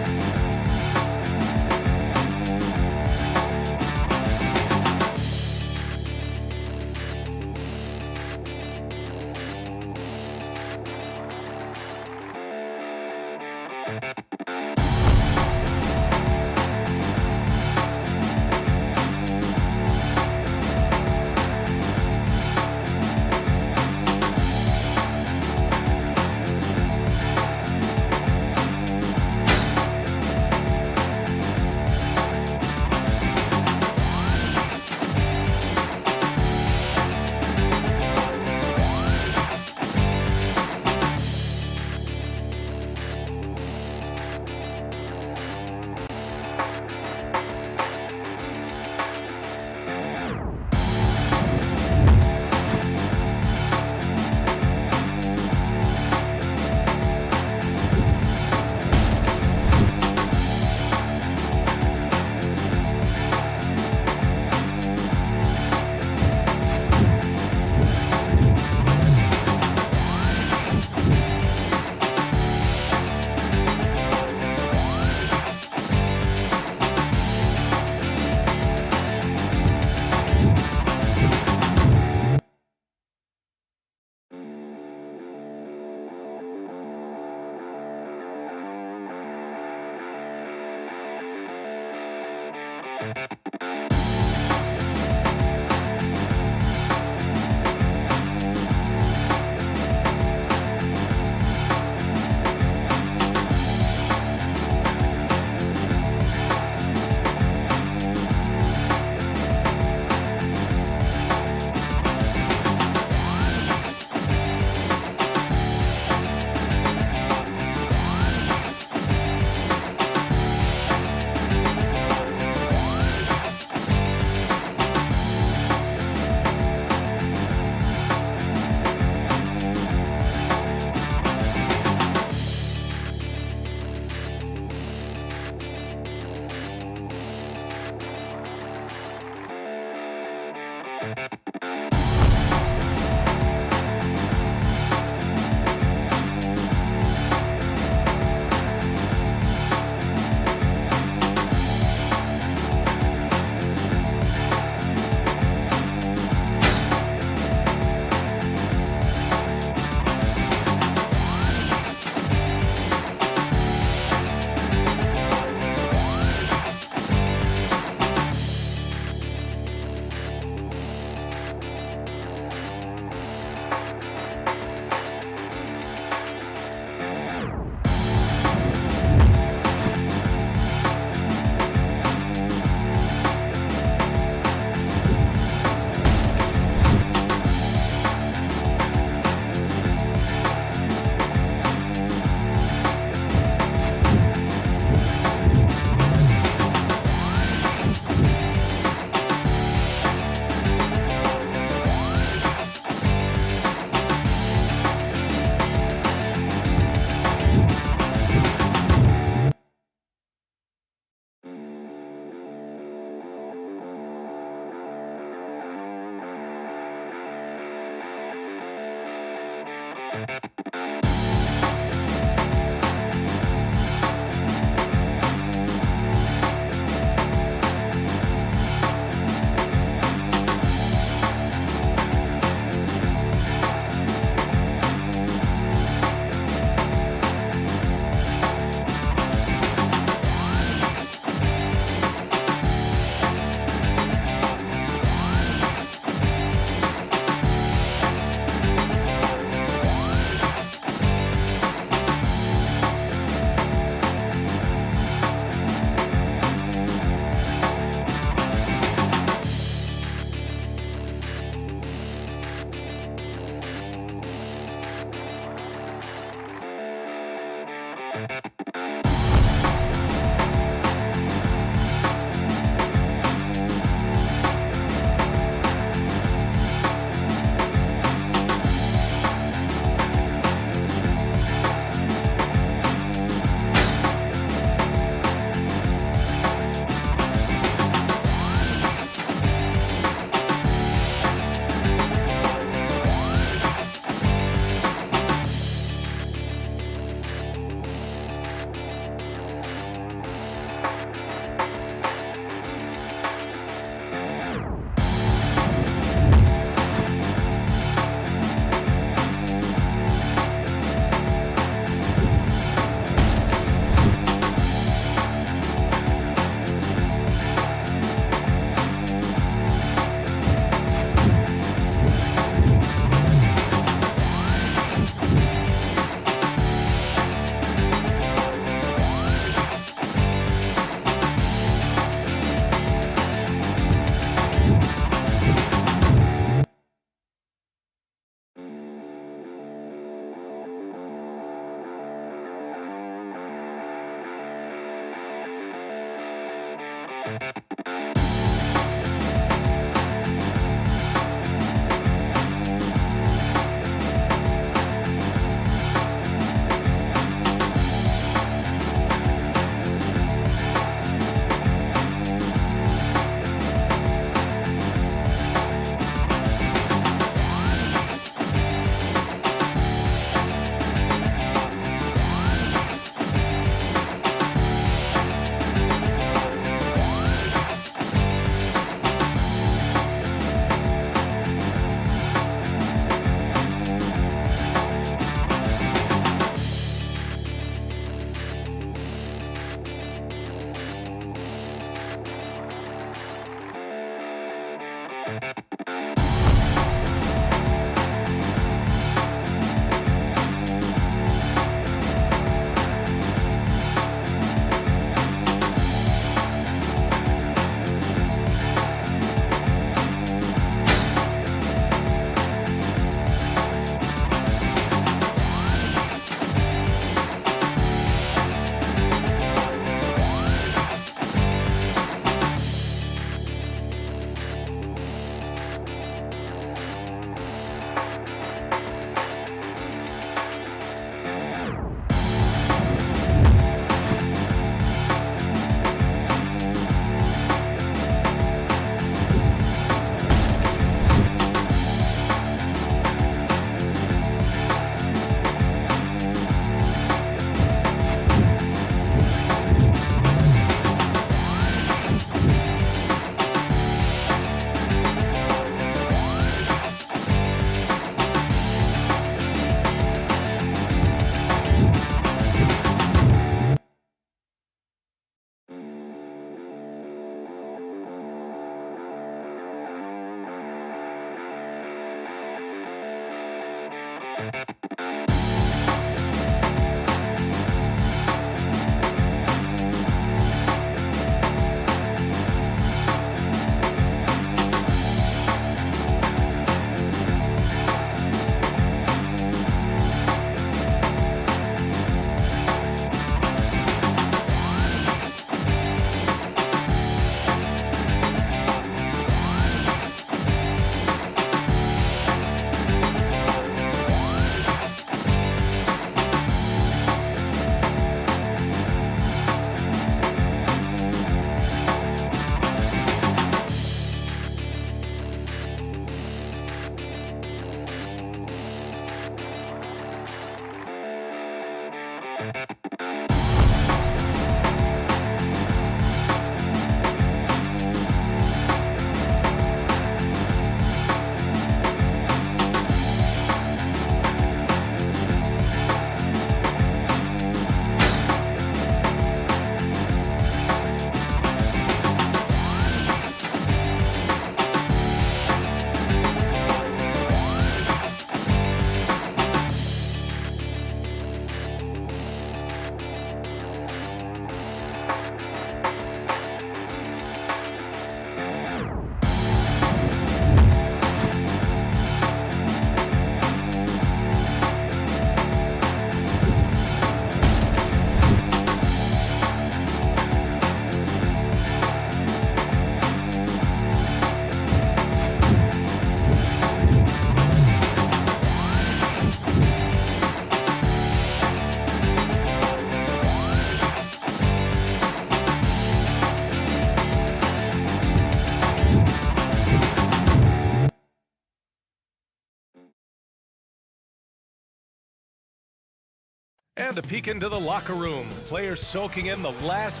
And a peek into the locker room. Players soaking in the last.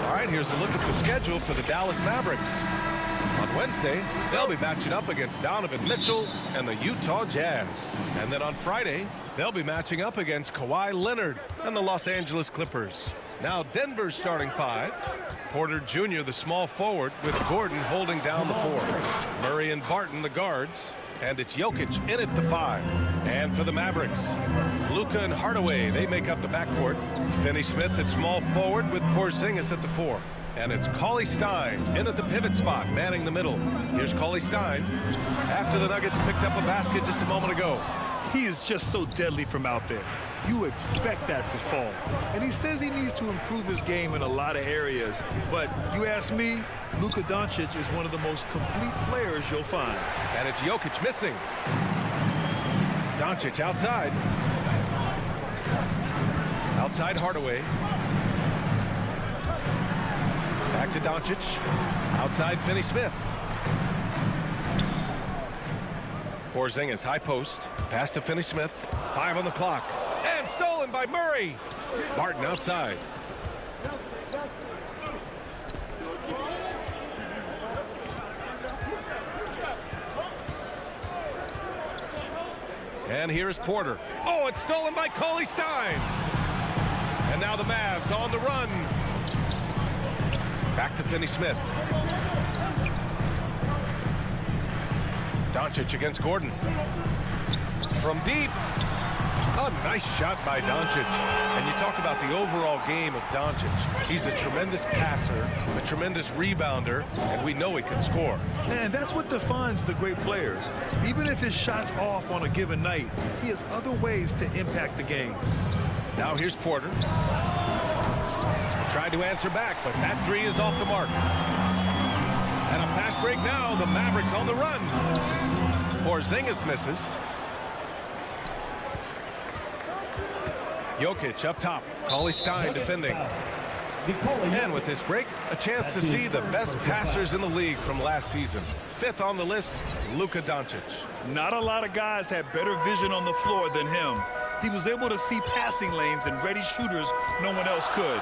All right, here's a look at the schedule for the Dallas Mavericks. On Wednesday, they'll be matching up against Donovan Mitchell and the Utah Jazz. And then on Friday, they'll be matching up against Kawhi Leonard and the Los Angeles Clippers. Now Denver's starting five. Porter Jr., the small forward, with Gordon holding down the four. Murray and Barton, the guards. And it's Jokic in at the five. And for the Mavericks, Luka and Hardaway, they make up the backcourt. Finney-Smith at small forward with Porzingis at the four. And it's Cauley-Stein in at the pivot spot, manning the middle. Here's Cauley-Stein after the Nuggets picked up a basket just a moment ago. He is just so deadly from out there. You expect that to fall. And he says he needs to improve his game in a lot of areas. But you ask me, Luka Doncic is one of the most complete players you'll find. And it's Jokic missing. Doncic outside. Outside Hardaway. Back to Doncic. Outside Finney-Smith. Porzingis high post. Pass to Finney-Smith. 5 on the clock. And stolen by Murray. Barton outside. And here's Porter. Oh, it's stolen by Cauley-Stein. And now the Mavs on the run. Back to Finney-Smith. Doncic against Gordon. From deep. A nice shot by Doncic. And you talk about the overall game of Doncic. He's a tremendous passer, a tremendous rebounder, and we know he can score. And that's what defines the great players. Even if his shot's off on a given night, he has other ways to impact the game. Now here's Porter. Tried to answer back, but that three is off the mark. And a fast break now. The Mavericks on the run. Porzingis misses. Jokic up top. Cauley Stein defending. And with this break, a chance to see the best passers in the league from last season. Fifth on the list, Luka Doncic. Not a lot of guys had better vision on the floor than him. He was able to see passing lanes and ready shooters no one else could.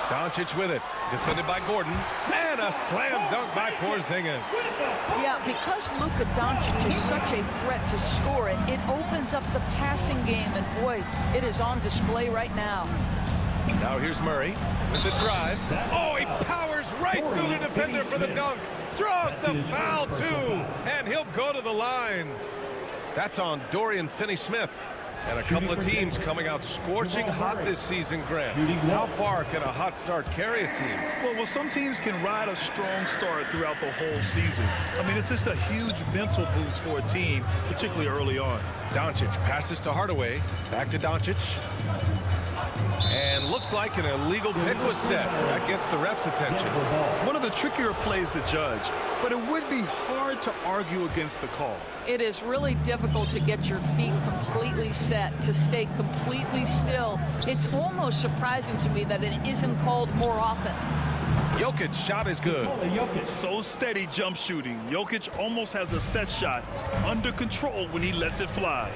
Doncic with it. Defended by Gordon. And a slam dunk by Porzingis. Yeah, because Luka Doncic is such a threat to score it, it opens up the passing game. And, boy, it is on display right now. Now here's Murray with the drive. Oh, he powers right through the defender for the dunk. Draws the foul, too. And he'll go to the line. That's on Dorian Finney-Smith. And a couple of teams coming out scorching hot this season, Grant. How far can a hot start carry a team? Well, some teams can ride a strong start throughout the whole season. I mean, it's just a huge mental boost for a team, particularly early on. Doncic passes to Hardaway. Back to Doncic. And looks like an illegal pick was set. That gets the ref's attention. One of the trickier plays to judge, but it would be hard to argue against the call. It is really difficult to get your feet completely set, to stay completely still. It's almost surprising to me that it isn't called more often. Jokic's shot is good. So steady jump shooting. Jokic almost has a set shot under control when he lets it fly.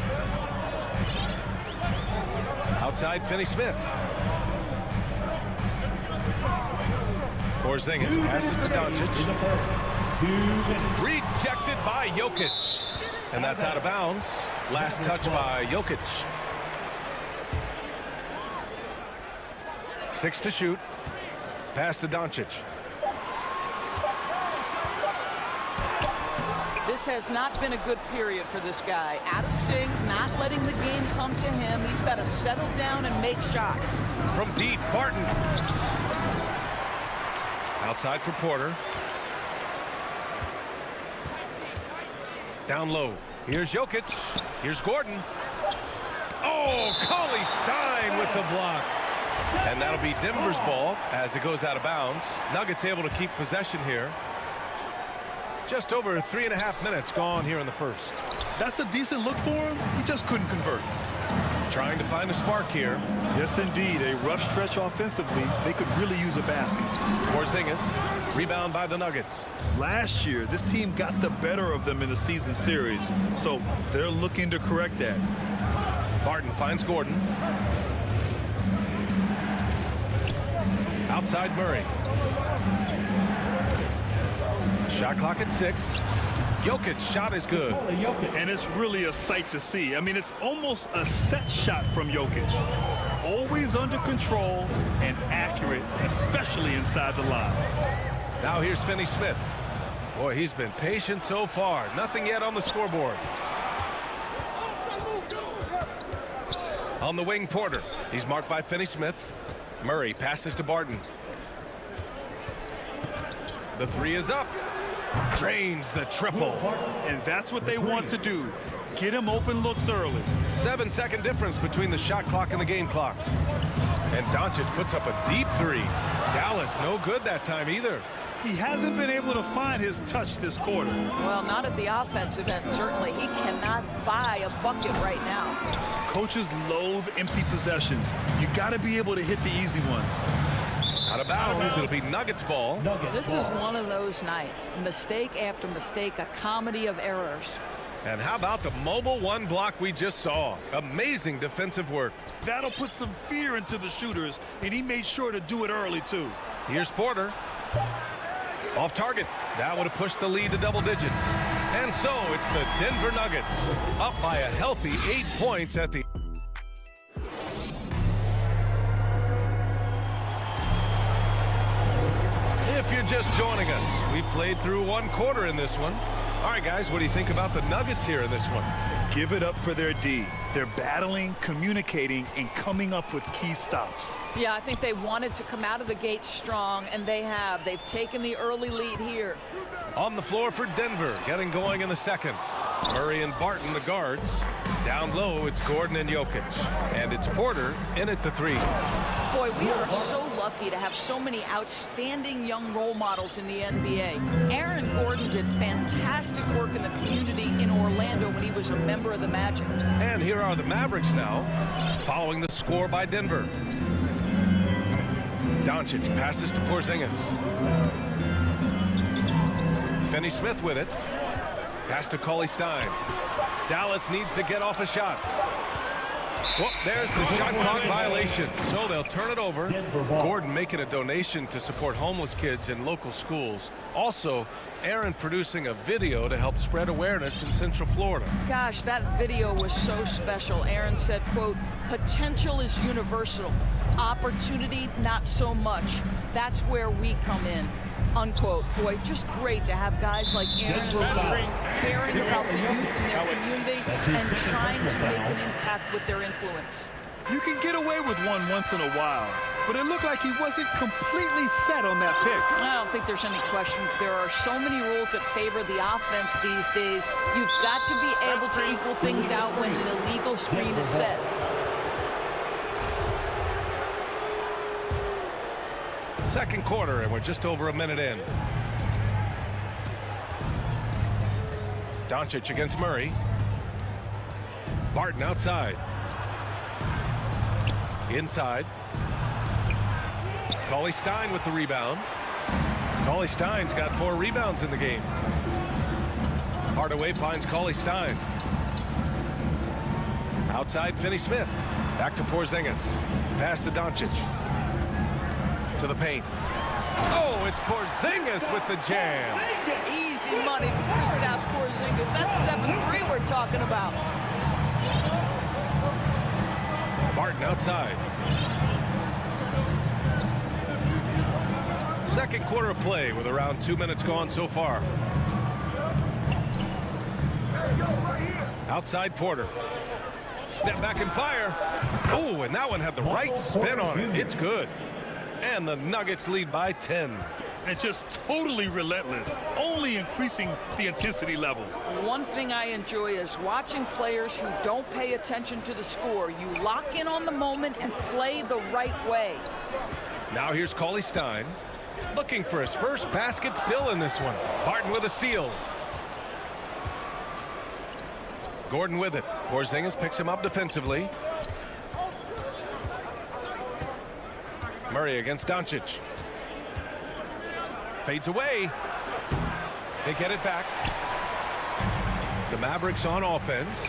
Outside Finney-Smith. Porzingis passes to Doncic. Rejected by Jokic. And that's out of bounds. Last touch by Jokic. 6 to shoot. Pass to Doncic. This has not been a good period for this guy. Out of sync, not letting the game come to him. He's got to settle down and make shots. From deep, Barton. Outside for Porter. Down low. Here's Jokic. Here's Gordon. Oh, Cauley Stein with the block. And that'll be Denver's ball as it goes out of bounds. Nuggets able to keep possession here. Just over 3.5 minutes gone here in the first. That's a decent look for him. He just couldn't convert. Trying to find a spark here. Yes, indeed. A rough stretch offensively. They could really use a basket. Porzingis, rebound by the Nuggets. Last year, this team got the better of them in the season series, so they're looking to correct that. Barton finds Gordon. Outside Murray. Shot clock at 6. Jokic's shot is good. And it's really a sight to see. I mean, it's almost a set shot from Jokic. Always under control and accurate, especially inside the line. Now here's Finney-Smith. Boy, he's been patient so far. Nothing yet on the scoreboard. On the wing, Porter. He's marked by Finney-Smith. Murray passes to Barton. The three is up. Drains the triple. And that's what they want to do. Get him open looks early. 7-second difference between the shot clock and the game clock. And Doncic puts up a deep three. Dallas no good that time either. He hasn't been able to find his touch this quarter. Well, not at the offensive end, certainly. He cannot buy a bucket right now. Coaches loathe empty possessions. You got to be able to hit the easy ones. Out of bounds. It'll be Nuggets ball. This is one of those nights. Mistake after mistake, a comedy of errors. And how about the mobile one block we just saw? Amazing defensive work. That'll put some fear into the shooters, and he made sure to do it early, too. Here's Porter. Off target. That would have pushed the lead to double digits. And so it's the Denver Nuggets up by a healthy 8 points at the... If you're just joining us, we played through one quarter in this one. All right, guys, what do you think about the Nuggets here in this one? Give it up for their D. They're battling, communicating, and coming up with key stops. Yeah, I think they wanted to come out of the gate strong, and they have. They've taken the early lead here. On the floor for Denver, getting going in the second. Murray and Barton, the guards. Down low, it's Gordon and Jokic. And it's Porter in at the 3. Boy, we are so lucky to have so many outstanding young role models in the NBA. Aaron Gordon did fantastic work in the community in Orlando when he was a member of the Magic. And here are the Mavericks now, following the score by Denver. Doncic passes to Porzingis. Finney-Smith with it. Pass to Cauley-Stein. Dallas needs to get off a shot. Well, there's the shot clock violation. So they'll turn it over. Gordon making a donation to support homeless kids in local schools. Also, Aaron producing a video to help spread awareness in Central Florida. Gosh, that video was so special. Aaron said, quote, "Potential is universal. Opportunity, not so much. That's where we come in." Unquote. Boy, just great to have guys like Aaron caring about the youth in their community and trying to make an impact with their influence. You can get away with one once in a while, but it looked like he wasn't completely set on that pick. I don't think there's any question. There are so many rules that favor the offense these days. You've got to be able to equal things out when an illegal screen is set. Second quarter, and we're just over a minute in. Doncic against Murray. Barton outside. Inside. Cauley-Stein with the rebound. Cauley-Stein's got 4 rebounds in the game. Hardaway finds Cauley-Stein. Outside, Finney-Smith. Back to Porzingis. Pass to Doncic. To the paint. Oh, it's Porzingis with the jam. Easy money for Kristaps Porzingis. That's 7-3 we're talking about. Barton outside. Second quarter of play with around 2 minutes gone so far. Outside Porter. Step back and fire. Oh, and that one had the right spin on it. It's good. And the Nuggets lead by 10. And just totally relentless, only increasing the intensity level. One thing I enjoy is watching players who don't pay attention to the score. You lock in on the moment and play the right way. Now here's Cauley-Stein. Looking for his first basket still in this one. Barton with a steal. Gordon with it. Porzingis picks him up defensively. Murray against Doncic. Fades away. They get it back. The Mavericks on offense.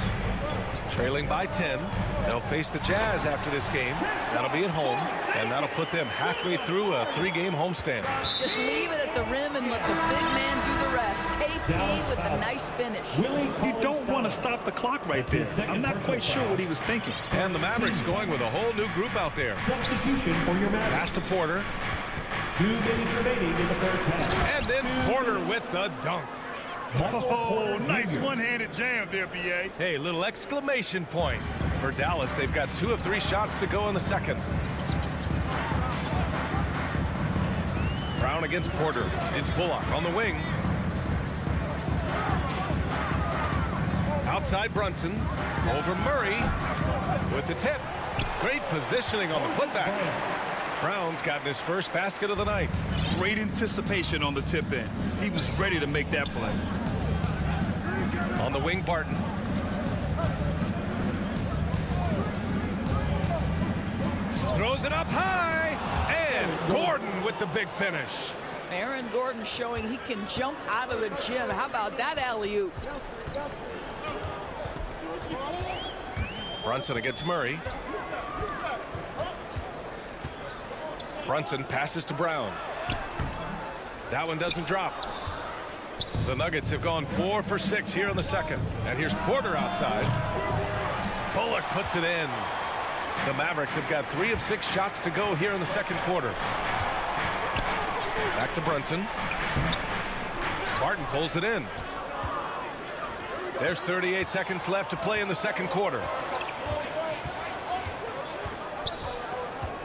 Trailing by 10. They'll face the Jazz after this game. That'll be at home. And that'll put them halfway through a 3-game homestand. Just leave it at the rim and let the big man do the rest. KP with a nice finish. You don't want to stop the clock right there. I'm not quite sure what he was thinking. And the Mavericks going with a whole new group out there. Substitution for your Mavericks. Pass to Porter. 2 minutes remaining in the first half. And then Porter with the dunk. Oh, nice one-handed jam there, B.A. Hey, little exclamation point for Dallas. They've got 2 of 3 shots to go in the second. Brown against Porter. It's Bullock on the wing. Outside Brunson. Over Murray with the tip. Great positioning on the putback. Brown's gotten his first basket of the night. Great anticipation on the tip in. He was ready to make that play. On the wing, Barton. Throws it up high. And Gordon with the big finish. Aaron Gordon showing he can jump out of the gym. How about that alley-oop? Brunson against Murray. Brunson passes to Brown. That one doesn't drop. The Nuggets have gone 4 for 6 here in the second. And here's Porter outside. Bullock puts it in. The Mavericks have got 3 of 6 shots to go here in the second quarter. Back to Brunson. Barton pulls it in. There's 38 seconds left to play in the second quarter.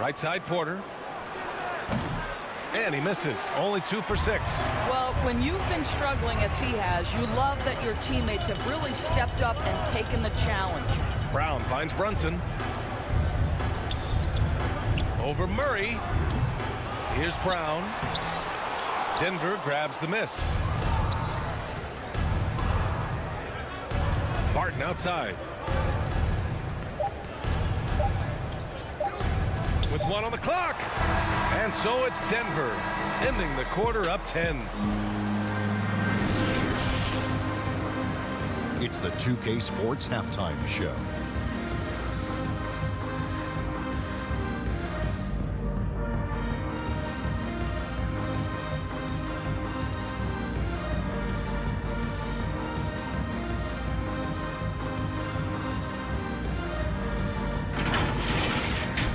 Right side, Porter. And he misses. Only 2 for 6. Well, when you've been struggling as he has, you love that your teammates have really stepped up and taken the challenge. Brown finds Brunson. Over Murray. Here's Brown. Denver grabs the miss. Barton outside. With 1 on the clock. And so it's Denver, ending the quarter up 10. It's the 2K Sports Halftime Show.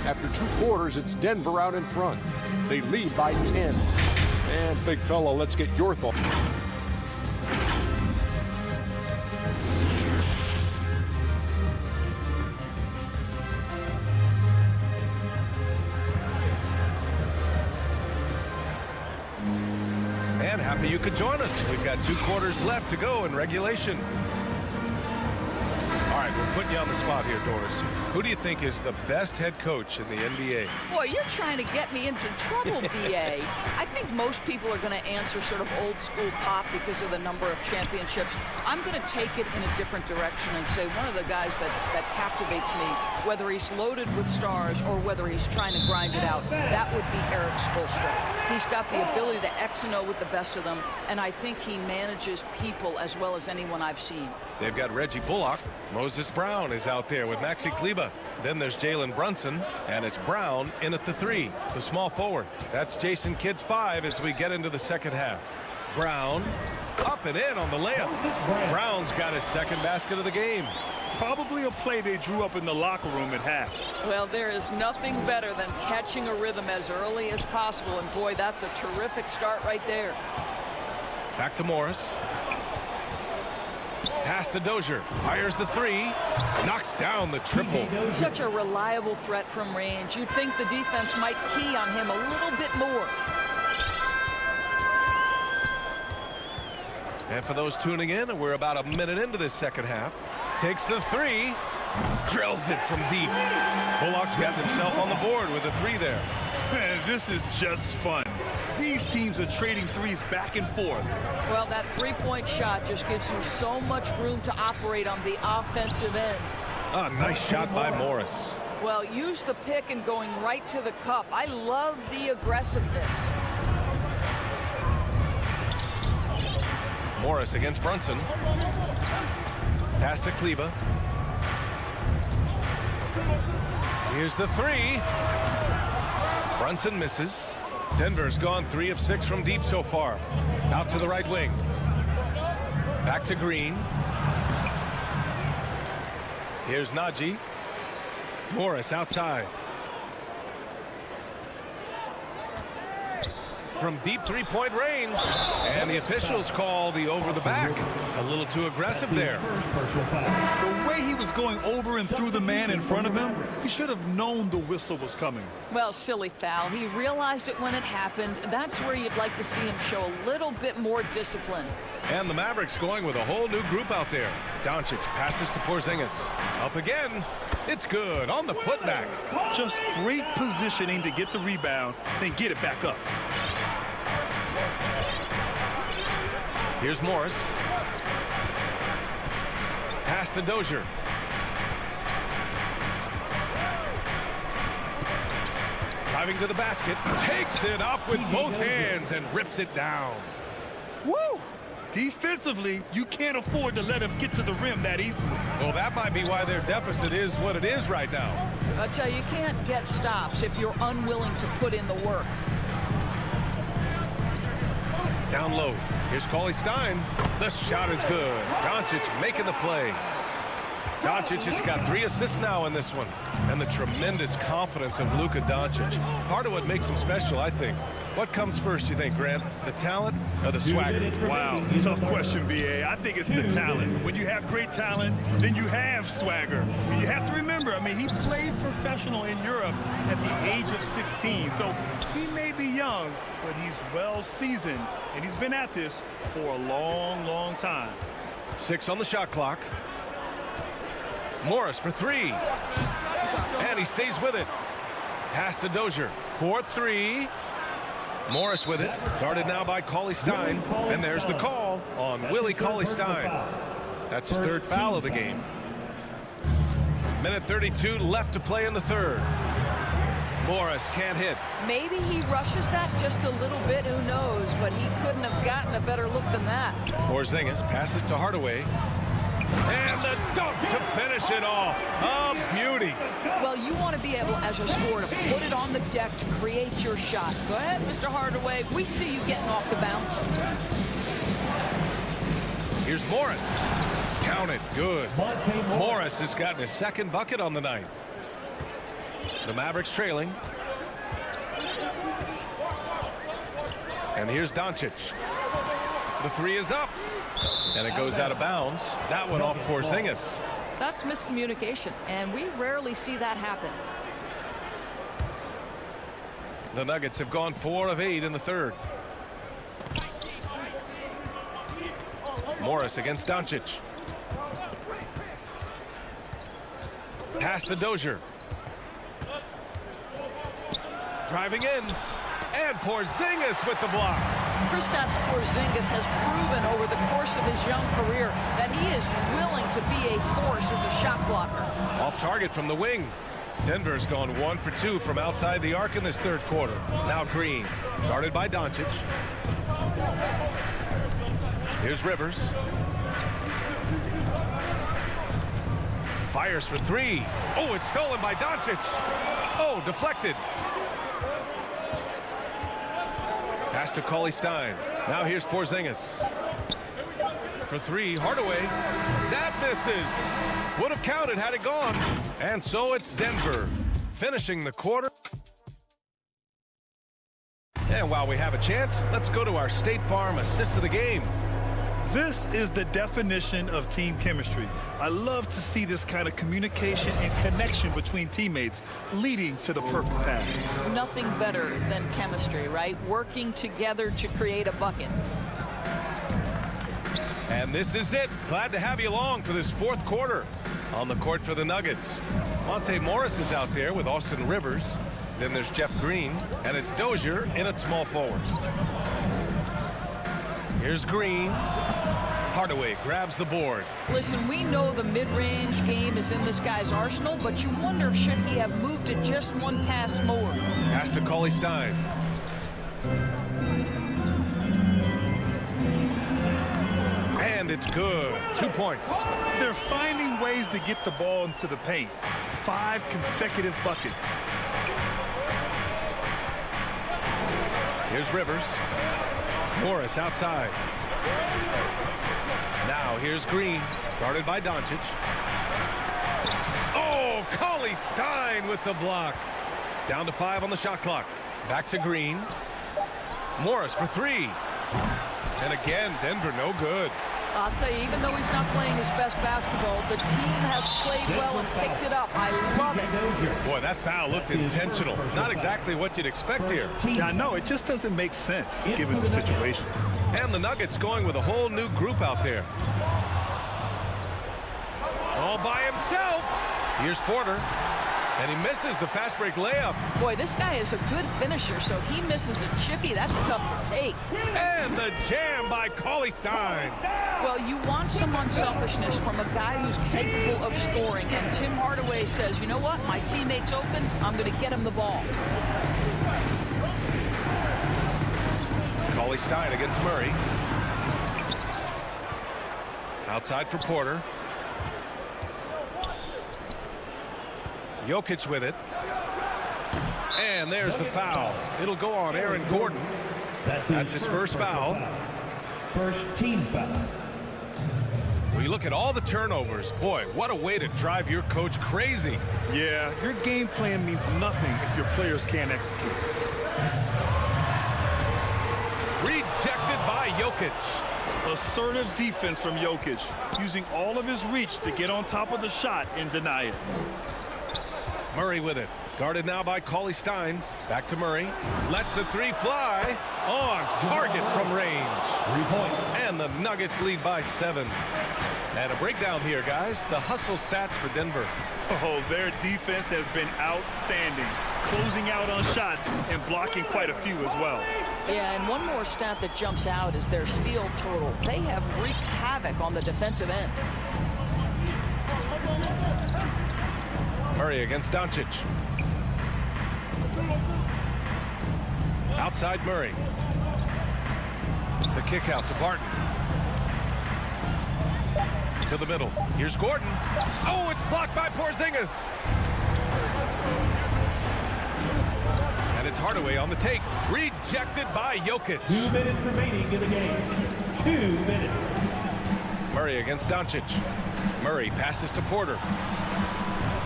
After 2 quarters, it's Denver out in front. They lead by 10. And big fella, let's get your thoughts. And happy you could join us. We've got 2 quarters left to go in regulation. All right, we're putting you on the spot here, Doris. Who do you think is the best head coach in the NBA? Boy, you're trying to get me into trouble, B.A. I think most people are going to answer sort of old school Pop because of the number of championships. I'm going to take it in a different direction and say one of the guys that captivates me, whether he's loaded with stars or whether he's trying to grind it out, that would be Eric Spoelstra. He's got the ability to X and O with the best of them, and I think he manages people as well as anyone I've seen. They've got Reggie Bullock. Moses Brown is out there with Maxi Kleber. Then there's Jalen Brunson, and it's Brown in at the 3, the small forward. That's Jason Kidd's 5 as we get into the second half. Brown up and in on the layup. Brown's got his second basket of the game. Probably a play they drew up in the locker room at half. Well, there is nothing better than catching a rhythm as early as possible, and boy, that's a terrific start right there. Back to Morris. Pass to Dozier. Fires the 3. Knocks down the triple. Such a reliable threat from range. You'd think the defense might key on him a little bit more. And for those tuning in, we're about a minute into this second half. Takes the 3. Drills it from deep. Bullock's got himself on the board with a 3 there. Man, this is just fun. These teams are trading threes back and forth. Well, that three-point shot just gives you so much room to operate on the offensive end. Ah, nice shot by Morris. Well, use the pick and going right to the cup. I love the aggressiveness. Morris against Brunson. Pass to Kleber. Here's the 3. Brunson misses. Denver's gone 3 of 6 from deep so far. Out to the right wing. Back to Green. Here's Najee. Morris outside. From deep 3-point range. And the officials call the over the back. A little too aggressive there. The way he was going over and through the man in front of him, he should have known the whistle was coming. Well, silly foul. He realized it when it happened. That's where you'd like to see him show a little bit more discipline. And the Mavericks going with a whole new group out there. Doncic passes to Porzingis. Up again. It's good on the putback. Just great positioning to get the rebound, then get it back up. Here's Morris. Pass to Dozier. Driving to the basket. Takes it up with both hands and rips it down. Woo! Defensively, you can't afford to let him get to the rim that easily. Well, that might be why their deficit is what it is right now. I'll tell you, you can't get stops if you're unwilling to put in the work. Down low. Here's Cauley Stein. The shot is good. Doncic making the play. Doncic has got 3 assists now in this one. And the tremendous confidence of Luka Doncic. Part of what makes him special, I think, What comes first, you think, Grant? The talent or the swagger? Wow, tough question, B.A. I think it's the talent. When you have great talent, then you have swagger. And you have to remember, I mean, he played professional in Europe at the age of 16. So he may be young, but he's well seasoned, and he's been at this for a long, long time. 6 on the shot clock. Morris for 3. And he stays with it. Pass to Dozier. 4-3. Morris with it. Guarded now by Cauley-Stein. And there's the call on Willie Cauley-Stein. That's his third foul of the game. Minute 32 left to play in the third. Morris can't hit. Maybe he rushes that just a little bit, who knows, but he couldn't have gotten a better look than that. Porzingis passes to Hardaway. And the dunk to finish it off. A beauty. Well, you want to be able, as a scorer, to put it on the deck to create your shot. Go ahead, Mr. Hardaway. We see you getting off the bounce. Here's Morris. Count it. Good. Morris has gotten his second bucket on the night. The Mavericks trailing. And here's Doncic. The 3 is up. And it goes out of bounds. That one off Porzingis. That's miscommunication, and we rarely see that happen. The Nuggets have gone 4 of 8 in the third. Morris against Doncic. Pass to Dozier. Driving in. And Porzingis with the block. Kristaps Porzingis has proven over the course of his young career that he is willing to be a force as a shot blocker. Off target from the wing. Denver's gone 1 for 2 from outside the arc in this third quarter. Now Green, guarded by Doncic. Here's Rivers. Fires for 3. Oh, it's stolen by Doncic. Oh, deflected. Pass to Cauley-Stein. Now here's Porzingis. For 3, Hardaway. That misses. Would have counted had it gone. And so it's Denver finishing the quarter. And while we have a chance, let's go to our State Farm assist of the game. This is the definition of team chemistry. I love to see this kind of communication and connection between teammates leading to the perfect pass. Nothing better than chemistry, right? Working together to create a bucket. And this is it. Glad to have you along for this fourth quarter. On the court for the Nuggets, Monte Morris is out there with Austin Rivers. Then there's Jeff Green, and it's Dozier in at small forward. Here's Green. Hardaway grabs the board. Listen, we know the mid-range game is in this guy's arsenal, but you wonder, should he have moved to just one pass more? Pass to Cauley-Stein. And it's good. 2 points. They're finding ways to get the ball into the paint. 5 consecutive buckets. Here's Rivers. Morris outside. Now here's Green, guarded by Doncic. Oh, Cauley-Stein with the block. Down to 5 on the shot clock. Back to Green. Morris for 3. And again, Denver no good. I'll tell you, even though he's not playing his best basketball, the team has played well and picked it up. I love it. Boy, that foul looked intentional. Not exactly what you'd expect here. Yeah, I know. It just doesn't make sense given the situation. And the Nuggets going with a whole new group out there. All by himself. Here's Porter. And he misses the fast break layup. Boy, this guy is a good finisher, so he misses a chippy. That's tough to take. And the jam by Cauley-Stein. Well, you want some unselfishness from a guy who's capable of scoring. And Tim Hardaway says, you know what? My teammate's open. I'm going to get him the ball. Cauley-Stein against Murray. Outside for Porter. Jokic with it. And there's the foul. It'll go on Aaron Gordon. That's his first foul. First team foul. When you look at all the turnovers, boy, what a way to drive your coach crazy. Yeah, your game plan means nothing if your players can't execute. Jokic. Assertive defense from Jokic, using all of his reach to get on top of the shot and deny it. Murray with it. Guarded now by Cauley Stein. Back to Murray. Lets the three fly. On target from range. 3 points. And the Nuggets lead by 7. And a breakdown here, guys. The hustle stats for Denver. Oh, their defense has been outstanding, closing out on shots and blocking quite a few as well. Yeah, and one more stat that jumps out is their steal total. They have wreaked havoc on the defensive end. Murray against Doncic. Outside Murray. The kick out to Barton. To the middle. Here's Gordon. Oh, it's blocked by Porzingis. And it's Hardaway on the take. Rejected by Jokic. 2 minutes remaining in the game. 2 minutes. Murray against Doncic. Murray passes to Porter.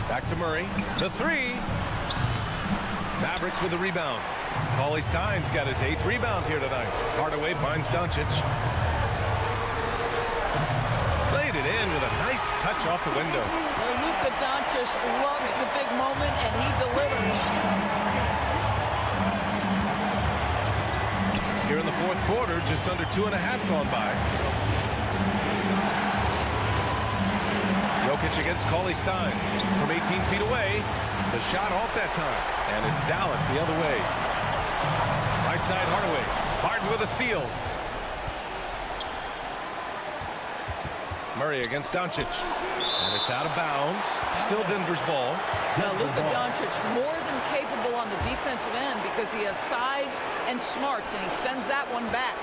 Back to Murray. The three. Mavericks with the rebound. Cauley Stein's got his 8th rebound here tonight. Hardaway finds Doncic. Laid it in with a nice touch off the window. Well, Luka Doncic loves the big moment, and he delivers. Here in the 4th quarter, just under 2.5 gone by. Jokic against Cauley Stein from 18 feet away. The shot off that time. And it's Dallas the other way. Right side Hardaway. Barton with a steal. Murray against Doncic. And it's out of bounds. Still Denver's ball. Now, Luka Doncic more than capable on the defensive end because he has size and smarts, and he sends that one back.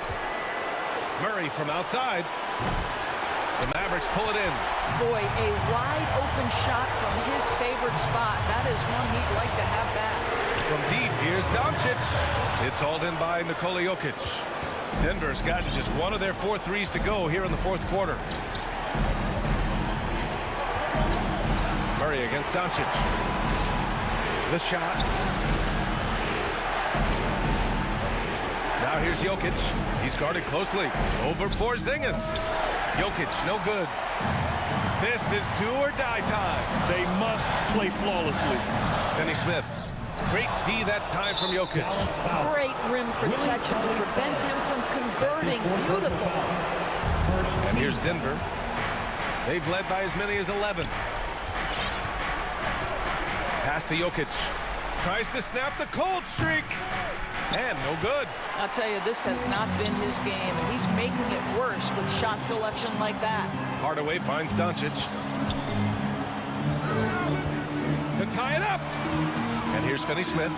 Murray from outside. The Mavericks pull it in. Boy, a wide open shot from his favorite spot. That is one he'd like to have back. From deep, here's Doncic. It's hauled in by Nikola Jokic. Denver's got just one of their 4 threes to go here in the 4th quarter. Murray against Doncic. The shot. Now here's Jokic. He's guarded closely. Over Porzingis. Jokic, no good. This is do or die time. They must play flawlessly. Finney-Smith. Great D that time from Jokic. Great rim protection to prevent him from converting. Beautiful. And here's Denver. They've led by as many as 11. Pass to Jokic. Tries to snap the cold streak. And no good. I'll tell you, this has not been his game, and he's making it worse with shot selection like that. Hardaway finds Doncic. To tie it up. And here's Finney-Smith.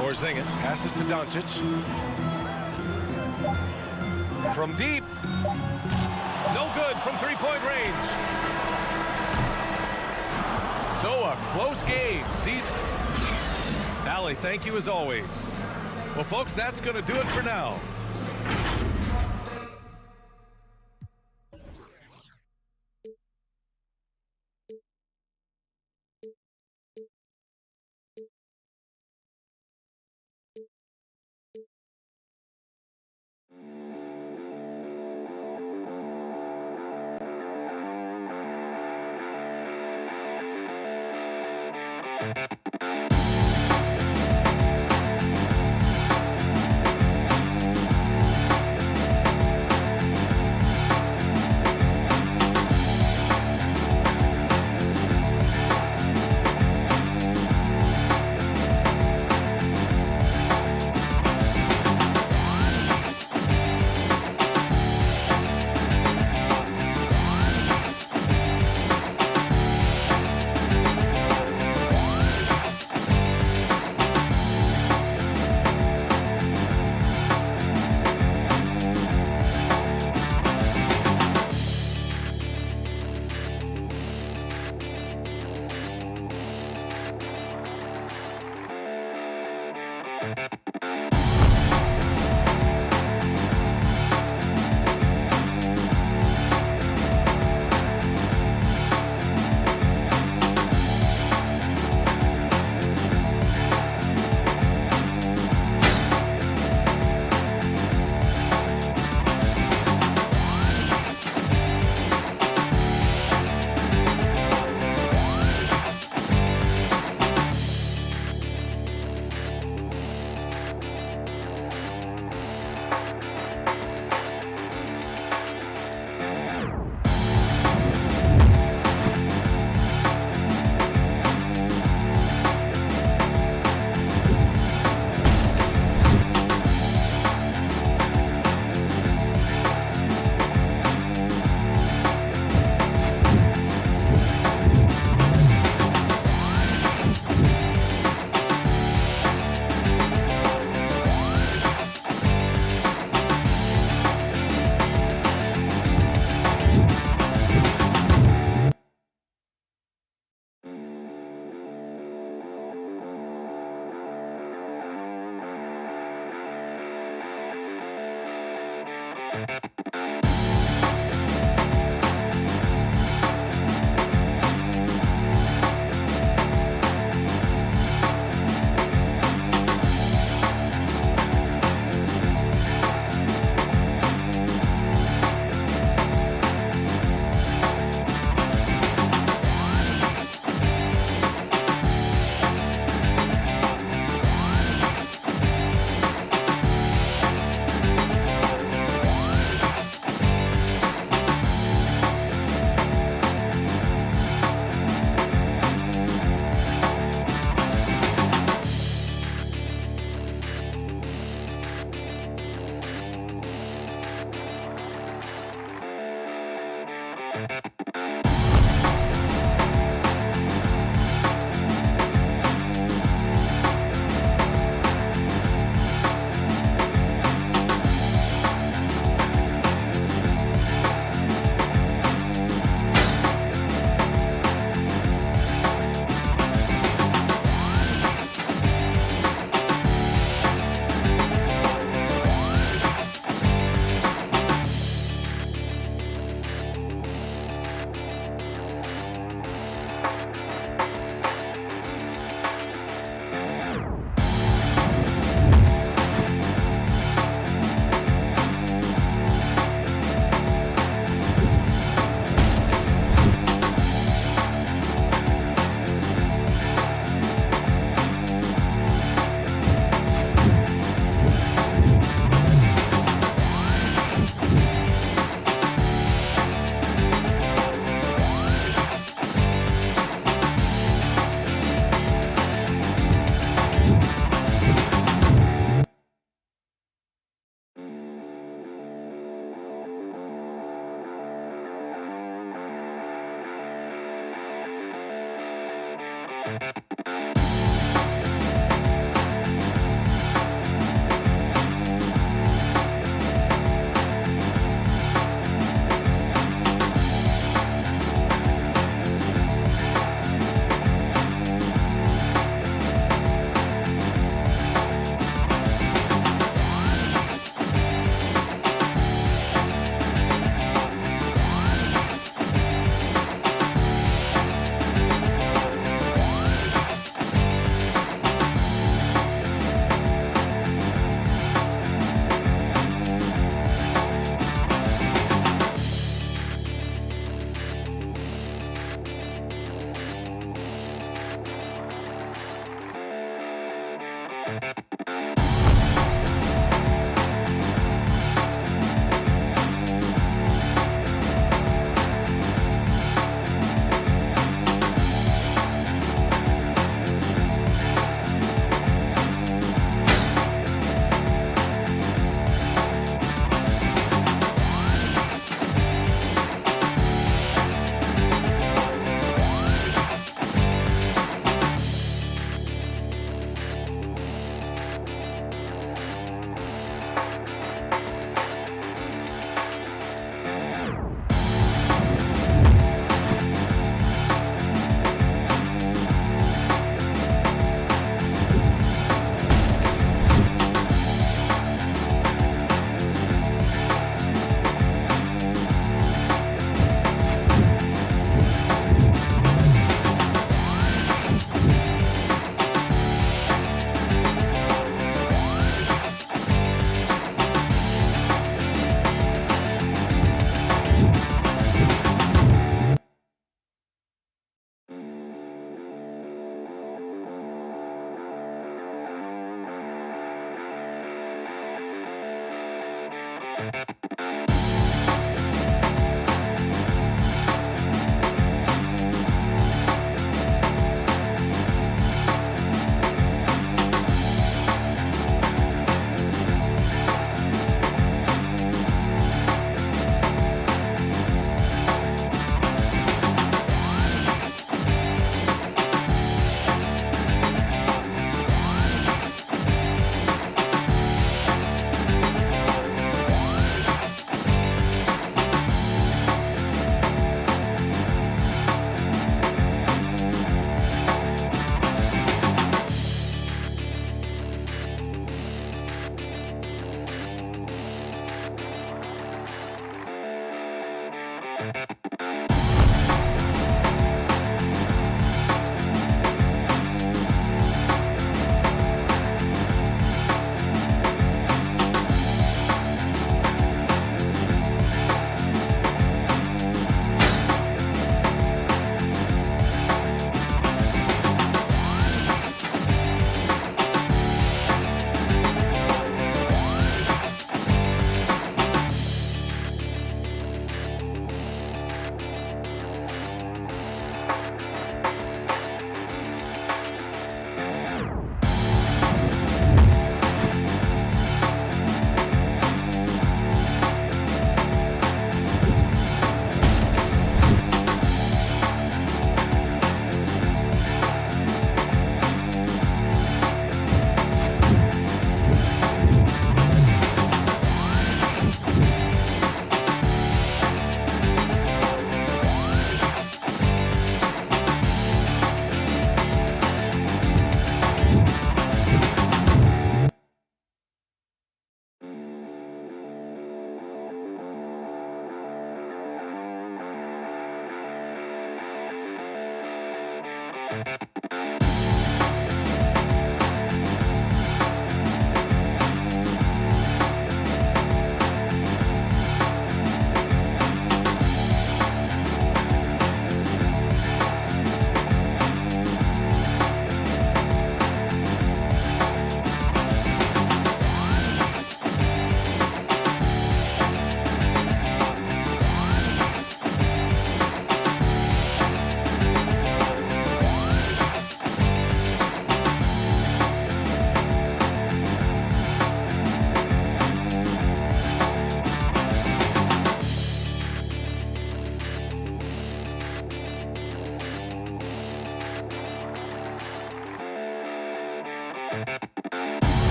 Porzingis passes to Doncic. From deep. No good from 3-point range. So a close game. See, Allie, thank you as always. Well, folks, that's going to do it for now.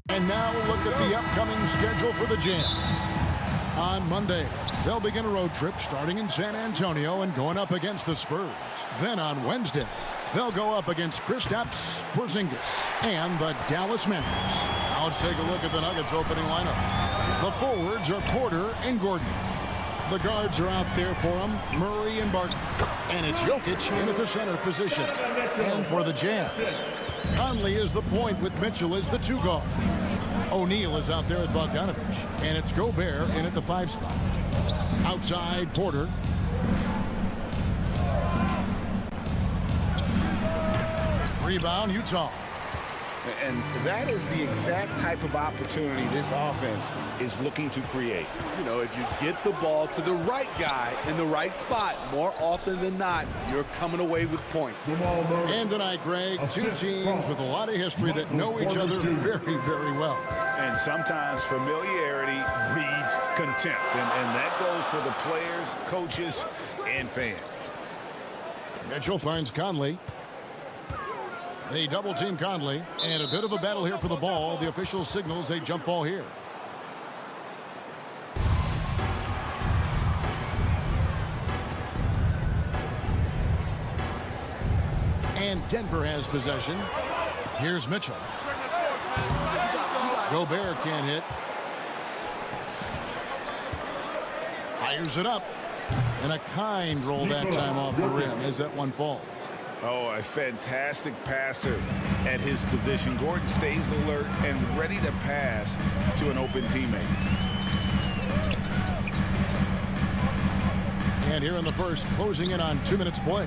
And now we'll look at the upcoming schedule for the Jams. On Monday, they'll begin a road trip starting in San Antonio and going up against the Spurs. Then on Wednesday, they'll go up against Kristaps Porzingis and the Dallas Mavericks. Now let's take a look at the Nuggets opening lineup. The forwards are Porter and Gordon. The guards are out there for them, Murray and Barton. And it's Jokic in at the center position. And for the Jazz, Conley is the point with Mitchell as the 2 guard. O'Neal is out there with Bogdanovich. And it's Gobert in at the 5 spot. Outside, Porter. Rebound, Utah. And that is the exact type of opportunity this offense is looking to create. You know, if you get the ball to the right guy in the right spot, more often than not, you're coming away with points. And tonight, Greg, 2 teams with a lot of history that know each other very, very well. And sometimes familiarity breeds contempt. And that goes for the players, coaches, and fans. Mitchell finds Conley. They double-team Conley, and a bit of a battle here for the ball. The official signals a jump ball here. And Denver has possession. Here's Mitchell. Gobert can't hit. Fires it up. And a kind roll that time off the rim as that one falls. Oh, a fantastic passer at his position. Gordon stays alert and ready to pass to an open teammate. And here in the first, closing in on 2 minutes play.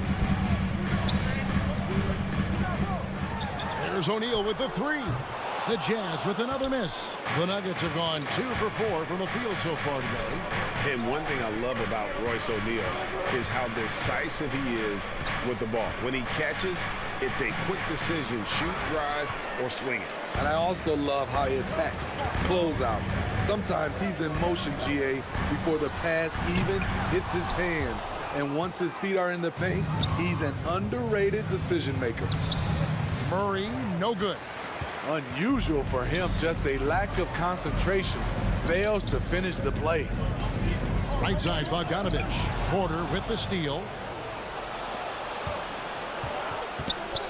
There's O'Neal with the 3. The Jazz with another miss. The Nuggets have gone 2 for 4 from the field so far today. And one thing I love about Royce O'Neal is how decisive he is with the ball. When he catches, it's a quick decision, shoot, drive, or swing it. And I also love how he attacks closeouts. Sometimes he's in motion, GA, before the pass even hits his hands. And once his feet are in the paint, he's an underrated decision maker. Murray, no good. Unusual for him, just a lack of concentration. Fails to finish the play. Right side, Bogdanovich. Porter with the steal.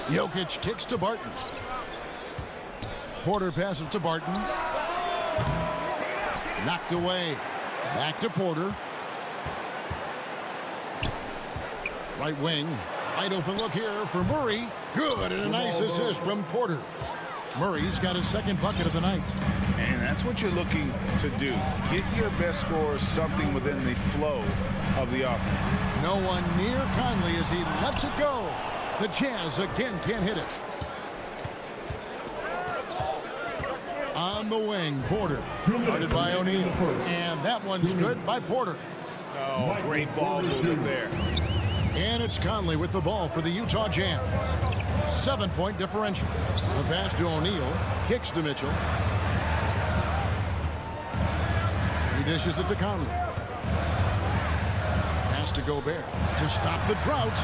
Jokic kicks to Barton. Porter passes to Barton. Knocked away. Back to Porter. Right wing. Wide open look here for Murray. Good, and a nice assist from Porter. Murray's got his second bucket of the night. And that's what you're looking to do. Get your best scorers something within the flow of the offense. No one near Conley as he lets it go. The Jazz again can't hit it. On the wing, Porter. Guarded by O'Neal. And that one's good by Porter. Oh, great ball movement there. And it's Conley with the ball for the Utah Jazz. 7-point differential. The pass to O'Neal. Kicks to Mitchell. He dishes it to Conley. Pass to Gobert to stop the drought.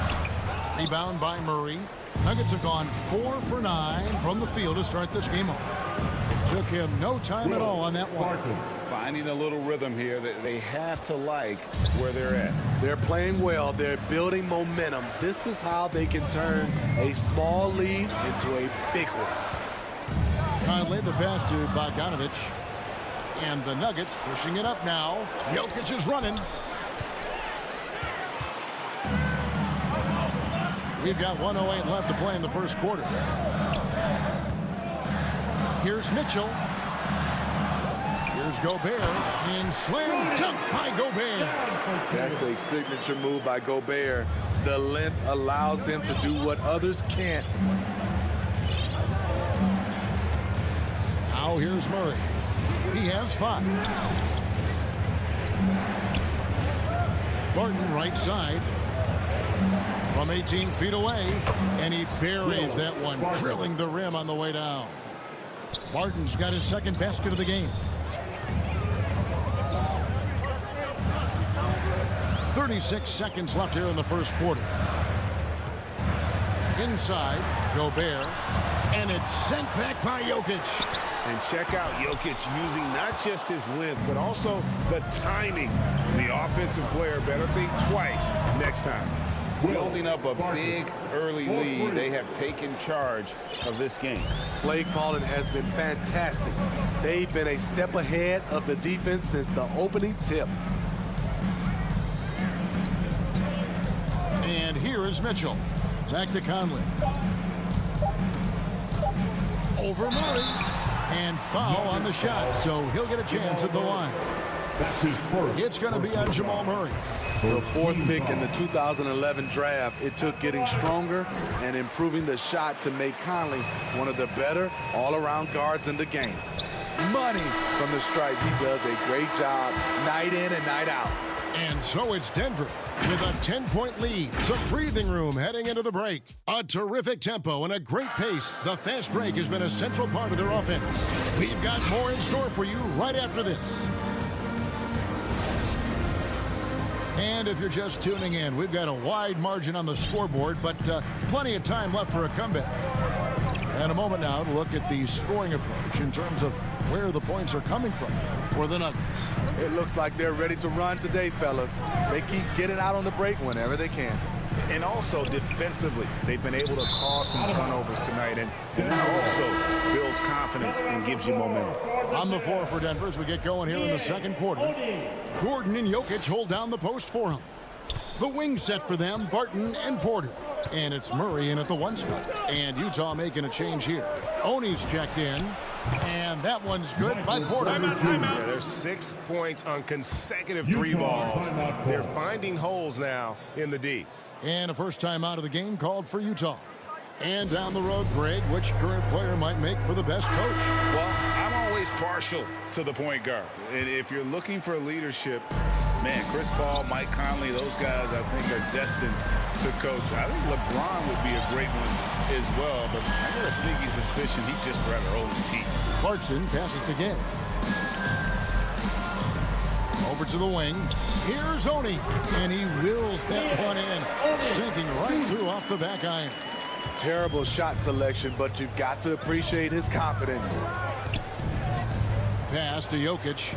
Rebound by Murray. Nuggets have gone 4 for 9 from the field to start this game off. It took him no time at all on that one. Finding a little rhythm here that they have to like where they're at. They're playing well. They're building momentum. This is how they can turn a small lead into a big one. Conley, the pass to Bogdanovich. And the Nuggets pushing it up now. Jokic is running. We've got 1:08 left to play in the first quarter. Here's Mitchell. Here's Gobert. And slam dunk by Gobert. That's a signature move by Gobert. The length allows him to do what others can't. Now here's Murray. He has 5. Barton right side. From 18 feet away. And he buries that one, drilling the rim on the way down. Barton's got his second basket of the game. 36 seconds left here in the first quarter. Inside, Gobert. And it's sent back by Jokic. And check out Jokic using not just his length, but also the timing. The offensive player better think twice next time. Building up a big early lead, they have taken charge of this game. Play calling has been fantastic. They've been a step ahead of the defense since the opening tip. And here is Mitchell. Back to Conley. Over Murray. And foul on the shot, so he'll get a chance at the line. It's going to be on Jamal Murray. The fourth pick in the 2011 draft, it took getting stronger and improving the shot to make Conley one of the better all-around guards in the game. Money from the stripe. He does a great job night in and night out. And so it's Denver with a 10-point lead. Some breathing room heading into the break. A terrific tempo and a great pace. The fast break has been a central part of their offense. We've got more in store for you right after this. And if you're just tuning in, we've got a wide margin on the scoreboard, but plenty of time left for a comeback. And a moment now to look at the scoring approach in terms of where the points are coming from for the Nuggets. It looks like they're ready to run today, fellas. They keep getting out on the break whenever they can. And also defensively, they've been able to cause some turnovers tonight, and that also builds confidence and gives you momentum. On the floor for Denver as we get going here in the second quarter. Gordon and Jokic hold down the post for him. The wing set for them, Barton and Porter. And it's Murray in at the 1 spot. And Utah making a change here. Oni's checked in. And that one's good by Porter. Yeah, there's 6 points on consecutive 3 balls. They're finding holes now in the D. And a first time out of the game called for Utah. And down the road, Greg, which current player might make for the best coach? Well, I'm always partial to the point guard. And if you're looking for leadership, man, Chris Paul, Mike Conley, those guys I think are destined to coach. I think LeBron would be a great one as well, but I got a sneaky suspicion he'd just rather hold his team. Clarkson passes again. Over to the wing. Here's Oni, and he wheels that one in, sinking right through off the back iron. Terrible shot selection, but you've got to appreciate his confidence. Pass to Jokic.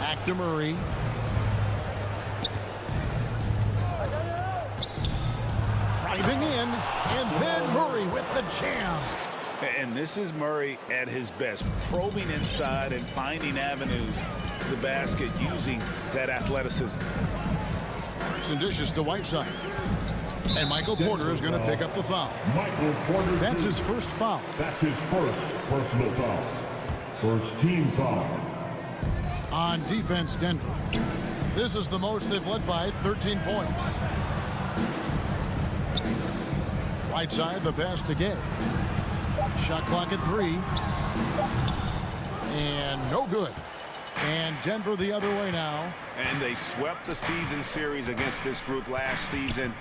Back to Murray. Driving in, and then Murray with the jam. And this is Murray at his best, probing inside and finding avenues to the basket using that athleticism. Some dishes to Whiteside. And Michael Porter is going to pick up the foul. Michael Porter. That's his first foul. That's his first personal foul. First team foul. On defense, Denver. This is the most they've led by 13 points. Right side, the pass to Gay. Shot clock at 3. And no good. And Denver the other way now. And they swept the season series against this group last season.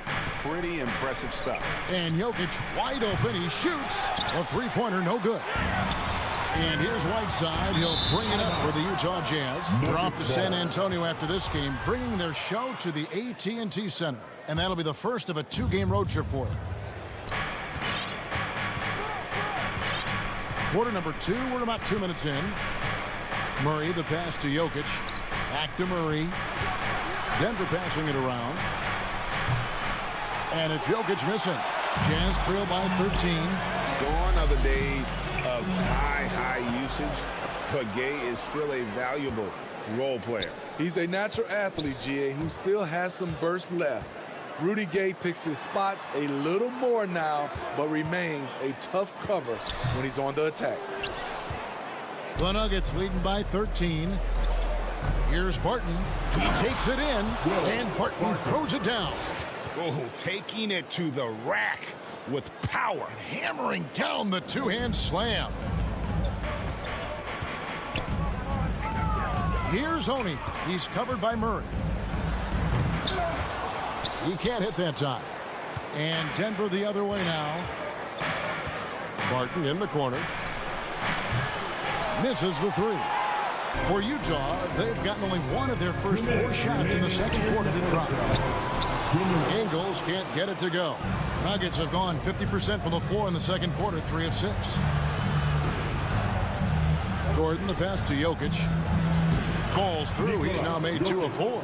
Pretty impressive stuff. And Jokic wide open. He shoots. A three-pointer, no good. And here's Whiteside. He'll bring it up for the Utah Jazz. They're off to San Antonio after this game, bringing their show to the AT&T Center. And that'll be the first of a 2-game road trip for them. Quarter number 2. We're about 2 minutes in. Murray, the pass to Jokic. Back to Murray. Denver passing it around. And it's Jokic missing. Jazz trail by 13. Gone are the days of high usage, but Gay is still a valuable role player. He's a natural athlete, GA, who still has some burst left. Rudy Gay picks his spots a little more now, but remains a tough cover when he's on the attack. The Nuggets leading by 13. Here's Barton. He takes it in, and Barton throws it down. Oh, taking it to the rack with power. And hammering down the two-hand slam. Here's Honey. He's covered by Murray. He can't hit that time. And Denver the other way now. Barton in the corner. Misses the 3. For Utah, they've gotten only one of their first 4 shots in the second quarter to drop. Ingles can't get it to go. Nuggets have gone 50% from the floor in the second quarter, 3 of 6. Gordon, the pass to Jokic. Falls through. He's now made 2 of 4.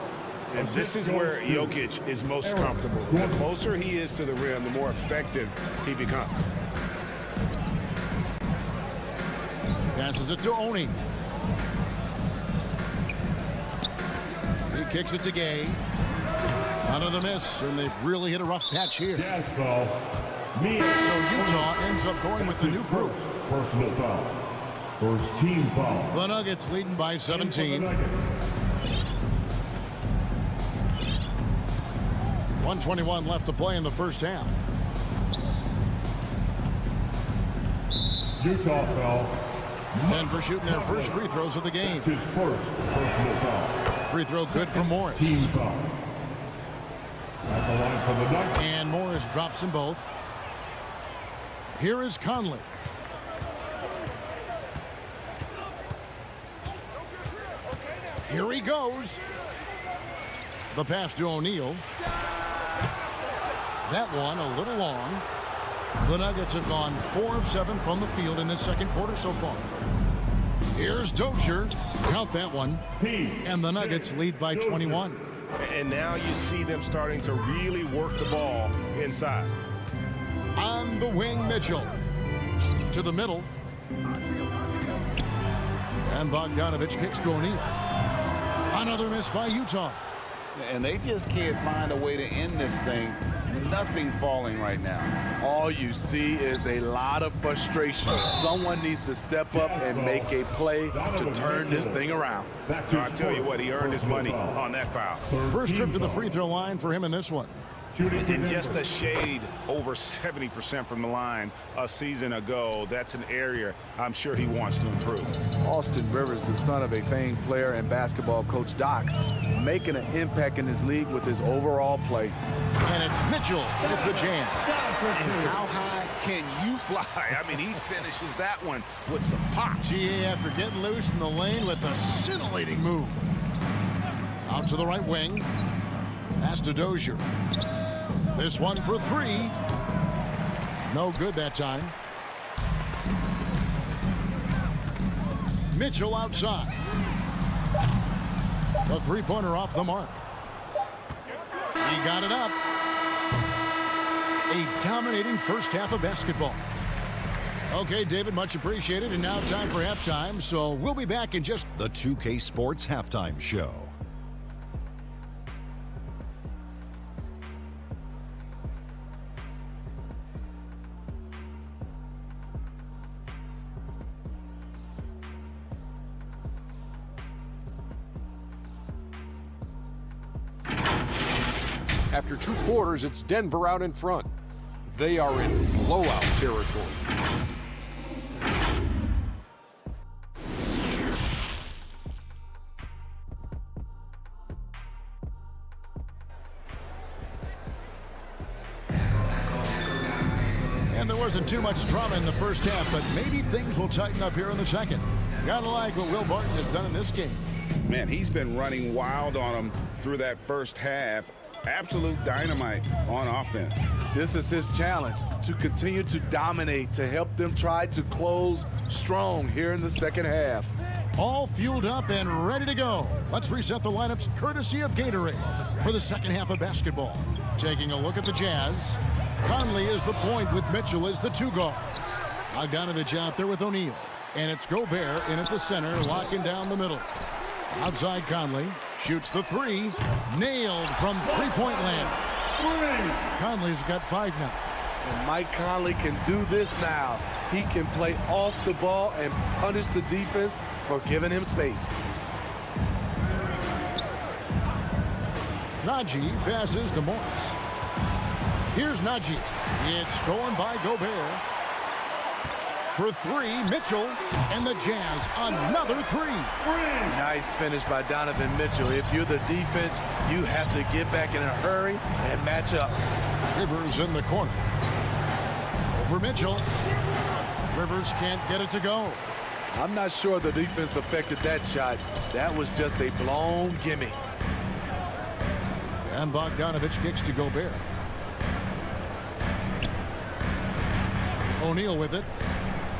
And this is where Jokic is most comfortable. The closer he is to the rim, the more effective he becomes. Passes it to Oni. He kicks it to Gay. Another miss, and they've really hit a rough patch here. Jazz foul. So Utah ends up going with the new group. Personal foul. First team foul. The Nuggets leading by 17. 1:21 left to play in the first half. Utah foul. Denver shooting their first free throws of the game. That's his first personal foul. Free throw good for Morris. Team foul. At the line for the Nuggets. And Morris drops them both. Here is Conley. Here he goes. The pass to O'Neal. That one a little long. The Nuggets have gone 4 of 7 from the field in this second quarter so far. Here's Dozier. Count that one. And the Nuggets lead by 21. And now you see them starting to really work the ball inside. On the wing, Mitchell. To the middle. And Bogdanovich kicks to O'Neal. Another miss by Utah. And they just can't find a way to end this thing. Nothing falling right now. All you see is a lot of frustration. Someone needs to step up and make a play to turn this thing around. I tell you what, he earned his money on that foul. First trip to the free throw line for him in this one. And just a shade over 70% from the line a season ago. That's an area I'm sure he wants to improve. Austin Rivers, the son of a famed player and basketball coach, Doc, making an impact in his league with his overall play. And it's Mitchell with the jam. And how high can you fly? I mean, he finishes that one with some pop. GA after getting loose in the lane with a scintillating move. Out to the right wing. Pass to Dozier. This one for 3. No good that time. Mitchell outside. The three-pointer off the mark. He got it up. A dominating first half of basketball. Okay, David, much appreciated. And now time for halftime. So we'll be back in just... The 2K Sports Halftime Show. After 2 quarters, it's Denver out in front. They are in blowout territory. And there wasn't too much drama in the first half, but maybe things will tighten up here in the second. Gotta like what Will Barton has done in this game. Man, he's been running wild on them through that first half. Absolute dynamite on offense. This is his challenge, to continue to dominate, to help them try to close strong here in the second half. All fueled up and ready to go. Let's reset the lineups courtesy of Gatorade for the second half of basketball. Taking a look at the Jazz. Conley is the point with Mitchell as the 2 guard. Bogdanovich out there with O'Neal. And it's Gobert in at the center, locking down the middle. Outside Conley. Shoots the 3. Nailed from three-point land. Conley's got 5 now. And Mike Conley can do this now. He can play off the ball and punish the defense for giving him space. Najee passes to Morris. Here's Najee. It's stolen by Gobert. For 3, Mitchell, and the Jazz, another 3. Nice finish by Donovan Mitchell. If you're the defense, you have to get back in a hurry and match up. Rivers in the corner. Over Mitchell. Rivers can't get it to go. I'm not sure the defense affected that shot. That was just a blown gimme. And Bogdanovich kicks to Gobert. O'Neal with it.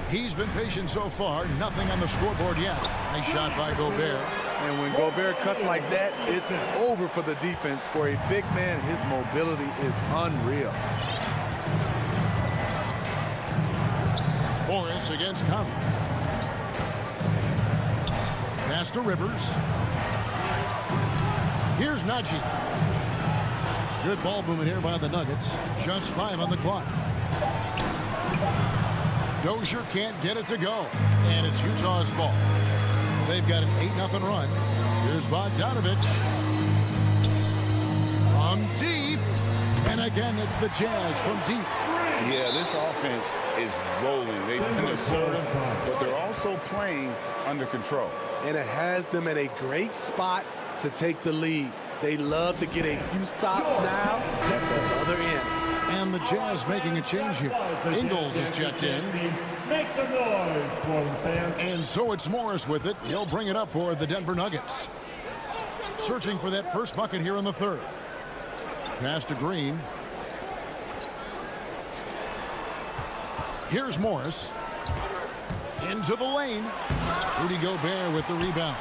He's been patient so far. Nothing on the scoreboard yet. Nice shot by Gobert. And when Gobert cuts like that, it's over for the defense. For a big man, his mobility is unreal. Morris against Conley. Pass to Rivers. Here's Najee. Good ball movement here by the Nuggets. Just 5 on the clock. Dozier can't get it to go. And it's Utah's ball. They've got an 8-0 run. Here's Bogdanovich. From deep. And again, it's the Jazz from deep. Yeah, this offense is rolling. They've been assertive, but they're also playing under control. And it has them in a great spot to take the lead. They love to get a few stops now at the other end. And the Jazz making a change here. Ingles is checked in. Make some noise for the fans. And so it's Morris with it. He'll bring it up for the Denver Nuggets. Searching for that first bucket here in the third. Pass to Green. Here's Morris. Into the lane. Rudy Gobert with the rebound.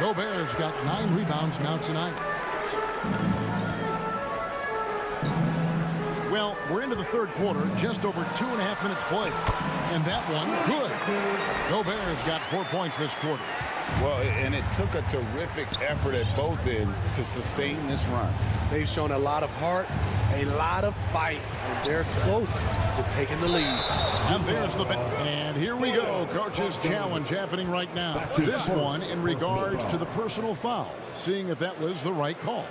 Gobert's got 9 rebounds now tonight. Well, we're into the third quarter, just over 2.5 minutes played. And that one, good. Gobert's got 4 points this quarter. Well, and it took a terrific effort at both ends to sustain this run. They've shown a lot of heart, a lot of fight, and they're close to taking the lead. And there's the and here we go. Coach's challenge happening right now. This one in regards to the personal foul, seeing if that was the right call.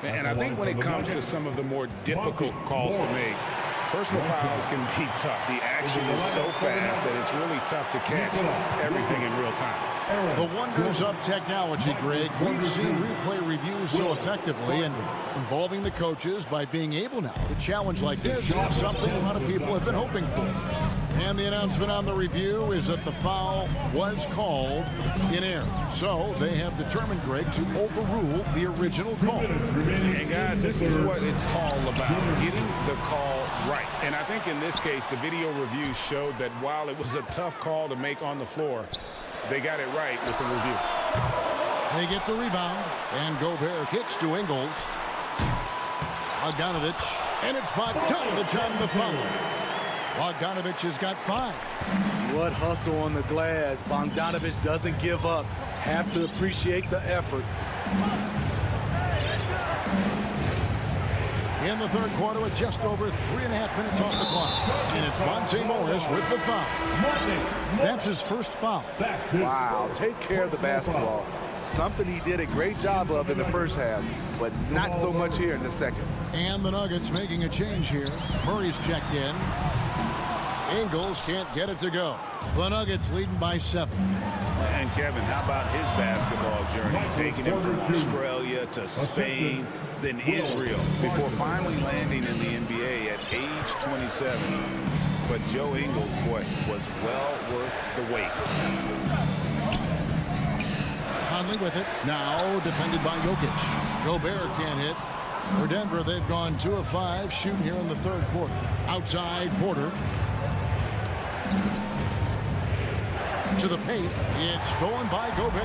And I think when it comes to some of the more difficult calls to make, personal fouls can be tough. The action is so fast that it's really tough to catch everything in real time. The wonders of technology, Greg. We've seen replay reviews so effectively and involving the coaches by being able now to challenge like this is something a lot of people have been hoping for. And the announcement on the review is that the foul was called in error. So they have determined, Greg, to overrule the original call. And guys, this is what it's all about, getting the call right. And I think in this case, the video review showed that while it was a tough call to make on the floor, they got it right with the review. They get the rebound, and Gobert kicks to Ingles. Bogdanovich, and it's Bogdanovich on the foul. Bogdanovich has got 5. What hustle on the glass. Bogdanovich doesn't give up. Have to appreciate the effort. In the third quarter with just over 3.5 minutes off the clock. And it's Monte Morris with the foul. That's his first foul. Wow, take care of the basketball. Something he did a great job of in the first half, but not so much here in the second. And the Nuggets making a change here. Murray's checked in. Ingles can't get it to go. The Nuggets leading by 7. And Kevin, how about his basketball journey? Taking him from Australia to Spain, then Israel, before finally landing in the NBA at age 27. But Joe Ingles, boy, was well worth the wait. Conley with it. Now defended by Jokic. Gobert can't hit. For Denver, they've gone 2 of 5 shooting here in the third quarter. Outside Porter. To the paint. It's stolen by Gobert.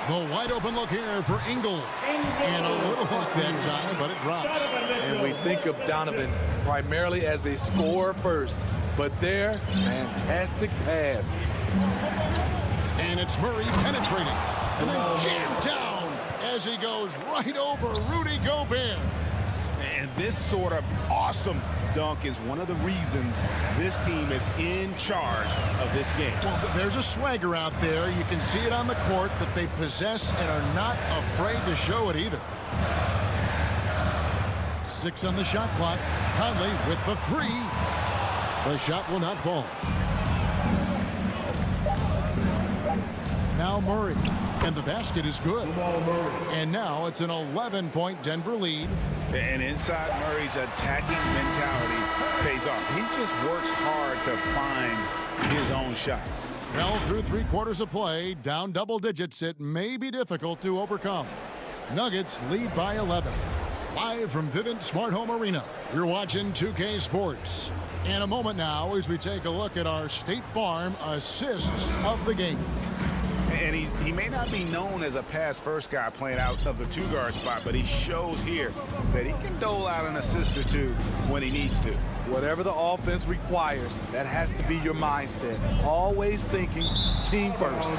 The wide open look here for Ingles. And a little hook that time, but it drops. And we think of Donovan primarily as a scorer first. But there, fantastic pass. And it's Murray penetrating. And then jammed down as he goes right over Rudy Gobert. And this sort of awesome dunk is one of the reasons this team is in charge of this game. Well, there's a swagger out there. You can see it on the court that they possess and are not afraid to show it either. 6 on the shot clock. Conley with the 3. The shot will not fall. Now Murray. And the basket is good. And now it's an 11-point Denver lead. And inside Murray's attacking mentality pays off. He just works hard to find his own shot. Well, through 3 quarters of play, down double digits, it may be difficult to overcome. Nuggets lead by 11. Live from Vivint Smart Home Arena, you're watching 2K Sports. In a moment now as we take a look at our State Farm assists of the game. And he may not be known as a pass-first guy playing out of the 2-guard spot, but he shows here that he can dole out an assist or 2 when he needs to. Whatever the offense requires, that has to be your mindset. Always thinking team first.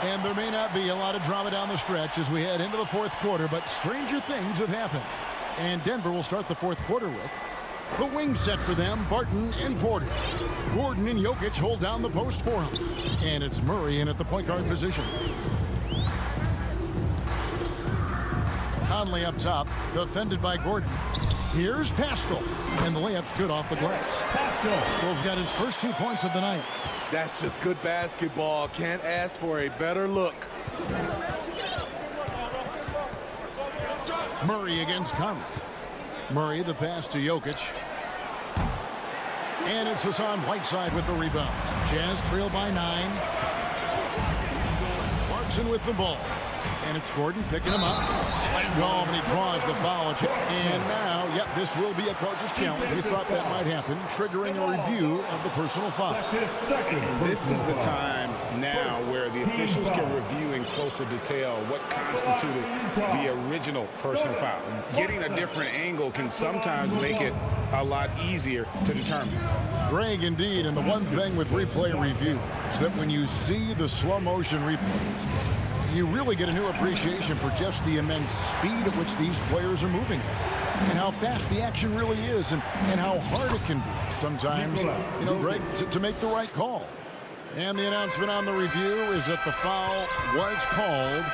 And there may not be a lot of drama down the stretch as we head into the fourth quarter, but stranger things have happened. And Denver will start the fourth quarter with the wing set for them, Barton and Porter. Gordon and Jokic hold down the post for him. And it's Murray in at the point guard position. Conley up top, defended by Gordon. Here's Pascal. And the layup's good off the glass. Pascal's got his first 2 points of the night. That's just good basketball. Can't ask for a better look. Murray against Conley. Murray, the pass to Jokic. And it's Hassan Whiteside with the rebound. Jazz trail by 9. Clarkson with the ball. And it's Gordon picking him up. Slam home, and he draws the foul. And now, yep, this will be a coach's challenge. We thought that might happen, triggering a review of the personal foul. And this is the time now where the officials can review in closer detail what constituted the original personal foul. Getting a different angle can sometimes make it a lot easier to determine. Greg, indeed, and the one thing with replay review is that when you see the slow motion replays, you really get a new appreciation for just the immense speed at which these players are moving and how fast the action really is and how hard it can be sometimes, you know, Greg, to make the right call. And the announcement on the review is that the foul was called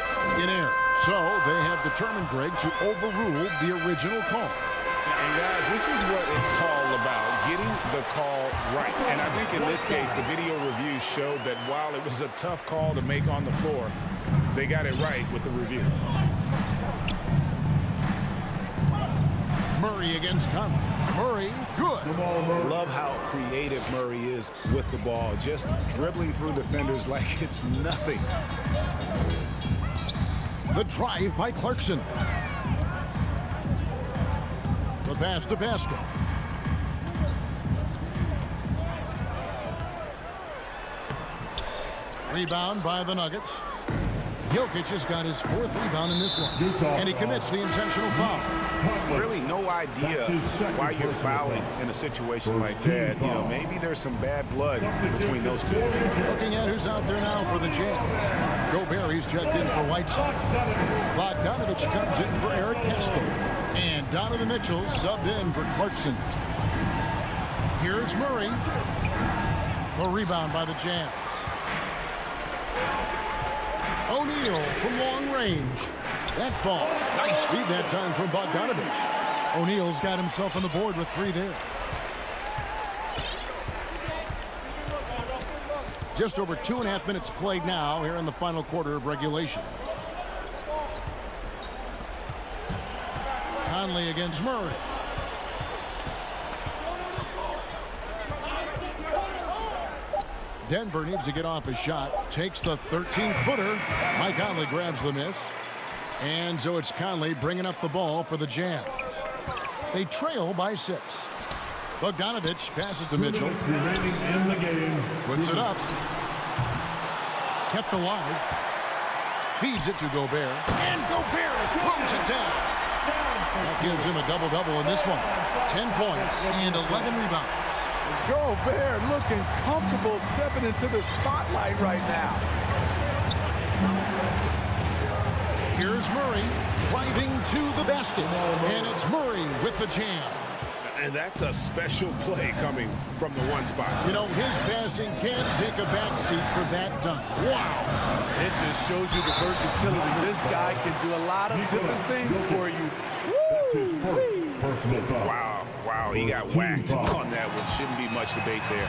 in error. So they have determined, Greg, to overrule the original call. And guys, this is what it's all about, getting the call right. And I think in this case, the video review showed that while it was a tough call to make on the floor, they got it right with the review. Murray against Conley. Murray, good. Love how creative Murray is with the ball, just dribbling through defenders like it's nothing. The drive by Clarkson. The pass to Pascal. Rebound by the Nuggets. Jokic has got his 4th rebound in this one. And he commits the intentional foul. Really no idea why you're fouling in a situation like that. You know, maybe there's some bad blood between those two. Looking at who's out there now for the Jazz. Gobert, he's checked in for Whiteside. Bogdanovich comes in for Eric Pascal. And Donovan Mitchell subbed in for Clarkson. Here's Murray. The rebound by the Jazz. O'Neal from long range. That ball. Nice feed that time from Bogdanovich. O'Neal's got himself on the board with 3 there. Just over 2.5 minutes played now here in the final quarter of regulation. Conley against Murray. Denver needs to get off a shot. Takes the 13-footer. Mike Conley grabs the miss. And so it's Conley bringing up the ball for the Jazz. They trail by 6. Bogdanovich passes to Mitchell. Remaining in the game. Puts it up. Kept alive. Feeds it to Gobert. And Gobert throws it down. That gives him a double-double in this one. 10 points and 11 rebounds. Gobert looking comfortable stepping into the spotlight right now. Here's Murray driving to the basket. And it's Murray with the jam. And that's a special play coming from the one spot. You know, his passing can't take a backseat for that dunk. Wow. It just shows you the versatility. This guy can do a lot of different things for you. Wow, wow, he got whacked on that one. Shouldn't be much debate there.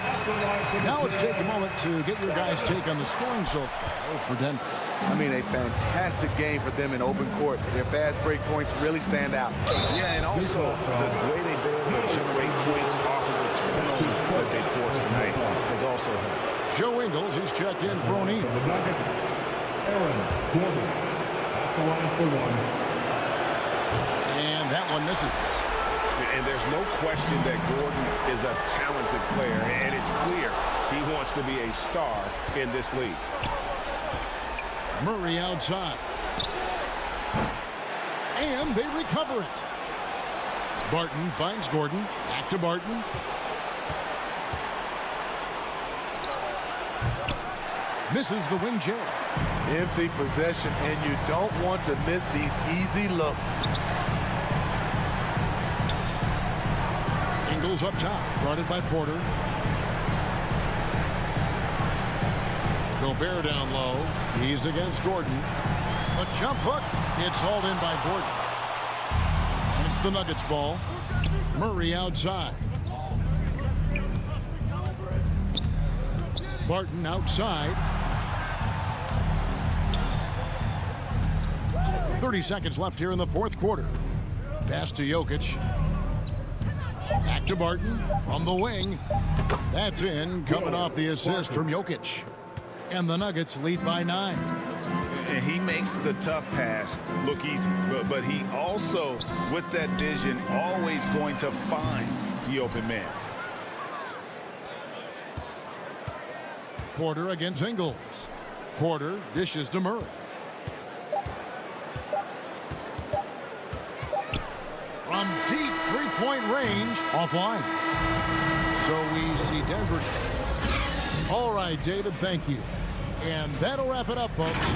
Now let's take a moment to get your guys' take on the scoring so far for Denver. I mean, a fantastic game for them in open court. Their fast break points really stand out. Yeah, and also the way they've been able to generate points off of the turnovers that they forced tonight has also helped. Joe Ingles is checked in for O'Neal. The Nuggets, Aaron Gordon at the line for 1. And that one misses. And there's no question that Gordon is a talented player, and it's clear he wants to be a star in this league. Murray outside. And they recover it. Barton finds Gordon. Back to Barton. Misses the wing jab. Empty possession, and you don't want to miss these easy looks. Ingles up top. Guarded by Porter. Gobert down low. He's against Gordon. A jump hook. It's hauled in by Gordon. And it's the Nuggets ball. Murray outside. Barton outside. 30 seconds left here in the fourth quarter. Pass to Jokic. Back to Barton from the wing. That's in, coming off the assist from Jokic. And the Nuggets lead by 9. And he makes the tough pass look easy, but he also, with that vision, always going to find the open man. Porter against Ingles. Porter dishes to Murray. From deep three-point range, offline. So we see Denver. All right, David, thank you. And that'll wrap it up, folks.